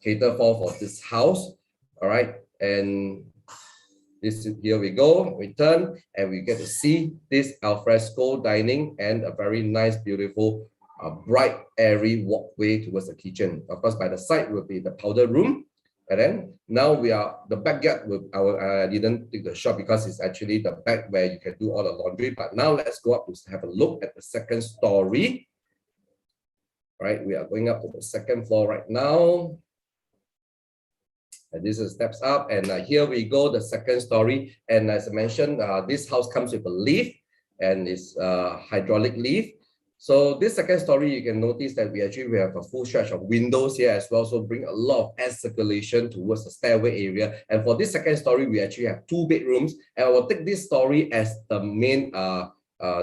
Speaker 7: catered for this house. All right, and here we go, we turn and we get to see this alfresco dining and a very nice, beautiful, bright, airy walkway towards the kitchen. Of course, by the side will be the powder room. And then now we are the backyard. I didn't take the shot because it's actually the back where you can do all the laundry. But now let's go up to have a look at the second story. All right, we are going up to the second floor right now. And this is steps up, and here we go, the second story. And as I mentioned, this house comes with a lift, and it's hydraulic lift. So this second story, you can notice that we have a full stretch of windows here as well. So bring a lot of air circulation towards the stairway area. And for this second story, we actually have 2 bedrooms. And I will take this story as the main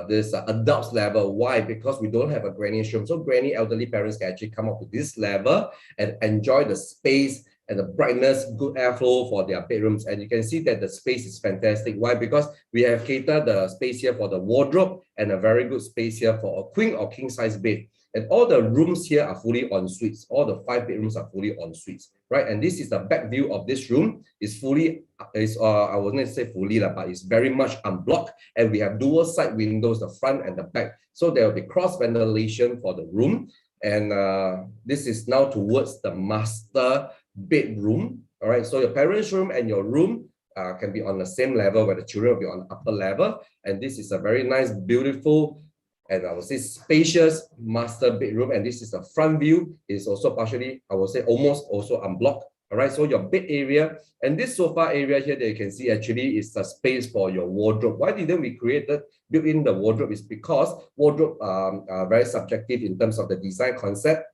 Speaker 7: this adults level. Why? Because we don't have a granny room. So granny elderly parents can actually come up to this level and enjoy the space and the brightness, good airflow for their bedrooms. And you can see that the space is fantastic. Why? Because we have catered the space here for the wardrobe and a very good space here for a queen or king size bed. And all the rooms here are fully en suites. All the 5 bedrooms are fully en suites, right? And this is the back view of this room. It's fully, I wouldn't say fully, but it's very much unblocked. And we have dual side windows, the front and the back. So there will be cross ventilation for the room. And this is now towards the master bedroom. All right, so your parents' room and your room can be on the same level, where the children will be on the upper level. And this is a very nice, beautiful, and I would say spacious master bedroom. And this is the front view. It's also partially, I would say almost also unblocked. All right, so your bed area and this sofa area here that you can see actually is the space for your wardrobe. Why didn't we build in the wardrobe? Is because wardrobe are very subjective in terms of the design concept.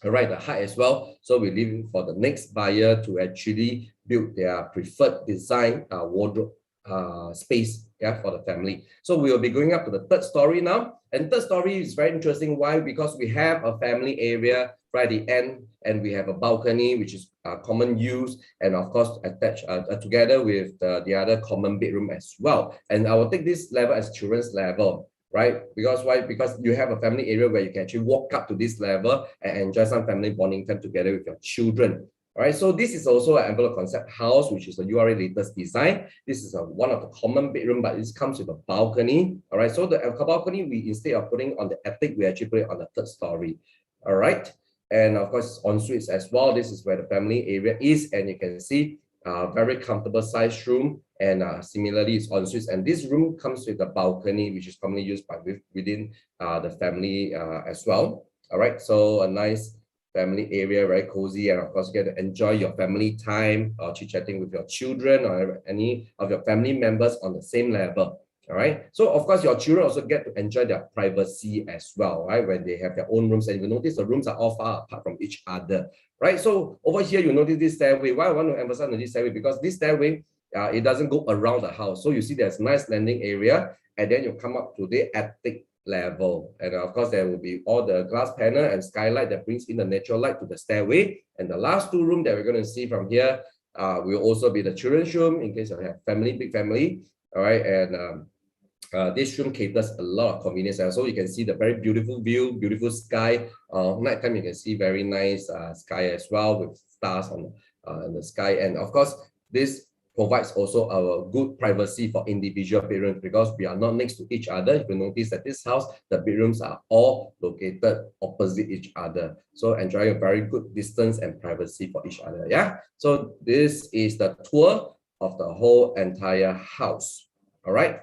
Speaker 7: All right, the height as well. So we're leaving for the next buyer to actually build their preferred design wardrobe space, yeah, for the family. So we will be going up to the 3rd story now. And 3rd story is very interesting. Why? Because we have a family area right at the end, and we have a balcony, which is common use, and of course attached together with the other common bedroom as well. And I will take this level as children's level, right? Because why? Because you have a family area where you can actually walk up to this level and enjoy some family bonding time together with your children. All right, so this is also an envelope concept house, which is the URA latest design. This is one of the common bedroom, but this comes with a balcony. All right, so the balcony, we instead of putting on the attic, we actually put it on the 3rd story. All right, and of course en suites as well. This is where the family area is, and you can see very comfortable size room, and similarly it's en suites. And this room comes with a balcony, which is commonly used by within the family as well. All right, so a nice family area, very cozy, and of course you get to enjoy your family time or chit-chatting with your children or any of your family members on the same level. All right, so of course your children also get to enjoy their privacy as well, right? When they have their own rooms, and you notice the rooms are all far apart from each other, right? So over here you notice this stairway. Why I want to emphasize on this stairway? Because this stairway it doesn't go around the house. So you see there's nice landing area, and then you come up to the attic level, and of course there will be all the glass panel and skylight that brings in the natural light to the stairway. And the last 2 rooms that we're going to see from here will also be the children's room in case you have big family. All right, and this room caters a lot of convenience, and so you can see the very beautiful view, beautiful sky. Nighttime you can see very nice sky as well, with stars on the sky. And of course this provides also a good privacy for individual bedrooms, because we are not next to each other. If you notice that this house, the bedrooms are all located opposite each other. So enjoy a very good distance and privacy for each other. Yeah. So this is the tour of the whole entire house. All right.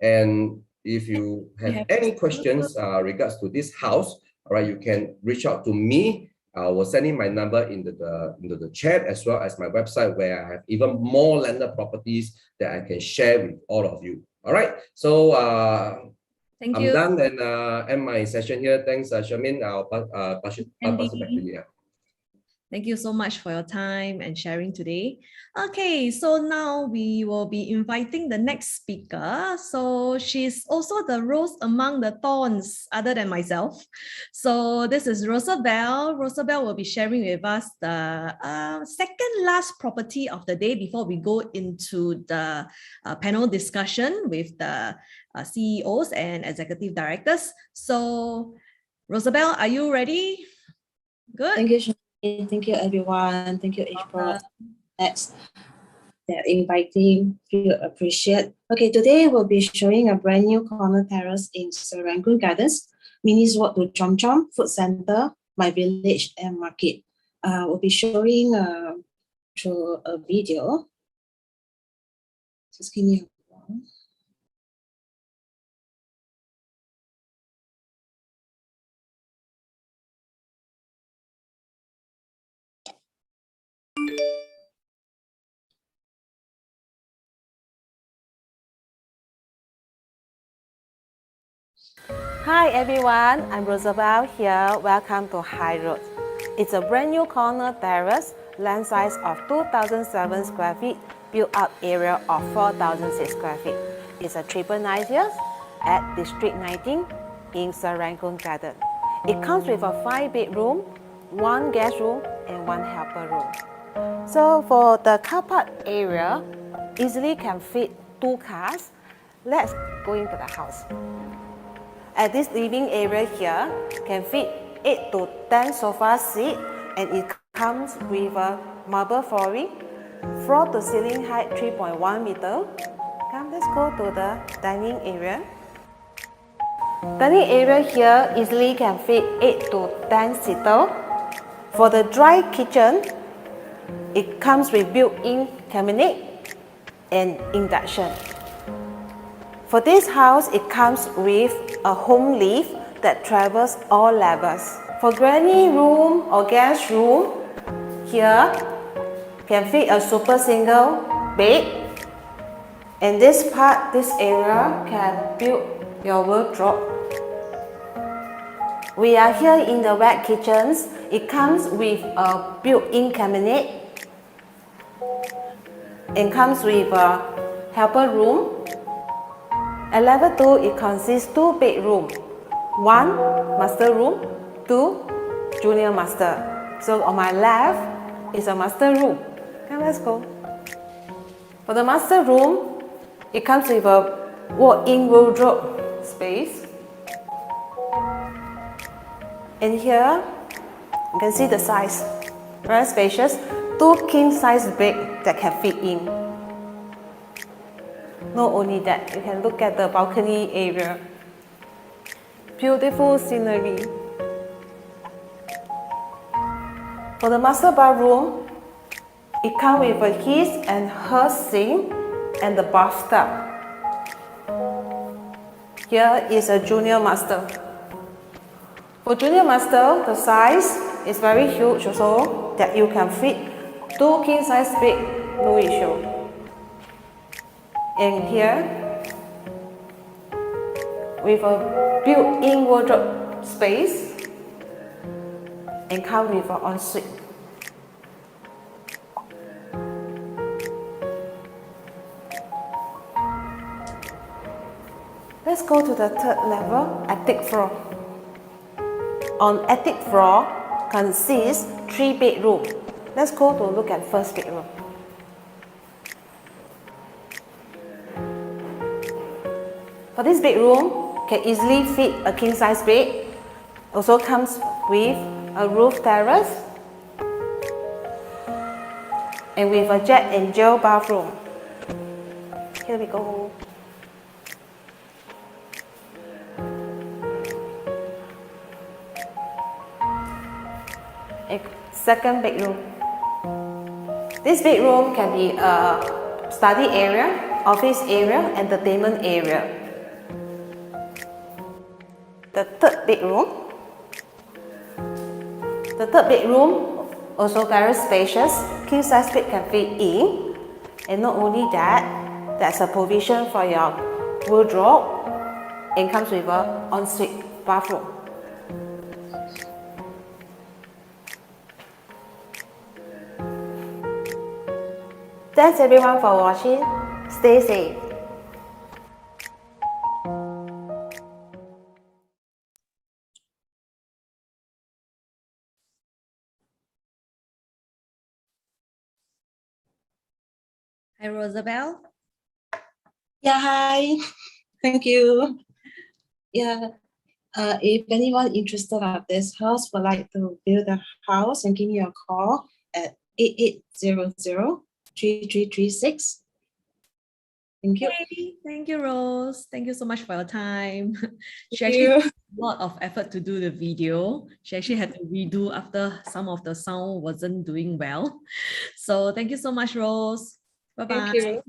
Speaker 7: And if you have any questions regards to this house, all right, you can reach out to me. I will send in my number into the chat, as well as my website, where I have even more landed properties that I can share with all of you. All right, so
Speaker 1: Thank
Speaker 7: I'm
Speaker 1: you.
Speaker 7: done and end my session here. Thanks, Charmaine. I'll pass it back to you.
Speaker 1: Thank you so much for your time and sharing today. Okay, so now we will be inviting the next speaker. So she's also the rose among the thorns, other than myself. So this is Rosabelle. Rosabelle will be sharing with us the second last property of the day before we go into the panel discussion with the CEOs and executive directors. So Rosabelle, are you ready? Good.
Speaker 8: Thank you, Shani. Thank you, everyone. Thank you, Edgeprop. Next, they're inviting. Feel appreciate. Okay, today we'll be showing a brand new corner terrace in Serangoon Gardens. Minis walk to Chom Chom Food Center, My Village and Market. We'll be showing through a video. Just give me a moment.
Speaker 9: Hi everyone, I'm Rosabelle here. Welcome to High Road. It's a brand new corner terrace, land size of 2,007 square feet, built up area of 4,006 square feet. It's a triple nice years, at District 19 in Serangoon Garden. It comes with a 5-bedroom, 1 guest room and 1 helper room. So for the car park area, easily can fit 2 cars. Let's go into the house. At this living area here, can fit 8 to 10 sofa seats, and it comes with a marble flooring, floor to ceiling height 3.1 meter. Come, let's go to the dining area. Dining area here easily can fit 8 to 10 seater. For the dry kitchen, it comes with built-in cabinet and induction. For this house, it comes with a home lift that travels all levels. For granny room or guest room, here can fit a super single bed. And this part, this area can build your wardrobe. We are here in the wet kitchens. It comes with a built-in cabinet and comes with a helper room. At level 2, it consists 2 bedrooms, 1 master room, 2 junior master. So on my left is a master room. Come, let's go. For the master room, it comes with a walk-in wardrobe space. And here, you can see the size, very spacious. 2 king-size beds that can fit in. Not only that, you can look at the balcony area. Beautiful scenery. For the master bathroom, it comes with a his and her sink and the bathtub. Here is a junior master. For junior master, the size is very huge also, that you can fit 2 king-size beds, no issue. And here, with a built-in wardrobe space, and come with an ensuite. Let's go to the 3rd level, attic floor. On attic floor consists 3 bedrooms. Let's go to look at 1st bedroom. For this bedroom, can easily fit a king-size bed. Also comes with a roof terrace and with a jet and gel bathroom. Here we go. A 2nd bedroom. This bedroom can be a study area, office area, entertainment area. The 3rd bedroom. The 3rd bedroom also very spacious. King-size bed can fit in. And not only that, there's a provision for your wardrobe and comes with an ensuite bathroom. Thanks everyone for watching. Stay safe.
Speaker 1: Hi, Rosabelle.
Speaker 8: Yeah, hi. Thank you. Yeah. If anyone interested of this house would like to build a house, and give me a call at 8800-3336. Thank you.
Speaker 1: Hey, thank you, Rose. Thank you so much for your time. She
Speaker 8: Thank
Speaker 1: actually
Speaker 8: you.
Speaker 1: took a lot of effort to do the video. She actually had to redo after some of the sound wasn't doing well. So thank you so much, Rose. Bye-bye.
Speaker 8: Thank you.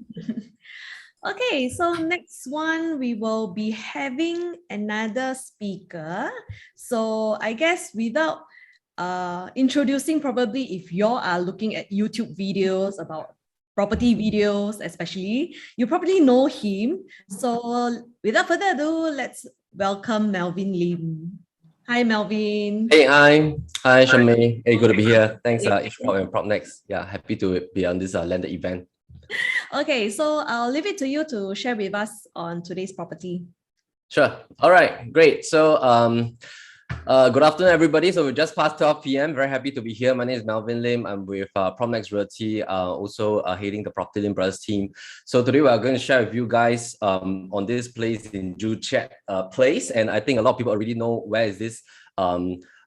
Speaker 1: Okay, so next one, we will be having another speaker. So I guess without introducing, probably if you are looking at YouTube videos about property videos, especially, you probably know him. So without further ado, let's welcome Melvin Lim. Hi, Melvin.
Speaker 10: Hey, hi, Shamay. Hey, good to be here. Thanks, Edgeprop and PropNex. Yeah, happy to be on this landed event.
Speaker 1: Okay, so I'll leave it to you to share with us on today's property.
Speaker 10: Sure. All right, great. So good afternoon, everybody. So we just passed 12 p.m. Very happy to be here. My name is Melvin Lim. I'm with PropNex Realty, also heading the Property Lim Brothers team. So today we are going to share with you guys on this place in Detached place. And I think a lot of people already know where is this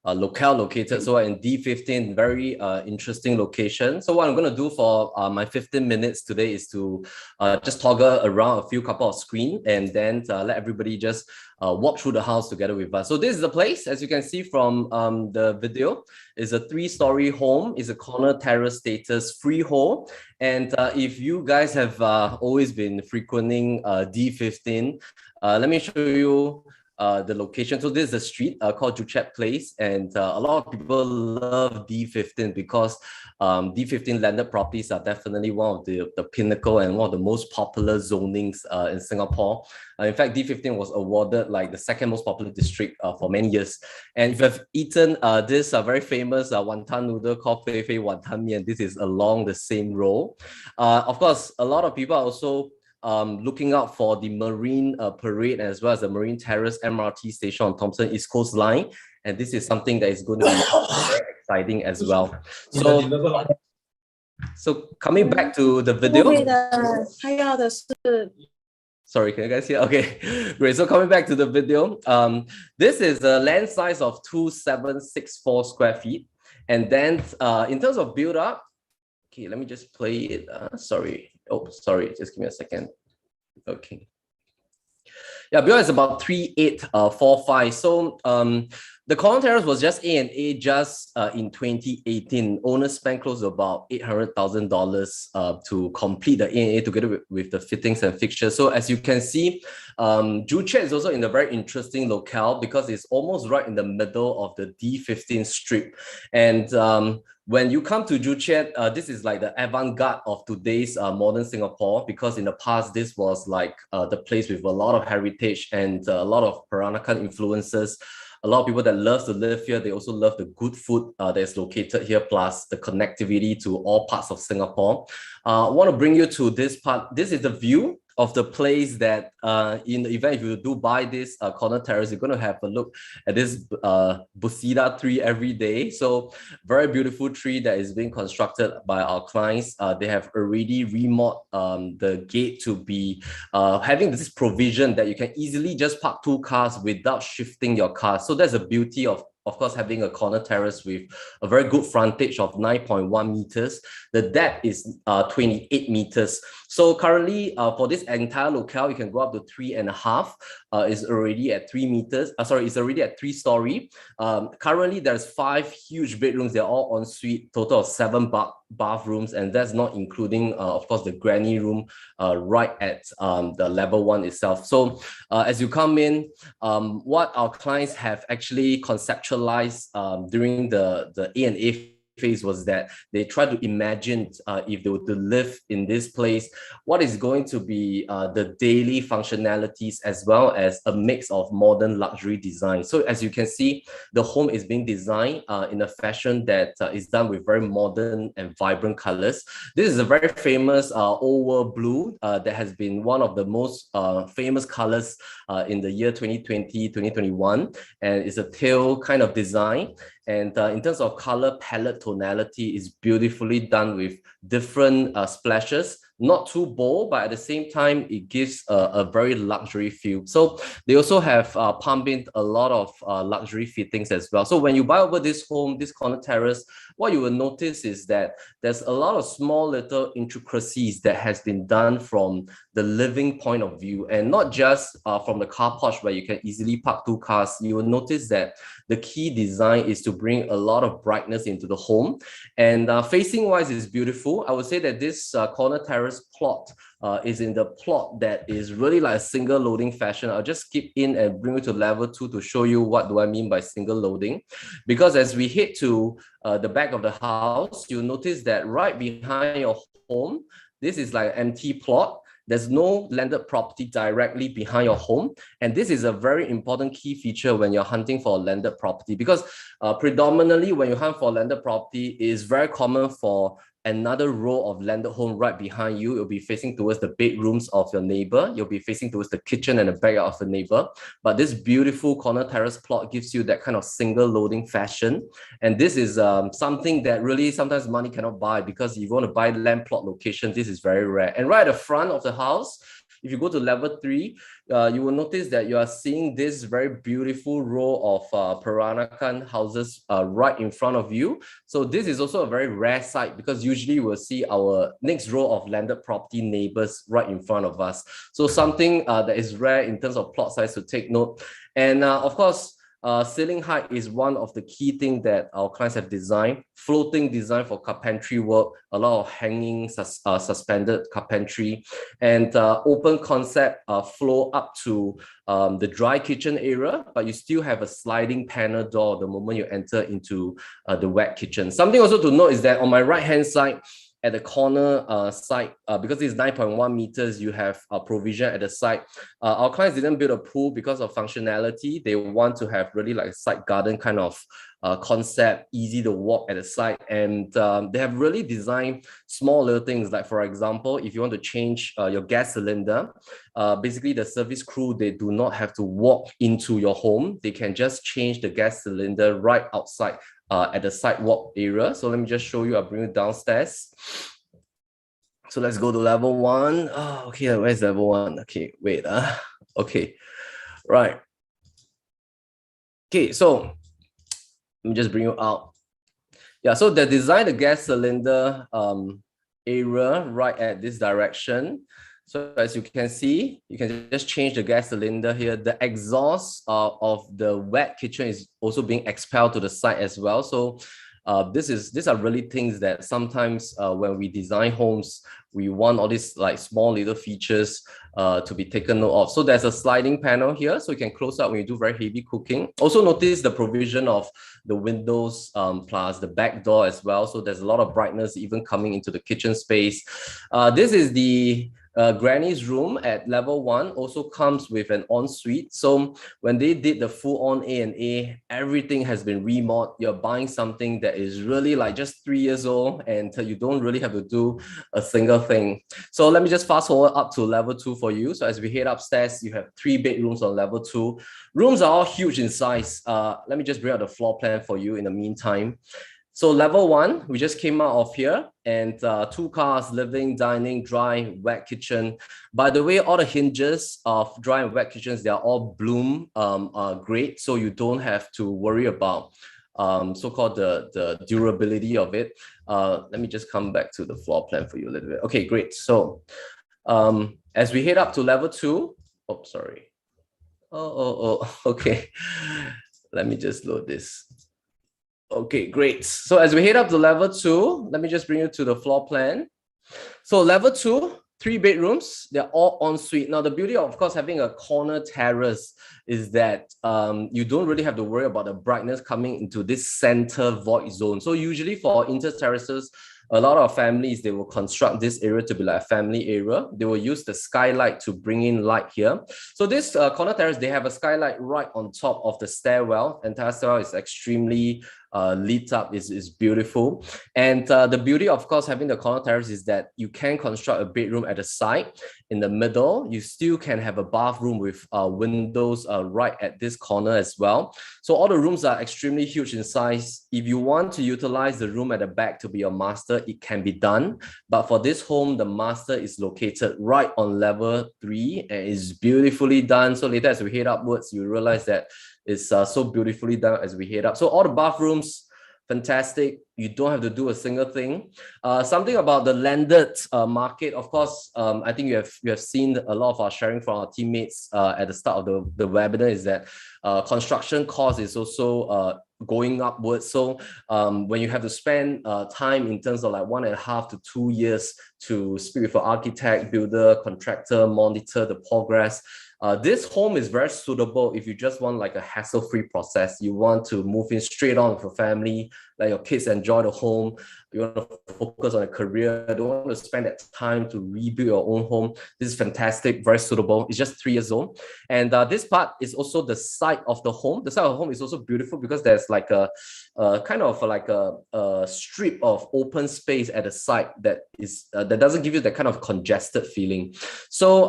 Speaker 10: locale located. So in D15, very interesting location. So what I'm going to do for my 15 minutes today is to just toggle around a couple of screens and then let everybody just walk through the house together with us. So this is the place, as you can see from the video, is a 3-story home. It's a corner terrace status freehold. And if you guys have always been frequenting D15, let me show you the location. So this is a street called Detached Place, and a lot of people love D15 because D15 landed properties are definitely one of the pinnacle and one of the most popular zonings in Singapore. In fact, D15 was awarded like the second most popular district for many years. And if you've eaten this very famous wonton noodle called Fei Fei Wonton Mian, this is along the same road. Of course, a lot of people are also looking out for the Marine Parade as well as the Marine Terrace MRT station on Thomson East Coast Line. And this is something that is going to be very exciting as well. So coming back to the video. Sorry, can you guys hear? Okay, great. So coming back to the video, this is a land size of 2,764 square feet. And then in terms of build up, okay, let me just play it. Sorry. Oh, sorry. Just give me a second. Okay. Yeah, build is about 3,845. So the corner terrace was just A&A just in 2018. Owners spent close to about $800,000 to complete the A&A together with the fittings and fixtures. So as you can see, Detached is also in a very interesting locale because it's almost right in the middle of the D15 strip. And when you come to Detached, this is like the avant-garde of today's modern Singapore, because in the past, this was like the place with a lot of heritage and a lot of Peranakan influences. A lot of people that love to live here, they also love the good food that is located here, plus the connectivity to all parts of Singapore. I want to bring you to this part. This is the view of the place that in the event if you do buy this corner terrace, you're going to have a look at this Busida tree every day. So very beautiful tree that is being constructed by our clients. They have already remodeled the gate to be having this provision that you can easily just park 2 cars without shifting your car. So that's the beauty of course, having a corner terrace with a very good frontage of 9.1 meters. The depth is 28 meters. So currently, for this entire locale, you can go up to 3.5. It's already at 3 meters. It's already at 3-story. Currently, there's 5 huge bedrooms. They're all en suite, total of 7 bathrooms, and that's not including, of course, the granny room right at the level 1 itself. So as you come in, what our clients have actually conceptualized during the A&A phase was that they tried to imagine if they were to live in this place, what is going to be the daily functionalities as well as a mix of modern luxury design. So as you can see, the home is being designed in a fashion that is done with very modern and vibrant colors. This is a very famous old world blue that has been one of the most famous colors in the year 2020, 2021, and it's a teal kind of design. And in terms of color palette tonality, is beautifully done with different splashes, not too bold, but at the same time, it gives a very luxury feel. So they also have pumped in a lot of luxury fittings as well. So when you buy over this home, this corner terrace, what you will notice is that there's a lot of small little intricacies that has been done from the living point of view, and not just from the car porch where you can easily park 2 cars. You will notice that the key design is to bring a lot of brightness into the home, and facing wise is beautiful. I would say that this corner terrace plot is in the plot that is really like a single loading fashion. I'll just skip in and bring you to level 2 to show you what do I mean by single loading. Because as we head to the back of the house, you'll notice that right behind your home, this is like an empty plot. There's no landed property directly behind your home. And this is a very important key feature when you're hunting for a landed property, because predominantly when you hunt for a landed property, it is very common for another row of landed home right behind you. You'll be facing towards the bedrooms of your neighbor. You'll be facing towards the kitchen and the backyard of the neighbor. But this beautiful corner terrace plot gives you that kind of single loading fashion. And this is something that really sometimes money cannot buy, because if you want to buy land plot location, this is very rare. And right at the front of the house, if you go to level 3, you will notice that you are seeing this very beautiful row of Peranakan houses right in front of you. So this is also a very rare sight, because usually we'll see our next row of landed property neighbors right in front of us. So something that is rare in terms of plot size to take note. And of course, ceiling height is one of the key things that our clients have designed. Floating design for carpentry work, a lot of hanging suspended carpentry, and open concept flow up to the dry kitchen area, but you still have a sliding panel door the moment you enter into the wet kitchen. Something also to note is that on my right-hand side, at the corner side, because it's 9.1 meters, you have a provision at the side. Our clients didn't build a pool because of functionality. They want to have really like a side garden kind of concept, easy to walk at the side. And they have really designed small little things. Like, for example, if you want to change your gas cylinder, basically the service crew, they do not have to walk into your home. They can just change the gas cylinder right outside at the sidewalk area. So let me just show you. I'll bring you downstairs. So let's go to level 1. Oh, okay, where's level 1? Okay, wait. Okay, right. Okay, so let me just bring you out. Yeah, so they designed the gas cylinder area right at this direction. So as you can see, you can just change the gas cylinder here. The exhaust of the wet kitchen is also being expelled to the side as well. So these are really things that sometimes when we design homes, we want all these like small little features to be taken note of. So there's a sliding panel here, so you can close up when you do very heavy cooking. Also notice the provision of the windows plus the back door as well. So there's a lot of brightness even coming into the kitchen space. This is the Granny's room at level 1, also comes with an ensuite. So when they did the full-on A&A, everything has been remodeled. You're buying something that is really like just 3 years old, and you don't really have to do a single thing. So let me just fast forward up to level 2 for you. So as we head upstairs, you have 3 bedrooms on level 2. Rooms are all huge in size. Let me just bring out the floor plan for you in the meantime. So level 1, we just came out of here, and 2 cars, living, dining, dry, wet kitchen. By the way, all the hinges of dry and wet kitchens, they are all bloom grade, so you don't have to worry about so-called the durability of it. Let me just come back to the floor plan for you a little bit. Okay, great. So as we head up to level 2, oh, sorry. Okay. Let me just load this. Okay, great. So as we head up to level 2, let me just bring you to the floor plan. So level 2, 3 bedrooms, they're all ensuite. Now, the beauty of course, having a corner terrace is that you don't really have to worry about the brightness coming into this center void zone. So usually for inter-terraces, a lot of families, they will construct this area to be like a family area. They will use the skylight to bring in light here. So this corner terrace, they have a skylight right on top of the stairwell. Entire stairwell is extremely lit up, is beautiful. And the beauty, of course, having the corner terrace is that you can construct a bedroom at the side. In the middle, you still can have a bathroom with windows right at this corner as well. So all the rooms are extremely huge in size. If you want to utilize the room at the back to be your master, it can be done. But for this home, the master is located right on level 3 and is beautifully done. So later as we head upwards, you realize that it's so beautifully done as we head up. So all the bathrooms, fantastic. You don't have to do a single thing. Something about the landed market, of course, I think you have seen a lot of our sharing from our teammates at the start of the webinar is that construction cost is also going upwards. So when you have to spend time in terms of like 1.5 to 2 years to speak with an architect, builder, contractor, monitor the progress, This home is very suitable if you just want like a hassle-free process. You want to move in straight on with your family, let your kids enjoy the home. You want to focus on a career. Don't want to spend that time to rebuild your own home. This is fantastic, very suitable. It's just 3 years old. And this part is also the side of the home. The side of the home is also beautiful because there's like a kind of like a strip of open space at the side that is that doesn't give you that kind of congested feeling. So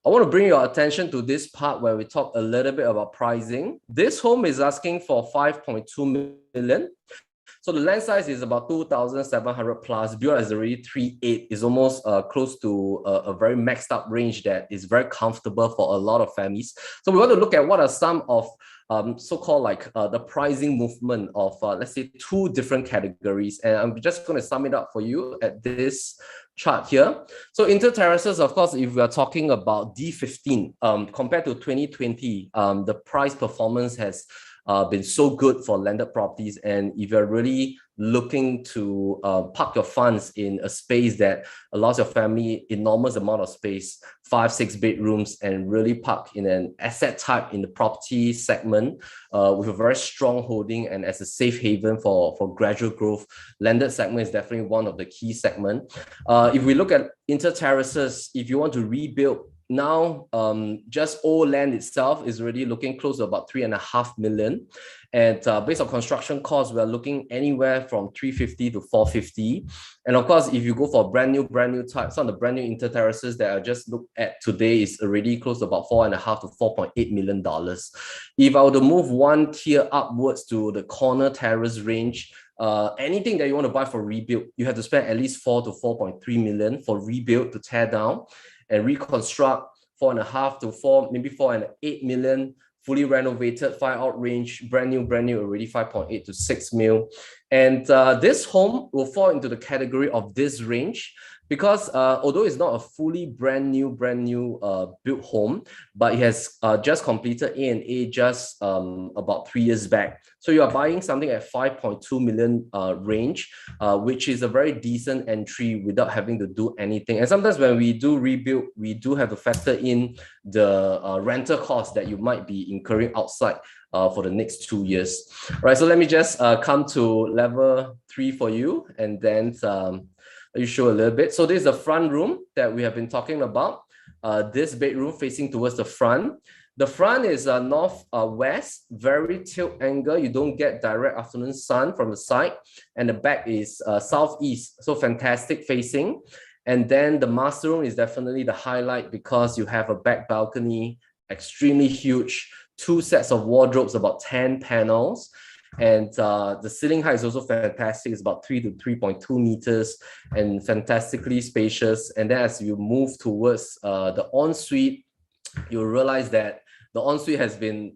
Speaker 10: I want to bring your attention to this part where we talk a little bit about pricing. This home is asking for 5.2 million. So the land size is about 2,700 plus. Build is already 3.8. Is almost close to a very maxed up range that is very comfortable for a lot of families. So we want to look at what are some of so-called like the pricing movement of let's say 2 different categories. And I'm just going to sum it up for you at this chart here. So inter terraces, of course, if we are talking about D15 compared to 2020, the price performance has been so good for landed properties. And if you're really looking to park your funds in a space that allows your family enormous amount of space, 5-6 bedrooms, and really park in an asset type in the property segment with a very strong holding and as a safe haven for gradual growth, landed segment is definitely one of the key segments. If we look at inter terraces, if you want to rebuild, now, just old land itself is already looking close to about 3.5 million. And based on construction costs, we're looking anywhere from 350 to 450. And of course, if you go for brand new type, some of the brand new inter terraces that I just looked at today is already close to about $4.5 to $4.8 million. If I were to move 1 tier upwards to the corner terrace range, anything that you want to buy for rebuild, you have to spend at least 4 to 4.3 million for rebuild to tear down and reconstruct. 4.5 to 4, maybe 4.8 million, fully renovated, 5-out range, brand new, already 5.8 to 6 mil. And this home will fall into the category of this range because although it's not a fully brand new built home, but it has just completed A&A just about 3 years back. So you are buying something at 5.2 million range, which is a very decent entry without having to do anything. And sometimes when we do rebuild, we do have to factor in the rental costs that you might be incurring outside for the next 2 years. All right, so let me just come to level 3 for you, and then you show a little bit. So this is the front room that we have been talking about. This bedroom facing towards the front. The front is north-west, very tilt angle. You don't get direct afternoon sun from the side. And the back is southeast, so fantastic facing. And then the master room is definitely the highlight because you have a back balcony, extremely huge, 2 sets of wardrobes, about 10 panels. And the ceiling height is also fantastic. It's about 3 to 3.2 meters and fantastically spacious. And then as you move towards the ensuite, you'll realize that the ensuite has been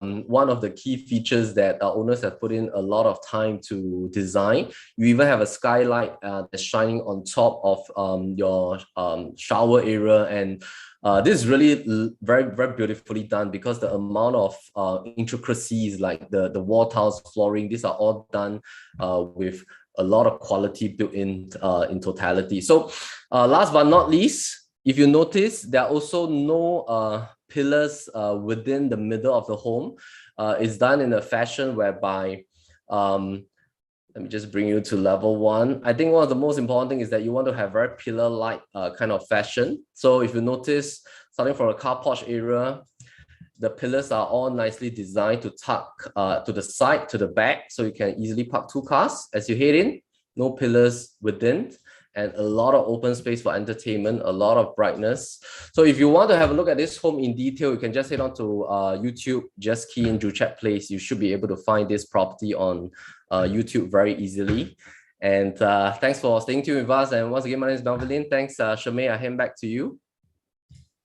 Speaker 10: one of the key features that owners have put in a lot of time to design. You even have a skylight that's shining on top of your shower area. And this is really very, very beautifully done because the amount of intricacies like the wall tiles, flooring, these are all done with a lot of quality built in totality. So last but not least, if you notice, there are also no pillars within the middle of the home. It's done in a fashion whereby let me just bring you to level 1. I think one of the most important things is that you want to have very pillar-like kind of fashion. So if you notice, starting from the car porch area, the pillars are all nicely designed to tuck to the side, to the back, so you can easily park 2 cars as you head in. No pillars within, and a lot of open space for entertainment, a lot of brightness. So if you want to have a look at this home in detail, you can just head on to YouTube, just key in Joo Chiat Place. You should be able to find this property on YouTube very easily. And thanks for staying tuned with us. And once again, my name is Melvin. Thanks, Shamay. I hand back to you.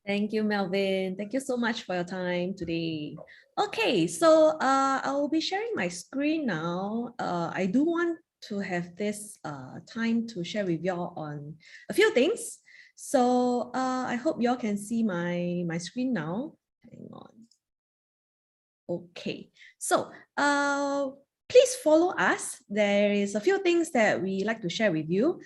Speaker 1: Thank you, Melvin. Thank you so much for your time today. Okay, so I will be sharing my screen now. I do want to have this time to share with y'all on a few things. So I hope y'all can see my screen now. Hang on. Okay, so please follow us. There is a few things that we like to share with you.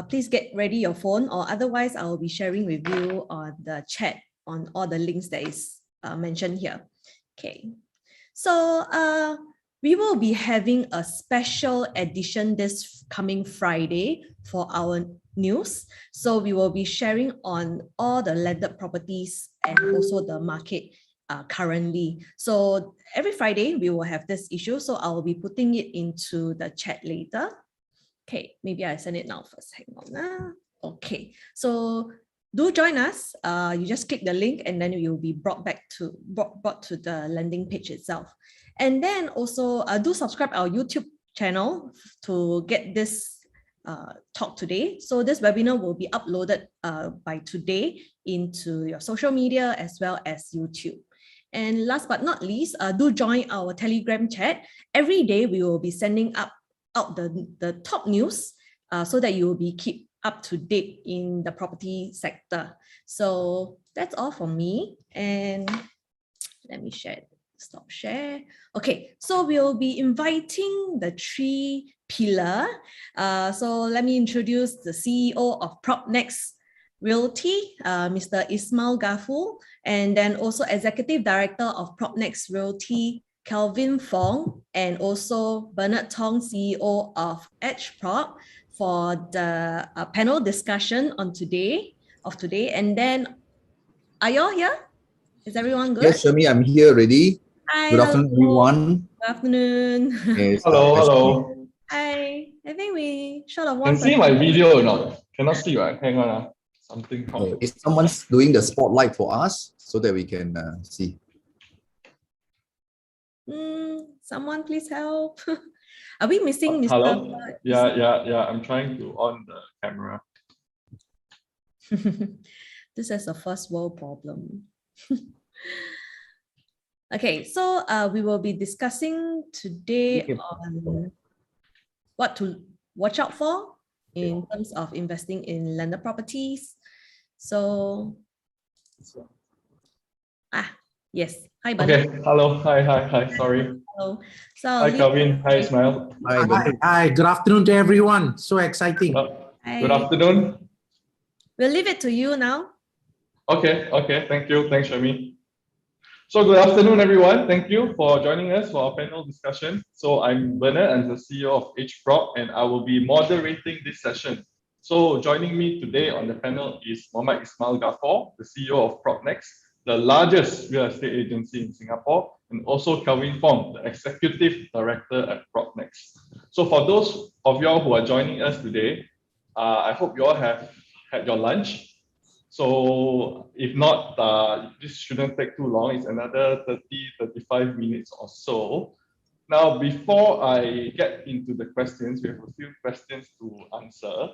Speaker 1: Please get ready your phone, or otherwise I will be sharing with you on the chat on all the links that is mentioned here. Okay, so we will be having a special edition this coming Friday for our news. So we will be sharing on all the landed properties and also the market currently. So every Friday we will have this issue. So I will be putting it into the chat later. Okay, maybe I send it now first. Hang on. Okay, so do join us. You just click the link and then you'll be brought to the landing page itself. And then also do subscribe our YouTube channel to get this talk today. So this webinar will be uploaded by today into your social media as well as YouTube. And last but not least, do join our Telegram chat. Every day we will be sending out the top news so that you will be keep up to date in the property sector. So that's all for me. And let me share. Stop share. Okay, so we'll be inviting the 3 pillar. So let me introduce the CEO of PropNex Realty, Mr. Ismail Gafur, and then also Executive Director of PropNex Realty, Kelvin Fong, and also Bernard Tong, CEO of Edgeprop, for the panel discussion on today. And then, are you all here? Is everyone good?
Speaker 11: Yes, Shami, I'm here already.
Speaker 1: Hi,
Speaker 11: Good afternoon, everyone.
Speaker 1: Good afternoon.
Speaker 11: Yes,
Speaker 12: hello.
Speaker 1: Hi. I think we short of
Speaker 12: Can
Speaker 1: one.
Speaker 12: see my video or not? Cannot see, right? Hang on. Something.
Speaker 11: Is someone's doing the spotlight for us so that we can see?
Speaker 1: Someone please help. Are we missing Mr.
Speaker 12: Hello? Yeah. I'm trying to on the camera.
Speaker 1: This is a first world problem. Okay, so we will be discussing today on what to watch out for in terms of investing in landed properties. So, yes. Hi, Bernard.
Speaker 12: Okay, hello. Hi. Sorry.
Speaker 1: Hello. So
Speaker 12: hi, Kelvin. Hi, Ismail.
Speaker 13: Hi. Good afternoon to everyone. So exciting.
Speaker 12: Good afternoon.
Speaker 1: We'll leave it to you now.
Speaker 12: Okay. Thank you. Thanks, Shami. So good afternoon, everyone. Thank you for joining us for our panel discussion. So I'm Bernard, I'm the CEO of Edgeprop, and I will be moderating this session. So joining me today on the panel is Mohammad Ismail Gafur, the CEO of PropNex, the largest real estate agency in Singapore, and also Kelvin Fong, the Executive Director at PropNex. So for those of y'all who are joining us today, I hope you all have had your lunch. So if not, this shouldn't take too long. It's another 30-35 minutes or so. Now, before I get into the questions, we have a few questions to answer.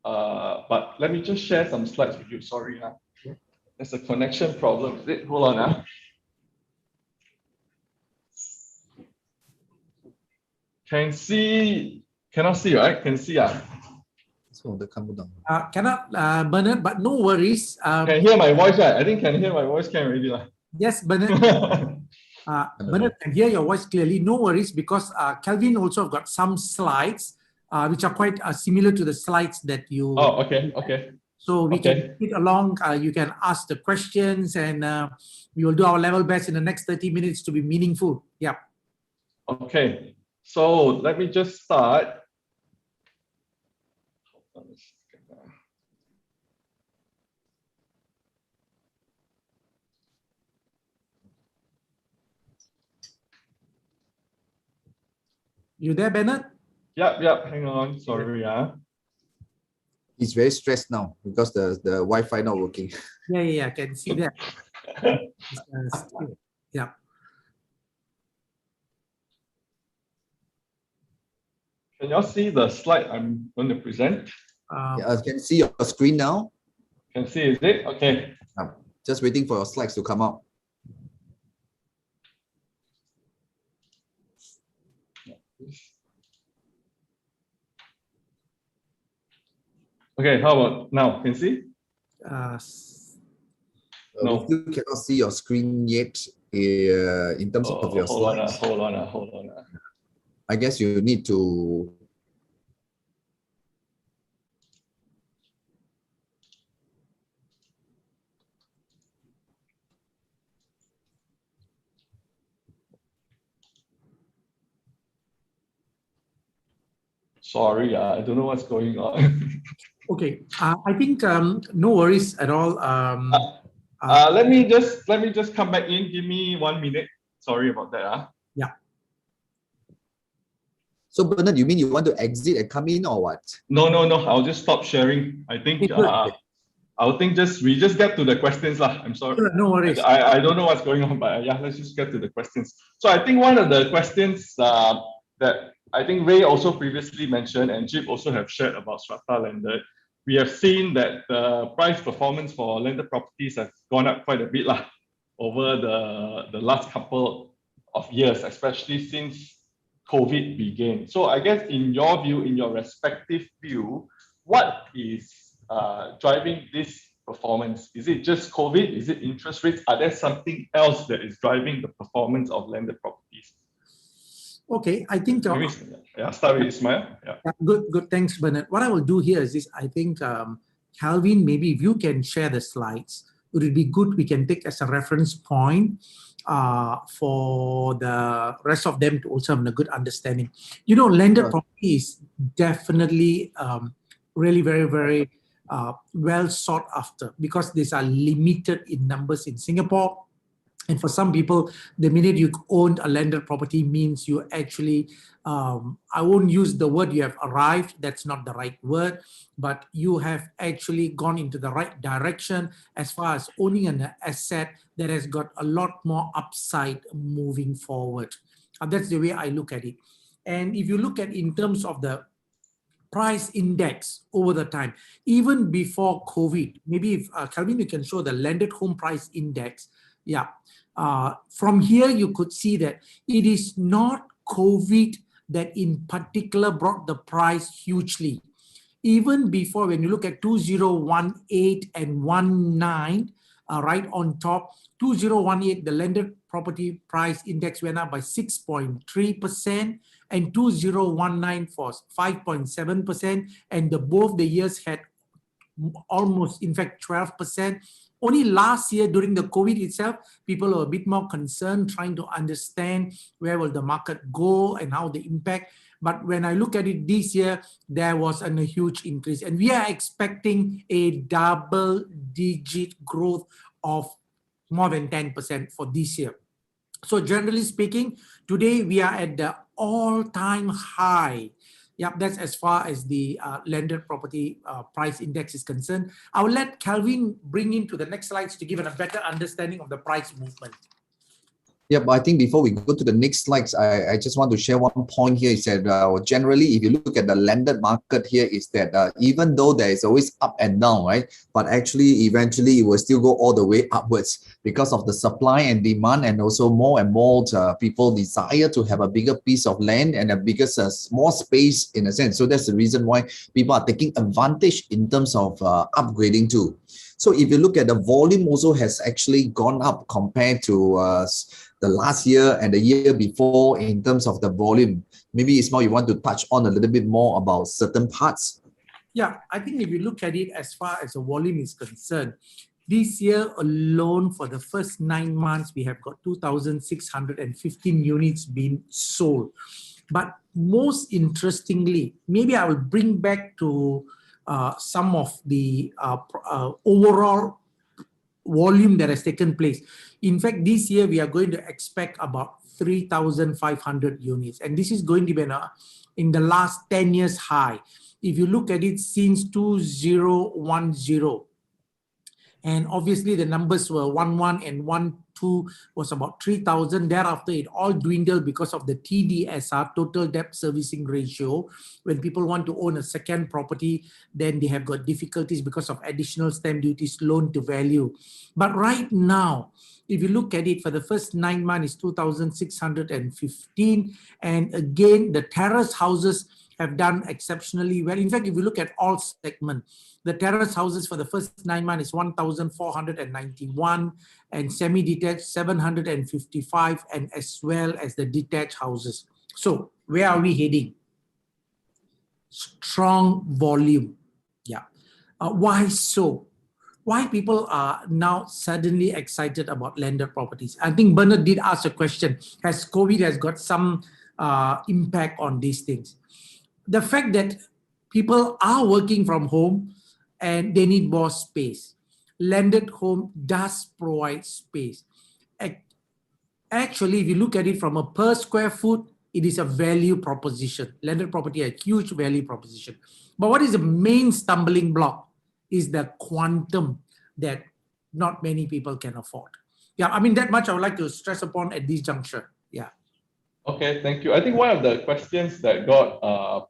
Speaker 12: But let me just share some slides with you. Sorry, there's a connection problem. Hold on. Cannot see, right? Can see.
Speaker 13: Cannot, Bernard, but no worries.
Speaker 12: Can hear my voice, right? I think can hear my voice can already.
Speaker 13: Yes, Bernard. Bernard can hear your voice clearly. No worries, because Kelvin also got some slides which are quite similar to the slides that you.
Speaker 12: Oh, okay.
Speaker 13: So we can read along. You can ask the questions, and we will do our level best in the next 30 minutes to be meaningful. Yeah.
Speaker 12: Okay. So let me just start.
Speaker 13: You there, Bernard?
Speaker 12: Yep. Hang on. Sorry.
Speaker 11: He's very stressed now because the Wi-Fi not working.
Speaker 13: Yeah. I can see that. Yeah.
Speaker 12: Can y'all see the slide I'm going to present?
Speaker 11: Yeah, I can see your screen now.
Speaker 12: Can see, is it? Okay.
Speaker 11: Just waiting for your slides to come out.
Speaker 12: Okay, how about now? Can you see?
Speaker 11: No. We still cannot see your screen yet in terms of your slides.
Speaker 12: Hold on.
Speaker 11: I guess you need to.
Speaker 12: Sorry, I don't know what's going on.
Speaker 13: Okay, I think no worries at all.
Speaker 12: Let me just come back in. Give me 1 minute. Sorry about that.
Speaker 13: Yeah.
Speaker 11: So Bernard, you mean you want to exit and come in or what?
Speaker 12: No. I'll just stop sharing. I think we just get to the questions lah. I'm sorry.
Speaker 13: No worries.
Speaker 12: I don't know what's going on, but yeah, let's just get to the questions. So I think one of the questions that I think Ray also previously mentioned and Jip also have shared about Strata landed, we have seen that the price performance for landed properties has gone up quite a bit lah over the last couple of years, especially since COVID began. So I guess in your view, in your respective view, what is driving this performance? Is it just COVID? Is it interest rates? Are there something else that is driving the performance of landed properties?
Speaker 13: Okay, I think
Speaker 12: start with Ismail. Yeah.
Speaker 13: Good. Thanks, Bernard. What I will do here is this. I think Calvin, maybe if you can share the slides, it would be good. We can take as a reference point for the rest of them to also have a good understanding. You know, landed property is definitely really very, very well sought after because these are limited in numbers in Singapore. And for some people, the minute you own a landed property means you actually, I won't use the word you have arrived, that's not the right word, but you have actually gone into the right direction as far as owning an asset that has got a lot more upside moving forward. That's the way I look at it. And if you look at in terms of the price index over the time, even before COVID, maybe if Calvin, you can show the landed home price index. Yeah. From here, you could see that it is not COVID that in particular brought the price hugely. Even before, when you look at 2018 and 19, right on top, 2018, the landed property price index went up by 6.3%, and 2019 was 5.7%, and both the years had almost, in fact, 12%. Only last year during the COVID itself, people were a bit more concerned, trying to understand where will the market go and how the impact. But when I look at it this year, there was a huge increase. And we are expecting a double-digit growth of more than 10% for this year. So generally speaking, today we are at the all-time high. Yeah, that's as far as the landed property price index is concerned. I will let Calvin bring into the next slides to give a better understanding of the price movement.
Speaker 11: Yeah, but I think before we go to the next slides, I just want to share one point here is that generally, if you look at the landed market here, is that even though there is always up and down, right? But actually, eventually, it will still go all the way upwards because of the supply and demand, and also more and more people desire to have a bigger piece of land and a bigger, more space in a sense. So that's the reason why people are taking advantage in terms of upgrading too. So if you look at the volume also has actually gone up compared to the last year and the year before in terms of the volume. Maybe Ismail, you want to touch on a little bit more about certain parts?
Speaker 13: Yeah, I think if you look at it as far as the volume is concerned, this year alone for the first 9 months, we have got 2,615 units being sold. But most interestingly, maybe I will bring back to some of the overall volume that has taken place. In fact, this year we are going to expect about 3,500 units, and this is going to be in the last 10 years high. If you look at it since 2010, and obviously the numbers were 11 and 12 was about 3,000. Thereafter, it all dwindled because of the TDSR, total debt servicing ratio. When people want to own a second property, then they have got difficulties because of additional stamp duties, loan to value. But right now, if you look at it, for the first 9 months, it's 2,615. And again, the terrace houses have done exceptionally well. In fact, if you look at all segments, the terrace houses for the first 9 months is 1,491, and semi-detached 755, and as well as the detached houses. So where are we heading? Strong volume. Yeah. Why so? Why people are now suddenly excited about landed properties? I think Bernard did ask a question. Has COVID has got some impact on these things? the fact that people are working from home and they need more space. Landed home does provide space. Actually, if you look at it from a per square foot, it is a value proposition. Landed property, a huge value proposition. But what is the main stumbling block is the quantum that not many people can afford. Yeah, I mean, that much I would like to stress upon at this juncture. Yeah.
Speaker 12: Okay, thank you. I think one of the questions that got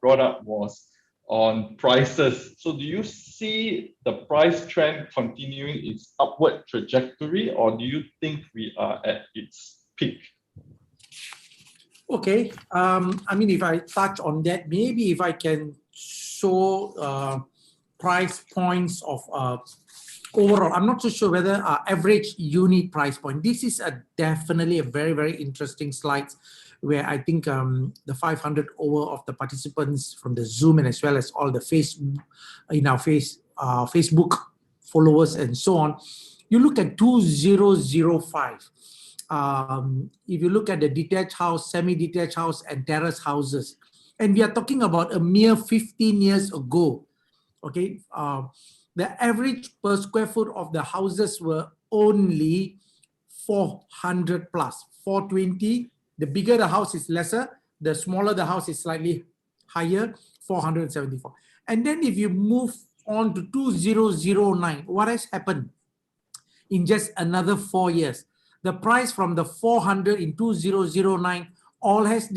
Speaker 12: brought up was on prices. So do you see the price trend continuing its upward trajectory, or do you think we are at its peak?
Speaker 13: Okay, I mean, if I touch on that, maybe if I can show price points of overall, I'm not so sure whether average unit price point. This is definitely a very, very interesting slide where I think the 500 over of the participants from the Zoom and as well as all the Facebook followers and so on, you look at 2005. If you look at the detached house, semi-detached house and terrace houses, and we are talking about a mere 15 years ago, okay, the average per square foot of the houses were only 400 plus, 420. The bigger the house is lesser, the smaller the house is slightly higher, 474. And then if you move on to 2009, what has happened in just another 4 years? The price from the 400 in 2009 all has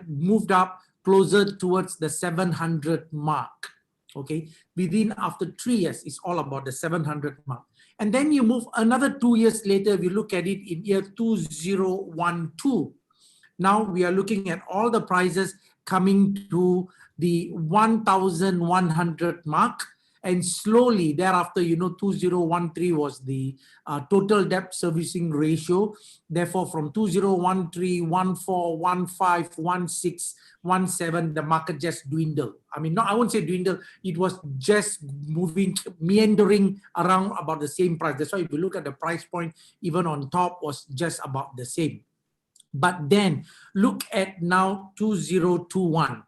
Speaker 13: moved up closer towards the 700 mark. Okay, within after 3 years, it's all about the 700 mark. And then you move another 2 years later, if you look at it in year 2012. Now we are looking at all the prices coming to the 1,100 mark. And slowly thereafter, 2013 was the total debt servicing ratio. Therefore, from 2013, 14, 15, 16, 17, the market just dwindled. I mean, I won't say dwindle. It was just moving, meandering around about the same price. That's why if you look at the price point, even on top was just about the same. But then look at now 2021.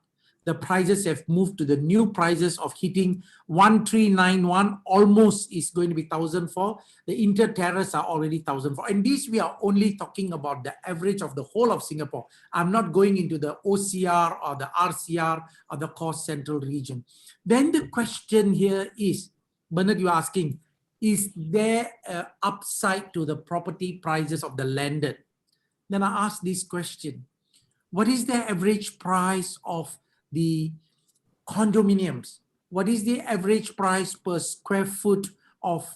Speaker 13: The prices have moved to the new prices of hitting 1,391, almost is going to be 1,004. The inter-terrace are already 1,004. And this we are only talking about the average of the whole of Singapore. I'm not going into the OCR or the RCR or the cost central region. Then the question here is, Bernard, you're asking, is there an upside to the property prices of the landed? Then I ask this question, what is the average price of the condominiums? What is the average price per square foot of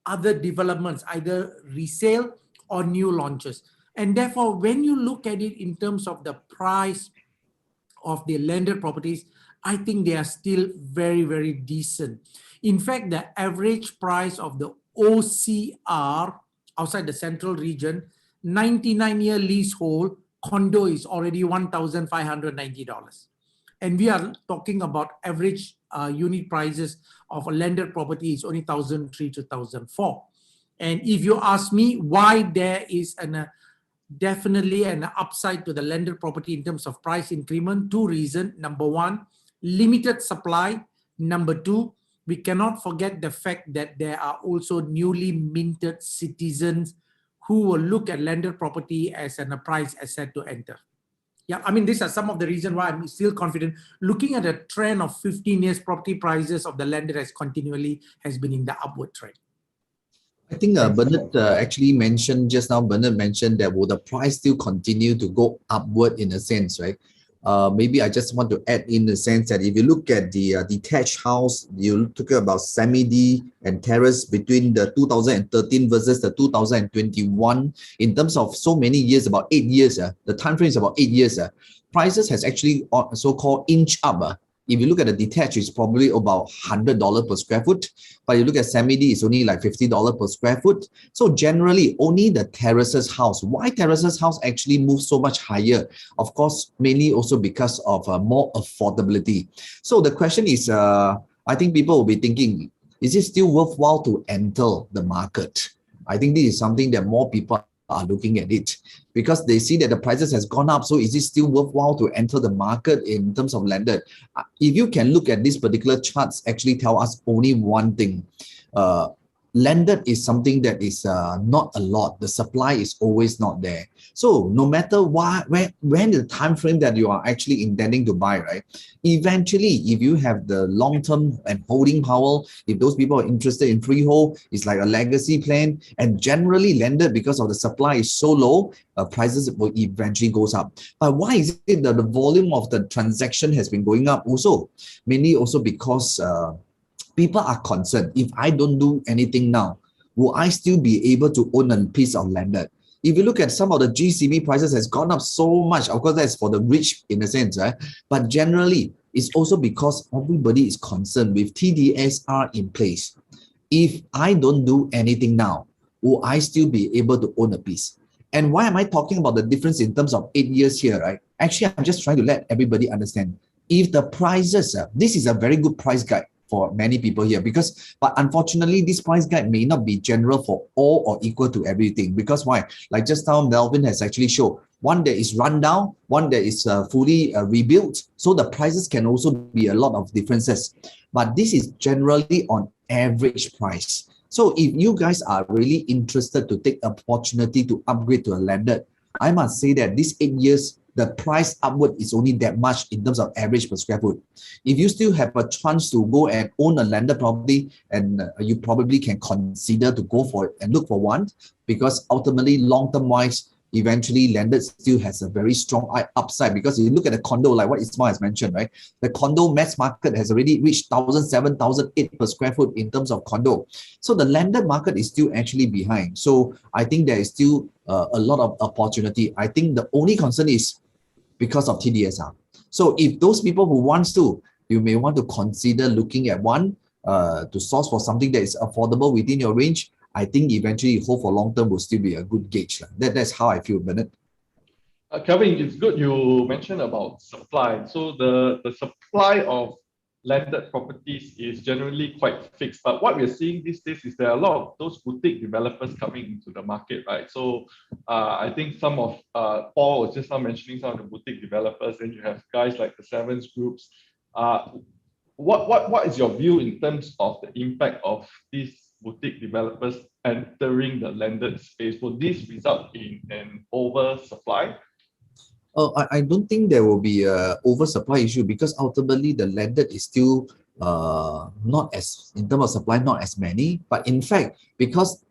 Speaker 13: other developments, either resale or new launches? And therefore, when you look at it in terms of the price of the landed properties, I think they are still very, very decent. In fact, the average price of the OCR outside the central region, 99-year leasehold condo is already $1,590. And we are talking about average unit prices of a landed property is only 1,003 to 1,004. And if you ask me why there is definitely an upside to the landed property in terms of price increment, two reasons. Number one, limited supply. Number two, we cannot forget the fact that there are also newly minted citizens who will look at landed property as a price asset to enter. Yeah, I mean, these are some of the reasons why I'm still confident. Looking at a trend of 15 years, property prices of the landed has been in the upward trend.
Speaker 11: I think Bernard actually mentioned just now, Bernard mentioned that will the price still continue to go upward in a sense, right? Maybe I just want to add in the sense that if you look at the detached house, you're talking about semi-D and terrace between the 2013 versus the 2021, in terms of so many years, about 8 years, the time frame is about 8 years, prices has actually so-called inch up. If you look at the detached, it's probably about $100 per square foot. But you look at semi-D, it's only like $50 per square foot. So generally, only the terraces house. Why terraces house actually move so much higher? Of course, mainly also because of more affordability. So the question is, I think people will be thinking, is it still worthwhile to enter the market? I think this is something that more people are looking at it because they see that the prices has gone up. So is it still worthwhile to enter the market in terms of landed? If you can look at these particular charts, actually tell us only one thing. Landed is something that is not a lot. The supply is always not there. So no matter when the time frame that you are actually intending to buy, right? Eventually, if you have the long-term and holding power, if those people are interested in freehold, it's like a legacy plan. And generally landed, because of the supply is so low, prices will eventually goes up. But why is it that the volume of the transaction has been going up also? Mainly also because people are concerned, if I don't do anything now, will I still be able to own a piece of landed? If you look at some of the GCB prices has gone up so much, of course that's for the rich in a sense, right? But generally, it's also because everybody is concerned with TDSR in place. If I don't do anything now, will I still be able to own a piece? And why am I talking about the difference in terms of 8 years here, right? Actually, I'm just trying to let everybody understand. If the prices, this is a very good price guide for many people here, but unfortunately this price guide may not be general for all or equal to everything. Because why? Like just now Melvin has actually shown one that is run down, one that is fully rebuilt, so the prices can also be a lot of differences, but this is generally on average price. So if you guys are really interested to take opportunity to upgrade to a landed, I must say that this 8 years, the price upward is only that much in terms of average per square foot. If you still have a chance to go and own a landed property, and you probably can consider to go for it and look for one, because ultimately long-term wise, eventually landed still has a very strong upside. Because if you look at the condo, like what Ismail has mentioned, right? The condo mass market has already reached 1,007, 1,008 per square foot in terms of condo. So the landed market is still actually behind. So I think there is still a lot of opportunity. I think the only concern is because of TDSR. So if those people who wants to, you may want to consider looking at one to source for something that is affordable within your range. I think eventually hold for long term will still be a good gauge. That's how I feel, Bernard.
Speaker 12: Kelvin, it's good you mentioned about supply. So the supply of landed properties is generally quite fixed. But what we're seeing these days is there are a lot of those boutique developers coming into the market, right? So I think some of Paul was just now mentioning some of the boutique developers, and you have guys like the Sevens groups. What is your view in terms of the impact of these boutique developers entering the landed space? Will this result in an oversupply?
Speaker 11: I don't think there will be an oversupply issue, because ultimately the landed is still not as, in terms of supply, not as many. But in fact, because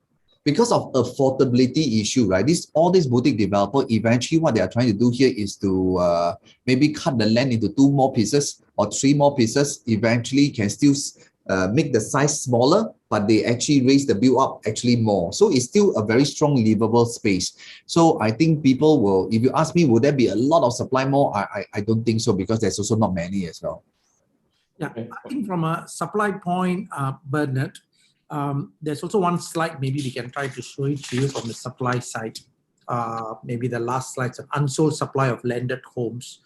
Speaker 11: of affordability issue, right? All these boutique developer, eventually what they are trying to do here is to maybe cut the land into 2 more pieces or 3 more pieces. Eventually can still make the size smaller, but they actually raise the build up actually more. So it's still a very strong livable space. So I think people will, if you ask me, will there be a lot of supply more? I don't think so, because there's also not many as well.
Speaker 13: Yeah, I think from a supply point, Bernard, there's also one slide, maybe we can try to show it to you from the supply side. Maybe the last slide, an unsold supply of landed homes.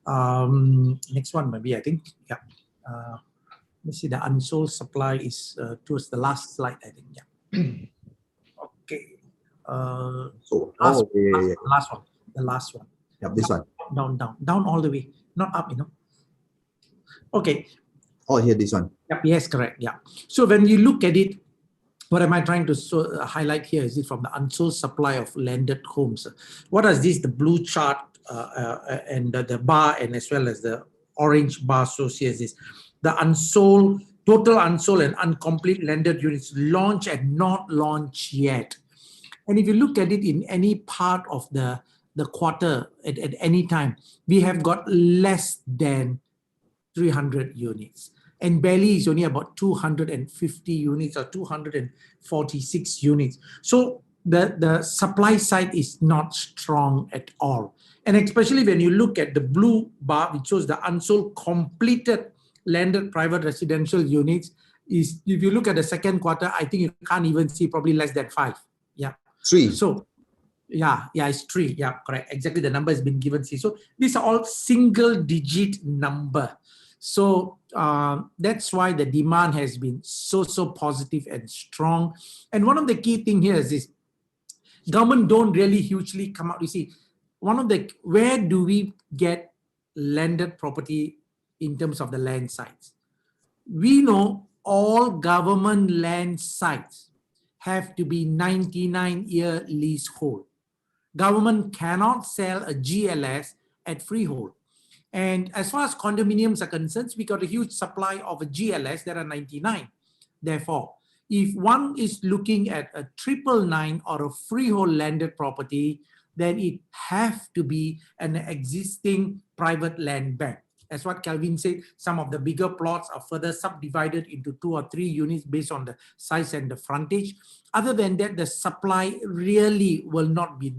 Speaker 13: Next one, maybe, I think, yeah. Let's see, the unsold supply is towards the last slide, I think, yeah. Okay. Last one, the last one.
Speaker 11: Yeah, this one.
Speaker 13: Down all the way, not up, you know. Okay.
Speaker 11: Oh, here, this one.
Speaker 13: Yep, yes, correct, yeah. So when you look at it, what am I trying to highlight here is it from the unsold supply of landed homes. What is this, the blue chart and the bar, and as well as the orange bar shows here is this. The unsold, total unsold and incomplete landed units launched and not launched yet. And if you look at it in any part of the quarter at any time, we have got less than 300 units. And Bali is only about 250 units or 246 units. So the supply side is not strong at all. And especially when you look at the blue bar, which shows the unsold completed landed private residential units, is, if you look at the second quarter, I think you can't even see, probably less than 5. Yeah.
Speaker 11: 3.
Speaker 13: So yeah, it's 3. Yeah, correct. Exactly. The number has been given. See, so these are all single digit number. So that's why the demand has been so positive and strong. And one of the key things here is this. Government don't really hugely come out. You see, where do we get landed property in terms of the land sites? We know all government land sites have to be 99-year leasehold. Government cannot sell a GLS at freehold. And as far as condominiums are concerned, we got a huge supply of a GLS that are 99. Therefore, if one is looking at a 999 or a freehold landed property, then it have to be an existing private land bank. As what Calvin said, some of the bigger plots are further subdivided into 2 or 3 units based on the size and the frontage. Other than that, the supply really will not be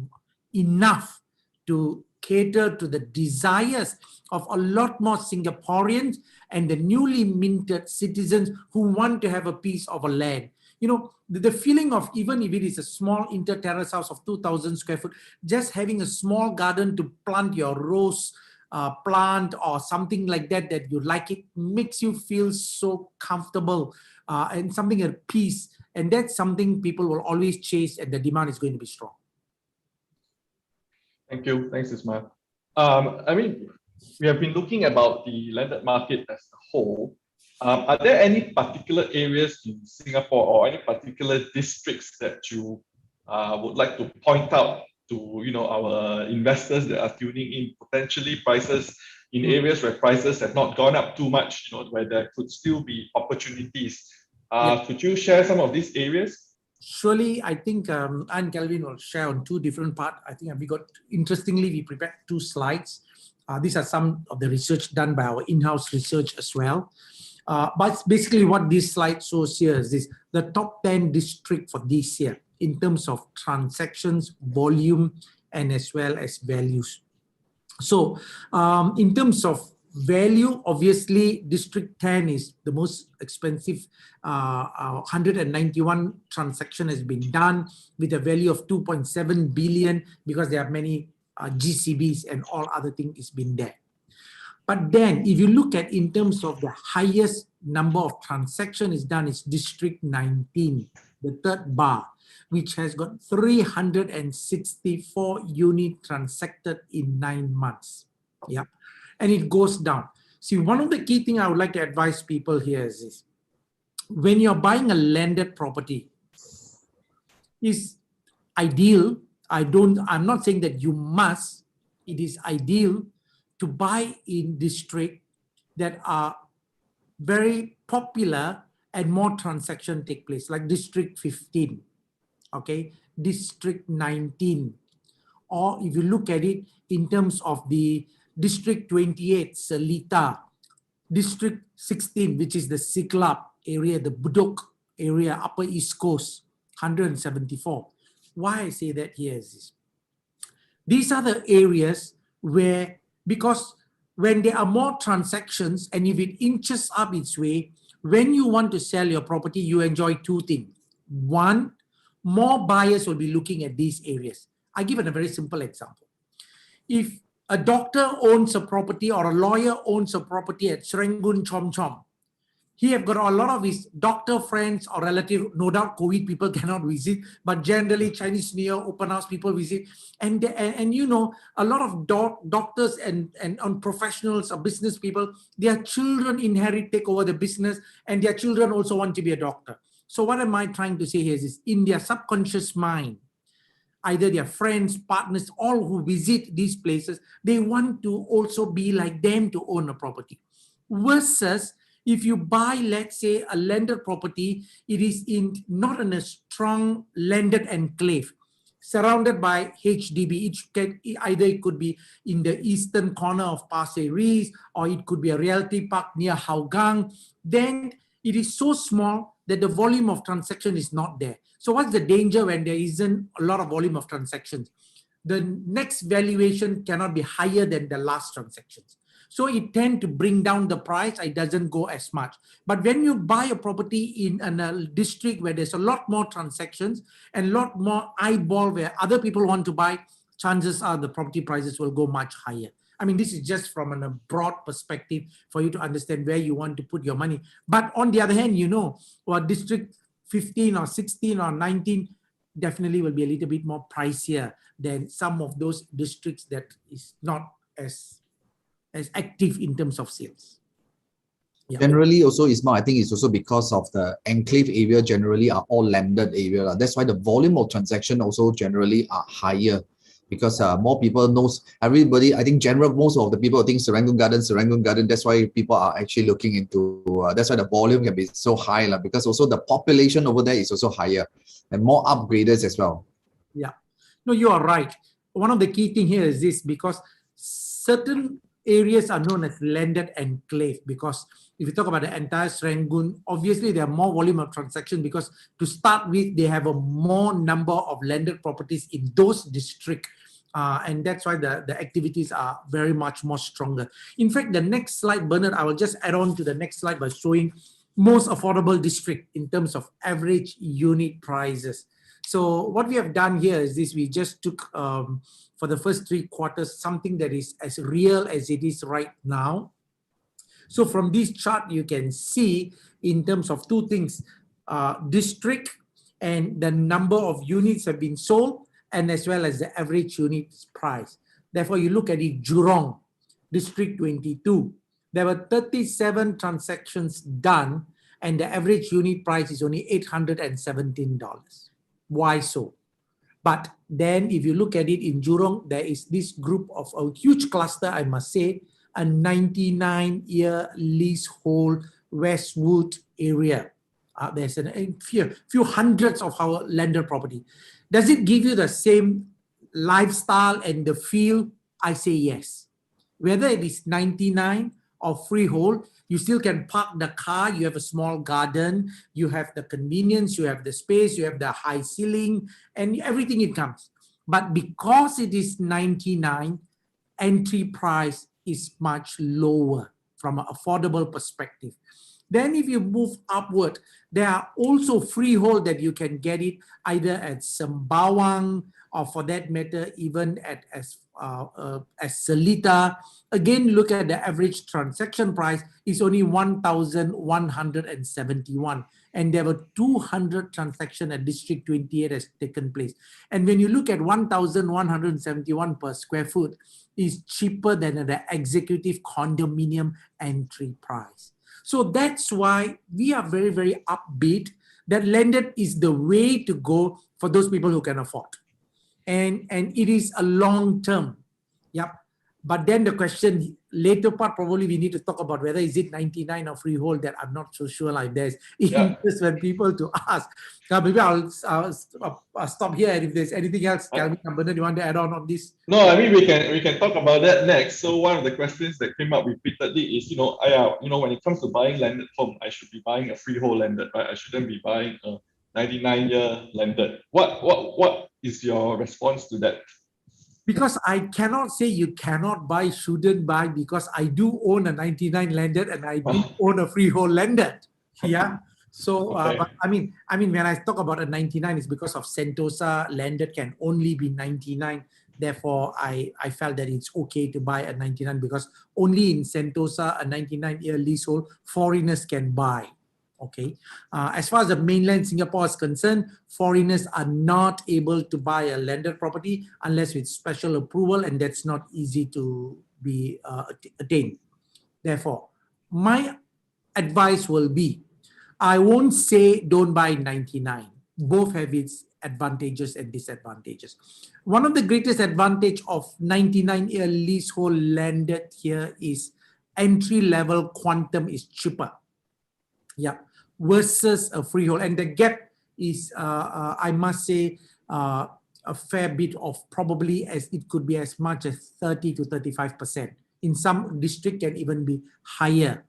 Speaker 13: enough to cater to the desires of a lot more Singaporeans and the newly minted citizens who want to have a piece of a land. You know, the feeling of, even if it is a small inter-terrace house of 2,000 square foot, just having a small garden to plant your rose plant or something like that, that you like, it makes you feel so comfortable and something at peace. And that's something people will always chase, and the demand is going to be strong.
Speaker 12: Thank you. Thanks, Ismail. I mean, we have been looking about the landed market as a whole. Are there any particular areas in Singapore or any particular districts that you would like to point out to our investors that are tuning in, potentially prices in areas where prices have not gone up too much, where there could still be opportunities? Could you share some of these areas?
Speaker 13: Surely, I think Anne Calvin will share on 2 different parts. I think interestingly, we prepared 2 slides. These are some of the research done by our in-house research as well. But basically what this slide shows here is this, the top 10 districts for this year in terms of transactions, volume, and as well as values. So in terms of value, obviously District 10 is the most expensive. 191 transaction has been done with a value of 2.7 billion because there are many GCBs and all other things is been there. But then if you look at in terms of the highest number of transaction is done is District 19, the 3rd bar, which has got 364 units transacted in 9 months. Yeah, and it goes down. See, one of the key things I would like to advise people here is this. When you're buying a landed property, is ideal. I'm not saying that you must. It is ideal to buy in districts that are very popular and more transaction take place, like District 15, okay, District 19, or if you look at it in terms of the District 28, Seletar, District 16, which is the Siglap area, the Bedok area, Upper East Coast, 174. Why I say that here is this. These are the areas where, because when there are more transactions and if it inches up its way, when you want to sell your property, you enjoy 2 things. One, more buyers will be looking at these areas. I give it a very simple example. If a doctor owns a property or a lawyer owns a property at Serangoon Chom Chom, he have got a lot of his doctor friends or relative, no doubt COVID people cannot visit, but generally Chinese New Year, open house people visit. And you know, a lot of doctors and professionals or business people, their children take over the business and their children also want to be a doctor. So what am I trying to say here is in their subconscious mind, either their friends, partners, all who visit these places, they want to also be like them to own a property. Versus if you buy, let's say, a landed property, it is not in a strong landed enclave, surrounded by HDB. Either it could be in the eastern corner of Pasir Ris, or it could be a realty park near Hougang. Then it is so small that the volume of transaction is not there. So what's the danger when there isn't a lot of volume of transactions? The next valuation cannot be higher than the last transactions. So it tends to bring down the price. It doesn't go as much. But when you buy a property in a district where there's a lot more transactions and a lot more eyeball where other people want to buy, chances are the property prices will go much higher. I mean, this is just from a broad perspective for you to understand where you want to put your money. But on the other hand, you know, what District 15 or 16 or 19, definitely will be a little bit more pricier than some of those districts that is not as active in terms of sales. Yeah.
Speaker 11: Generally, also, Ismail, I think it's also because of the enclave area generally are all landed area. That's why the volume of transaction also generally are higher, because more people knows, everybody, I think most of the people think Serangoon Garden. That's why people are actually looking into, that's why the volume can be so high, because also the population over there is also higher and more upgraders as well.
Speaker 13: Yeah, no, you are right. One of the key thing here is this, because certain areas are known as landed enclave, because if you talk about the entire Serangoon, obviously there are more volume of transaction, because to start with, they have a more number of landed properties in those districts. And that's why the activities are very much more stronger. In fact, the next slide, Bernard, I will just add on to the next slide by showing most affordable district in terms of average unit prices. So what we have done here is this: we just took for the first 3 quarters something that is as real as it is right now. So from this chart, you can see in terms of 2 things, district and the number of units have been sold, and as well as the average unit price. Therefore, you look at it, Jurong, District 22, there were 37 transactions done, and the average unit price is only $817. Why so? But then if you look at it in Jurong, there is this group of a huge cluster, I must say, a 99-year leasehold Westwood area. There's a few hundreds of our landed property. Does it give you the same lifestyle and the feel? I say yes. Whether it is 99 or freehold, you still can park the car, you have a small garden, you have the convenience, you have the space, you have the high ceiling, and everything it comes. But because it is 99, entry price is much lower from an affordable perspective. Then if you move upward, there are also freehold that you can get it either at Sembawang, or for that matter, even at as Seletar. Again, look at the average transaction price is only 1,171. And there were 200 transactions at District 28 has taken place. And when you look at 1,171 per square foot, is cheaper than the executive condominium entry price. So that's why we are very, very upbeat that landed is the way to go for those people who can afford. And it is a long term. Yep. But then the question, later part, probably we need to talk about whether is it 99 or freehold, that I'm not so sure like there's interest when people to ask. Maybe I'll stop here, and if there's anything else, Calvin and Bernard, you want to add on this?
Speaker 12: No, I mean, we can talk about that next. So one of the questions that came up repeatedly is, when it comes to buying landed home, I should be buying a freehold landed, right? I shouldn't be buying a 99-year landed. What is your response to that?
Speaker 13: Because I cannot say you cannot buy, shouldn't buy, because I do own a 99 landed and I do own a freehold landed. Yeah. So,
Speaker 12: Okay.
Speaker 13: but I mean, when I talk about a 99, it's because of Sentosa landed can only be 99. Therefore, I felt that it's okay to buy a 99, because only in Sentosa, a 99-year leasehold, foreigners can buy. Okay. As far as the mainland Singapore is concerned, foreigners are not able to buy a landed property unless with special approval, and that's not easy to be attained. Therefore, my advice will be, I won't say don't buy 99. Both have its advantages and disadvantages. One of the greatest advantage of 99-year leasehold landed here is entry-level quantum is cheaper. Yeah, versus a freehold, and the gap is, I must say, a fair bit of, probably as it could be as much as 30 to 35%. In some district can even be higher.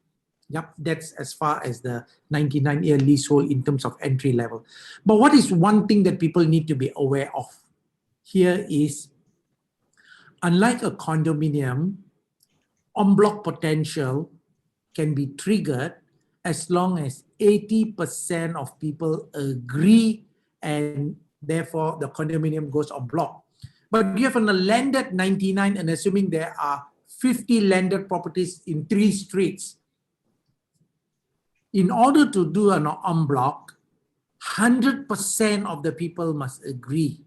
Speaker 13: Yep, that's as far as the 99-year leasehold in terms of entry level. But what is one thing that people need to be aware of here is, unlike a condominium, en bloc potential can be triggered as long as 80% of people agree, and therefore the condominium goes en bloc. But you have a landed 99, and assuming there are 50 landed properties in 3 streets, in order to do an en bloc, 100% of the people must agree.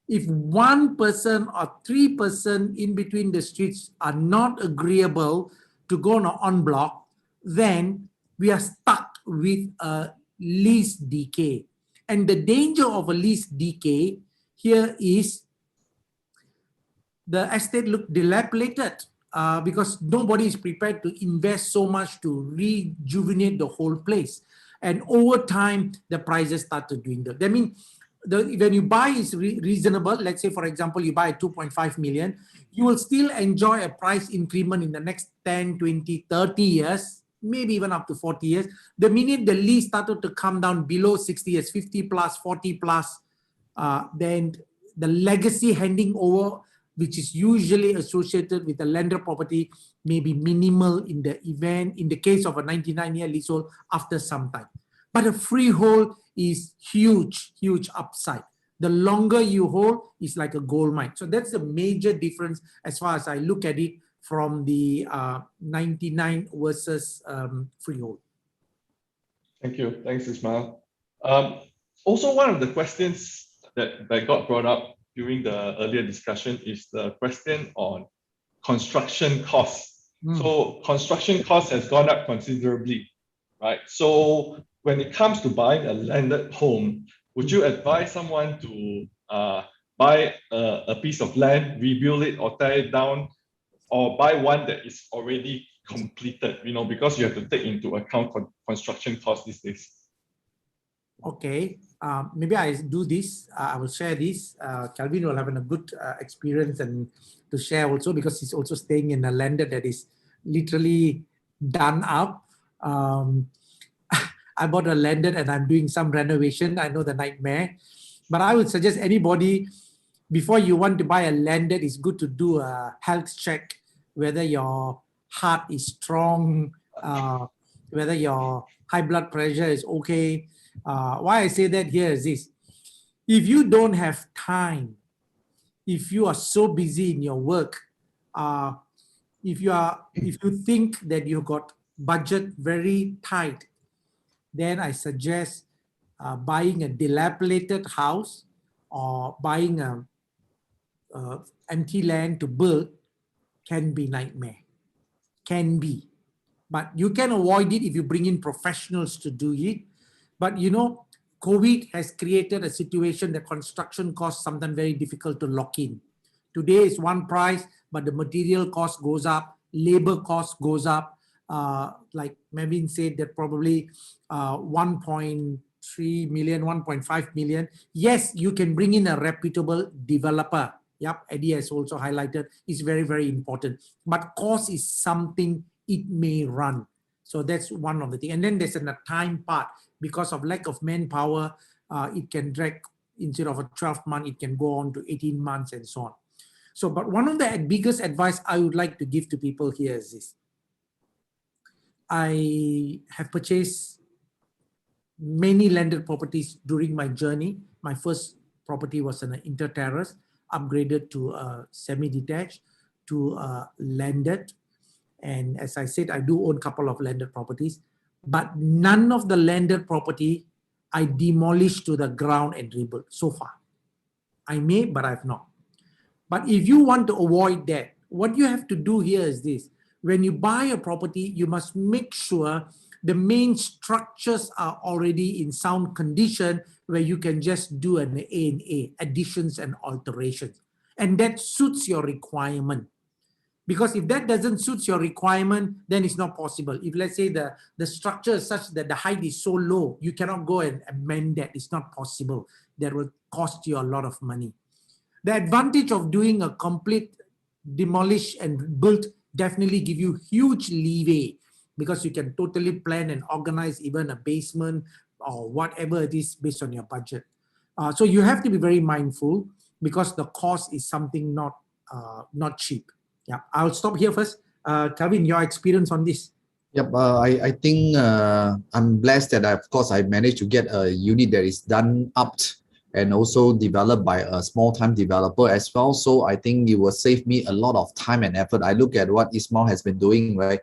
Speaker 13: If 1% or 3% in between the streets are not agreeable to go on en bloc, then we are stuck with a lease decay. And the danger of a lease decay here is the estate look dilapidated because nobody is prepared to invest so much to rejuvenate the whole place. And over time, the prices start to dwindle. That means when you buy is reasonable, let's say, for example, you buy 2.5 million, you will still enjoy a price increment in the next 10, 20, 30 years, maybe even up to 40 years. The minute the lease started to come down below 60 years, 50 plus, 40 plus, then the legacy handing over, which is usually associated with a lender property, may be minimal in the case of a 99-year leasehold after some time. But a freehold is huge upside. The longer you hold, it's like a gold mine. So that's the major difference as far as I look at it from the 99 versus freehold.
Speaker 12: Thank you. Thanks, Ismail. Also, one of the questions that got brought up during the earlier discussion is the question on construction costs. So construction costs has gone up considerably, right? So when it comes to buying a landed home, would you advise someone to buy a piece of land, rebuild it or tear it down, or buy one that is already completed, because you have to take into account construction costs these days?
Speaker 13: Okay, maybe I do this. I will share this. Calvin will have a good experience and to share also because he's also staying in a landed that is literally done up. I bought a landed and I'm doing some renovation. I know the nightmare, but I would suggest anybody, before you want to buy a landed, it's good to do a health check, whether your heart is strong, whether your high blood pressure is okay. Why I say that here is this: if you don't have time, if you are so busy in your work, if you think that you got budget very tight, then I suggest buying a dilapidated house or buying a empty land to build can be nightmare. Can be. But you can avoid it if you bring in professionals to do it. But COVID has created a situation that construction costs sometimes very difficult to lock in. Today is one price, but the material cost goes up, labor cost goes up. Like Mavin said, that probably 1.3 million, 1.5 million. Yes, you can bring in a reputable developer. Yep, Eddie has also highlighted, it's very, very important. But cost is something it may run. So that's one of the things. And then there's a time part. Because of lack of manpower, it can drag, instead of a 12-month, it can go on to 18 months and so on. So, but one of the biggest advice I would like to give to people here is this. I have purchased many landed properties during my journey. My first property was an inter-terrace, upgraded to a semi-detached, to a landed. And as I said, I do own a couple of landed properties, but none of the landed property I demolished to the ground and rebuilt so far. I may, but I've not. But if you want to avoid that, what you have to do here is this. When you buy a property, you must make sure the main structures are already in sound condition where you can just do an A&A, additions and alterations. And that suits your requirement. Because if that doesn't suit your requirement, then it's not possible. If let's say the structure is such that the height is so low, you cannot go and amend that. It's not possible. That will cost you a lot of money. The advantage of doing a complete demolish and build definitely give you huge leeway because you can totally plan and organize even a basement or whatever it is based on your budget. So you have to be very mindful because the cost is something not cheap. Yeah, I'll stop here first. Calvin, your experience on this?
Speaker 11: Yep, I think I'm blessed that of course I managed to get a unit that is done up and also developed by a small-time developer as well. So I think it will save me a lot of time and effort. I look at what Ismail has been doing, right?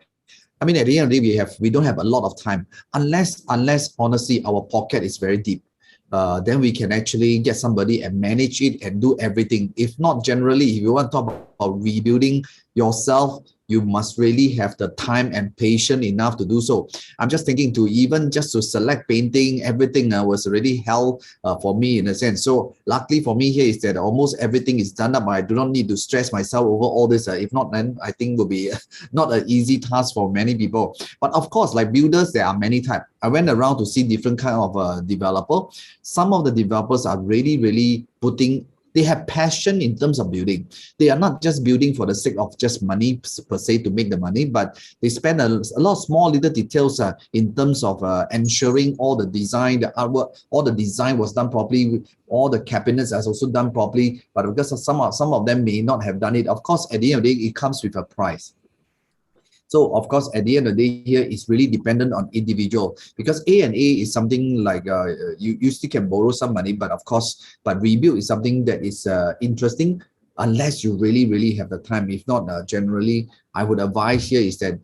Speaker 11: I mean, at the end of the day, we don't have a lot of time unless honestly our pocket is very deep. Then we can actually get somebody and manage it and do everything. If not, generally, if you want to talk about rebuilding yourself, you must really have the time and patience enough to do so. I'm just thinking to even just to select painting, everything was already hell for me in a sense. So luckily for me here is that almost everything is done up. I do not need to stress myself over all this. If not, then I think will be not an easy task for many people. But of course, like builders, there are many types. I went around to see different kind of developer. Some of the developers are really putting, they have passion in terms of building. They are not just building for the sake of just money per se to make the money, but they spend a lot of small little details in terms of ensuring all the design, the artwork, all the design was done properly, all the cabinets are also done properly. But because some of them may not have done it, of course, at the end of the day, it comes with a price. So of course, at the end of the day here, it's really dependent on individual, because A&A is something like you still can borrow some money, but of course, but rebuild is something that is interesting unless you really have the time. If not, generally, I would advise here is that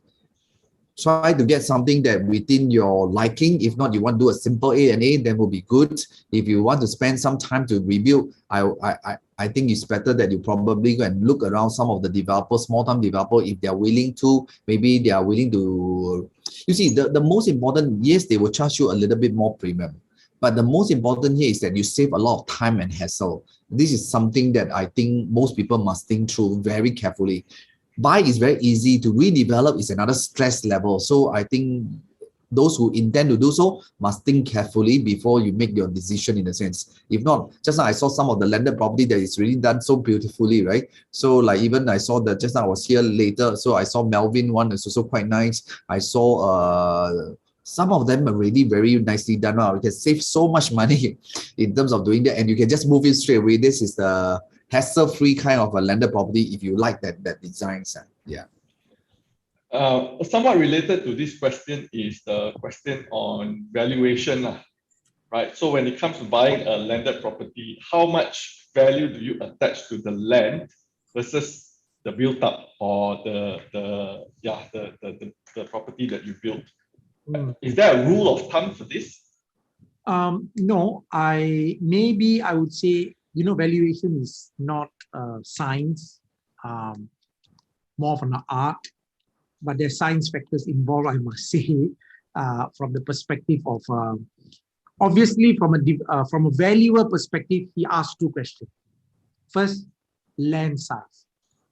Speaker 11: try to get something that within your liking. If not, you want to do a simple A&A, then will be good. If you want to spend some time to rebuild, I think it's better that you probably go and look around some of the developers, small-time developers, if they're willing to, maybe they are willing to, you see, the most important, yes, they will charge you a little bit more premium. But the most important here is that you save a lot of time and hassle. This is something that I think most people must think through very carefully. Buy is very easy, to redevelop is another stress level. So I think those who intend to do so must think carefully before you make your decision in a sense. If not, just now I saw some of the landed property that is really done so beautifully, right? So like even I saw that just now I was here later, so I saw Melvin one is also quite nice. I saw some of them are really very nicely done. You can save so much money in terms of doing that, and you can just move in straight away. This is the hassle-free kind of a landed property if you like that design. Yeah.
Speaker 12: Somewhat related to this question is the question on valuation, right? So when it comes to buying a landed property, how much value do you attach to the land versus the built up or the property that you built? Is there a rule of thumb for this?
Speaker 13: No, I would say, valuation is not science, more of an art, but there's science factors involved, I must say, from the perspective of, obviously from a valuer perspective, he asked two questions. First, land size.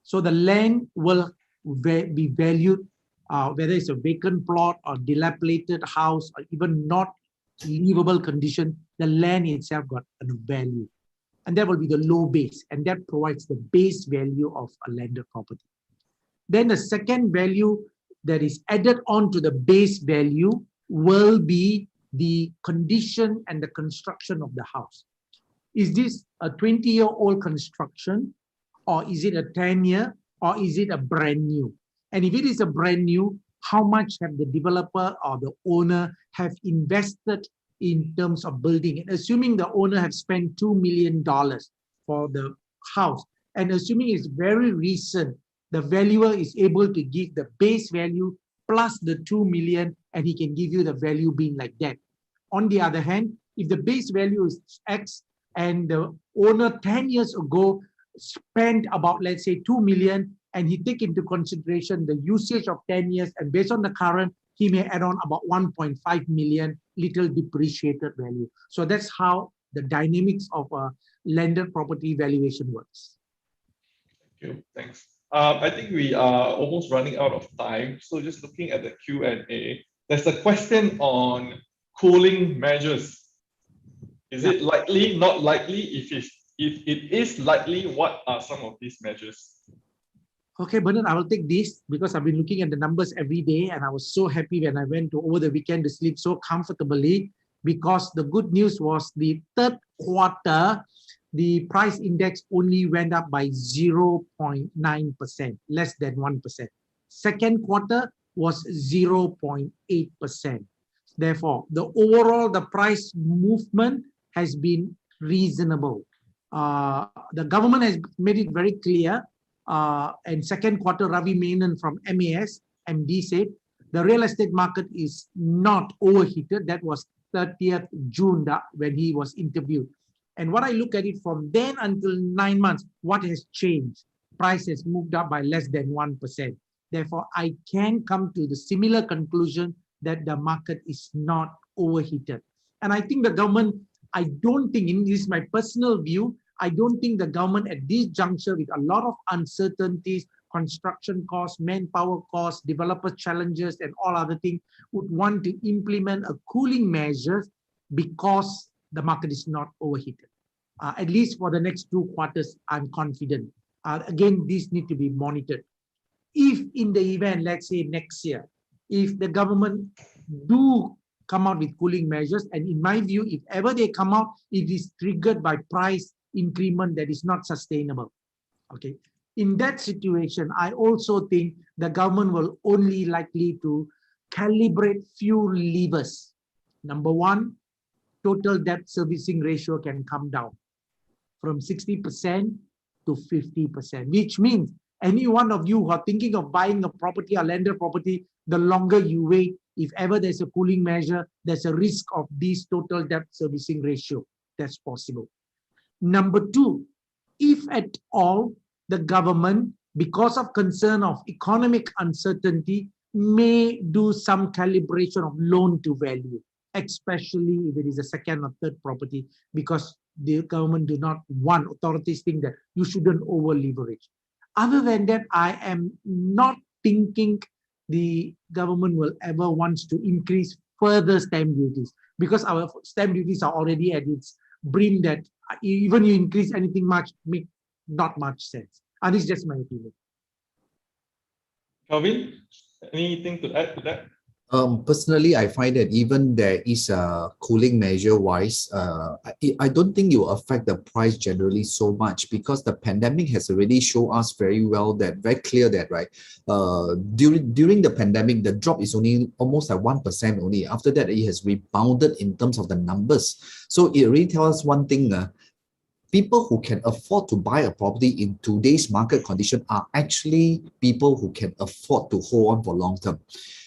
Speaker 13: So the land will be valued, whether it's a vacant plot or dilapidated house or even not livable condition, the land itself got a value. And that will be the low base, and that provides the base value of a landed property. Then the second value that is added on to the base value will be the condition and the construction of the house. Is this a 20-year-old construction, or is it a 10-year, or is it a brand new? And if it is a brand new, how much have the developer or the owner have invested in terms of building it? Assuming the owner have spent $2 million for the house, and assuming it's very recent, the valuer is able to give the base value plus the 2 million, and he can give you the value being like that. On the other hand, if the base value is X and the owner 10 years ago spent about, let's say, 2 million, and he take into consideration the usage of 10 years, and based on the current, he may add on about 1.5 million little depreciated value. So that's how the dynamics of a landed property valuation works.
Speaker 12: Thank you. Thanks. I think we are almost running out of time. So just looking at the Q&A, there's a question on cooling measures. Is it likely, not likely? If it is likely, what are some of these measures?
Speaker 13: Okay, Bernard, I will take this because I've been looking at the numbers every day, and I was so happy when I went over the weekend to sleep so comfortably, because the good news was the third quarter, the price index only went up by 0.9%, less than 1%. Second quarter was 0.8%. Therefore, the overall, the price movement has been reasonable. The government has made it very clear. And second quarter, Ravi Menon from MAS, MD said, The real estate market is not overheated. That was 30th June when he was interviewed. And what I look at it from then until 9 months, what has changed? Price has moved up by less than 1%. Therefore, I can come to the similar conclusion that the market is not overheated. And I think the government, I don't think, in this is my personal view, I don't think the government at this juncture with a lot of uncertainties, construction costs, manpower costs, developer challenges, and all other things would want to implement a cooling measures because the market is not overheated. At least for the next 2 quarters, I'm confident. Again, these need to be monitored. If in the event, let's say next year, if the government do come out with cooling measures, and in my view, if ever they come out, it is triggered by price increment that is not sustainable. Okay. In that situation, I also think the government will only likely to calibrate few levers. Number one, total debt servicing ratio can come down from 60% to 50%, which means any one of you who are thinking of buying a property or landed property, the longer you wait, if ever there's a cooling measure, there's a risk of this total debt servicing ratio. That's possible. Number two, if at all the government, because of concern of economic uncertainty, may do some calibration of loan to value, especially if it is a second or third property, because the government do not want, authorities think that you shouldn't over leverage. Other than that, I am not thinking the government will ever want to increase further stamp duties, because our stamp duties are already at its brim that even you increase anything much, make not much sense. And this is just my opinion.
Speaker 12: Kelvin, anything to add to that?
Speaker 11: Personally, I find that even there is a cooling measure wise, I don't think it will affect the price generally so much, because the pandemic has already shown us very well that, very clear that, right, during the pandemic, the drop is only almost like 1% only. After that, it has rebounded in terms of the numbers. So it really tells us one thing, people who can afford to buy a property in today's market condition are actually people who can afford to hold on for long term.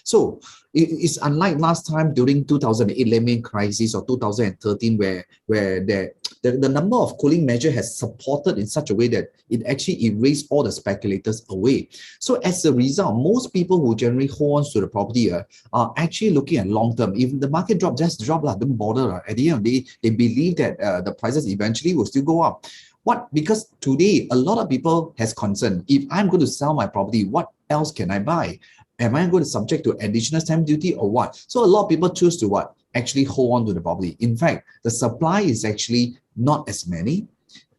Speaker 11: So it's unlike last time during 2008 Lehman crisis or 2013, where the number of cooling measure has supported in such a way that it actually erased all the speculators away. So as a result, most people who generally hold on to the property are actually looking at long term. If the market drop, just drop, don't bother. At the end of the day, they believe that the prices eventually will still go up. What? Because today, a lot of people has concern. If I'm going to sell my property, what else can I buy? Am I going to subject to additional stamp duty or what? So a lot of people choose to what? Actually hold on to the property. In fact, the supply is actually not as many.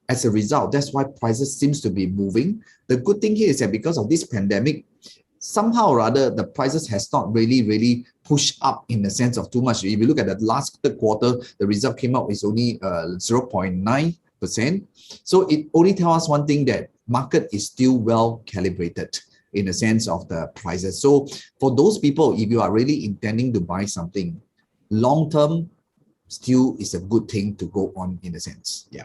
Speaker 11: As a result, that's why prices seems to be moving. The good thing here is that because of this pandemic, somehow or other, the prices has not really pushed up in the sense of too much. If you look at the last quarter, the result came out is only 0.9%. So it only tells us one thing, that market is still well calibrated in the sense of the prices. So for those people, if you are really intending to buy something, long term still is a good thing to go on in a sense. Yeah.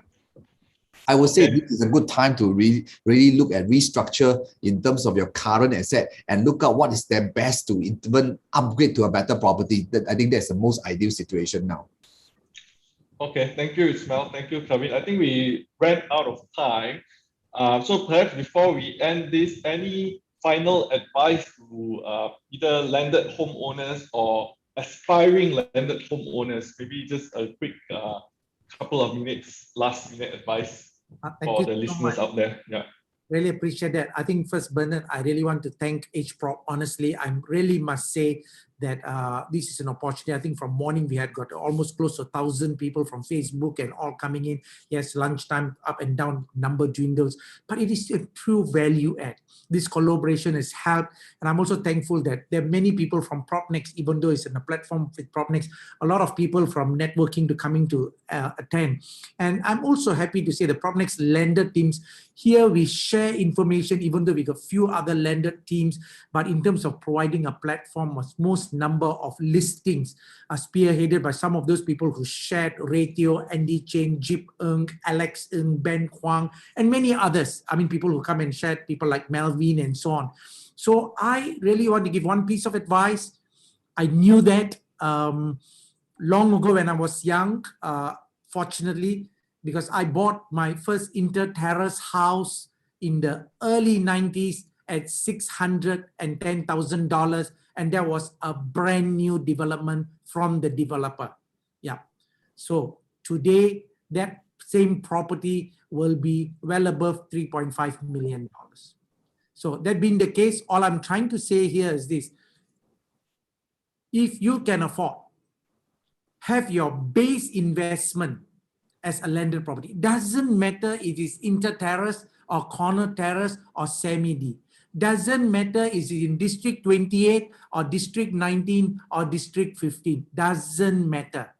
Speaker 11: I would say this is a good time to really look at restructure in terms of your current asset and look at what is their best to even upgrade to a better property. I think that's the most ideal situation now.
Speaker 12: Okay, thank you, Ismail. Thank you, Kelvin. I think we ran out of time. So perhaps before we end this, any final advice to either landed homeowners or aspiring landed homeowners? Maybe just a quick couple of minutes, last minute advice for the listeners out there. Yeah.
Speaker 13: Really appreciate that. I think first, Bernard, I really want to thank Edgeprop. Honestly, I really must say that this is an opportunity. I think from morning we had got almost close to 1,000 people from Facebook and all coming in. Yes, lunchtime up and down, number dwindles, but it is a true value add. This collaboration has helped, and I'm also thankful that there are many people from PropNex, even though it's in a platform with PropNex, a lot of people from networking to coming to attend. And I'm also happy to say the PropNex lender teams, here we share information, even though we got few other lender teams, but in terms of providing a platform was most enormous number of listings spearheaded by some of those people who shared Ratio, Andy Cheng, Jip Ng, Alex Ng, Ben Huang, and many others. I mean, people who come and shared, people like Melvin and so on. So I really want to give one piece of advice. I knew that long ago when I was young, fortunately, because I bought my first inter-terrace house in the early 90s at $610,000, and that was a brand new development from the developer. Yeah. So today, that same property will be well above $3.5 million. So that being the case, all I'm trying to say here is this. If you can afford, have your base investment as a landed property. Doesn't matter if it's inter-terrace or corner terrace or semi-D. Doesn't matter if it's in District 28 or District 19 or District 15. Doesn't matter.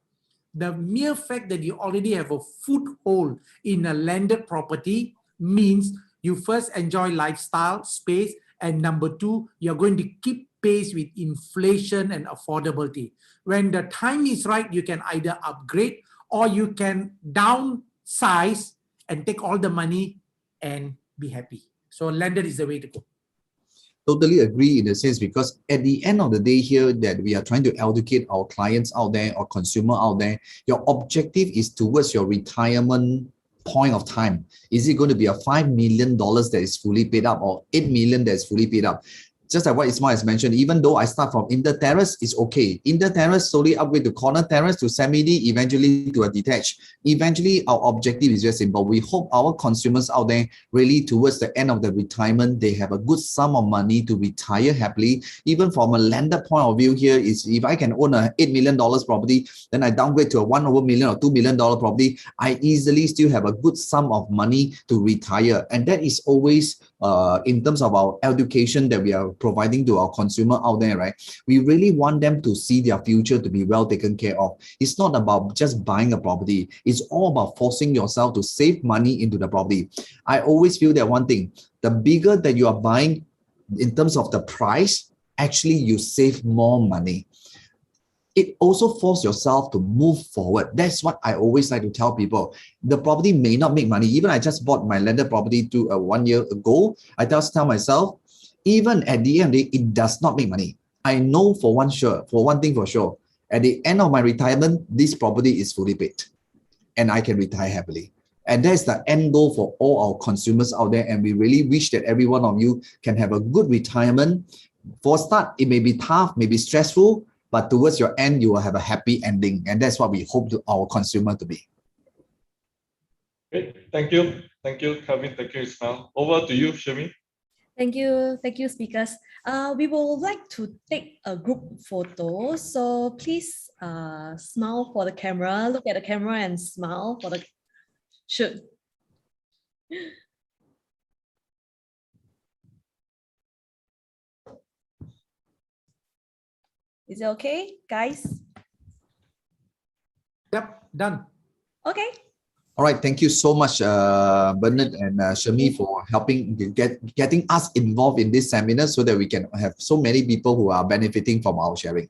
Speaker 13: The mere fact that you already have a foothold in a landed property means you first enjoy lifestyle, space, and number two, you're going to keep pace with inflation and affordability. When the time is right, you can either upgrade or you can downsize and take all the money and be happy. So landed is the way to go.
Speaker 11: Totally agree in a sense, because at the end of the day here that we are trying to educate our clients out there or consumer out there, your objective is towards your retirement point of time. Is it going to be a $5 million that is fully paid up or $8 million that is fully paid up? Just like what Ismail has mentioned, even though I start from inter-terrace, it's okay. Inter-terrace slowly upgrade to corner terrace, to semi-D, eventually to a detached. Eventually, our objective is very simple. We hope our consumers out there really towards the end of the retirement, they have a good sum of money to retire happily. Even from a lender point of view here is if I can own a $8 million property, then I downgrade to a $1 million or $2 million property, I easily still have a good sum of money to retire. And that is always in terms of our education that we are providing to our consumer out there, right? We really want them to see their future to be well taken care of. It's not about just buying a property. It's all about forcing yourself to save money into the property. I always feel that one thing, the bigger that you are buying in terms of the price, actually you save more money. It also forces yourself to move forward. That's what I always like to tell people. The property may not make money. Even I just bought my landed property 1 year ago. I just tell myself, even at the end of the day, it does not make money. I know for one thing for sure, at the end of my retirement, this property is fully paid and I can retire happily. And that's the end goal for all our consumers out there. And we really wish that every one of you can have a good retirement. For a start, it may be tough, may be stressful, but towards your end, you will have a happy ending. And that's what we hope to our consumer to be.
Speaker 12: Great. Thank you. Thank you, Kevin. Thank you, Ismail. Over to you, Shami.
Speaker 1: Thank you, speakers. We would like to take a group photo. So please smile for the camera, look at the camera and smile for the shoot. Is it okay, guys?
Speaker 13: Yep, done.
Speaker 1: Okay.
Speaker 11: All right, thank you so much, Bernard and Shami, for helping getting us involved in this seminar so that we can have so many people who are benefiting from our sharing.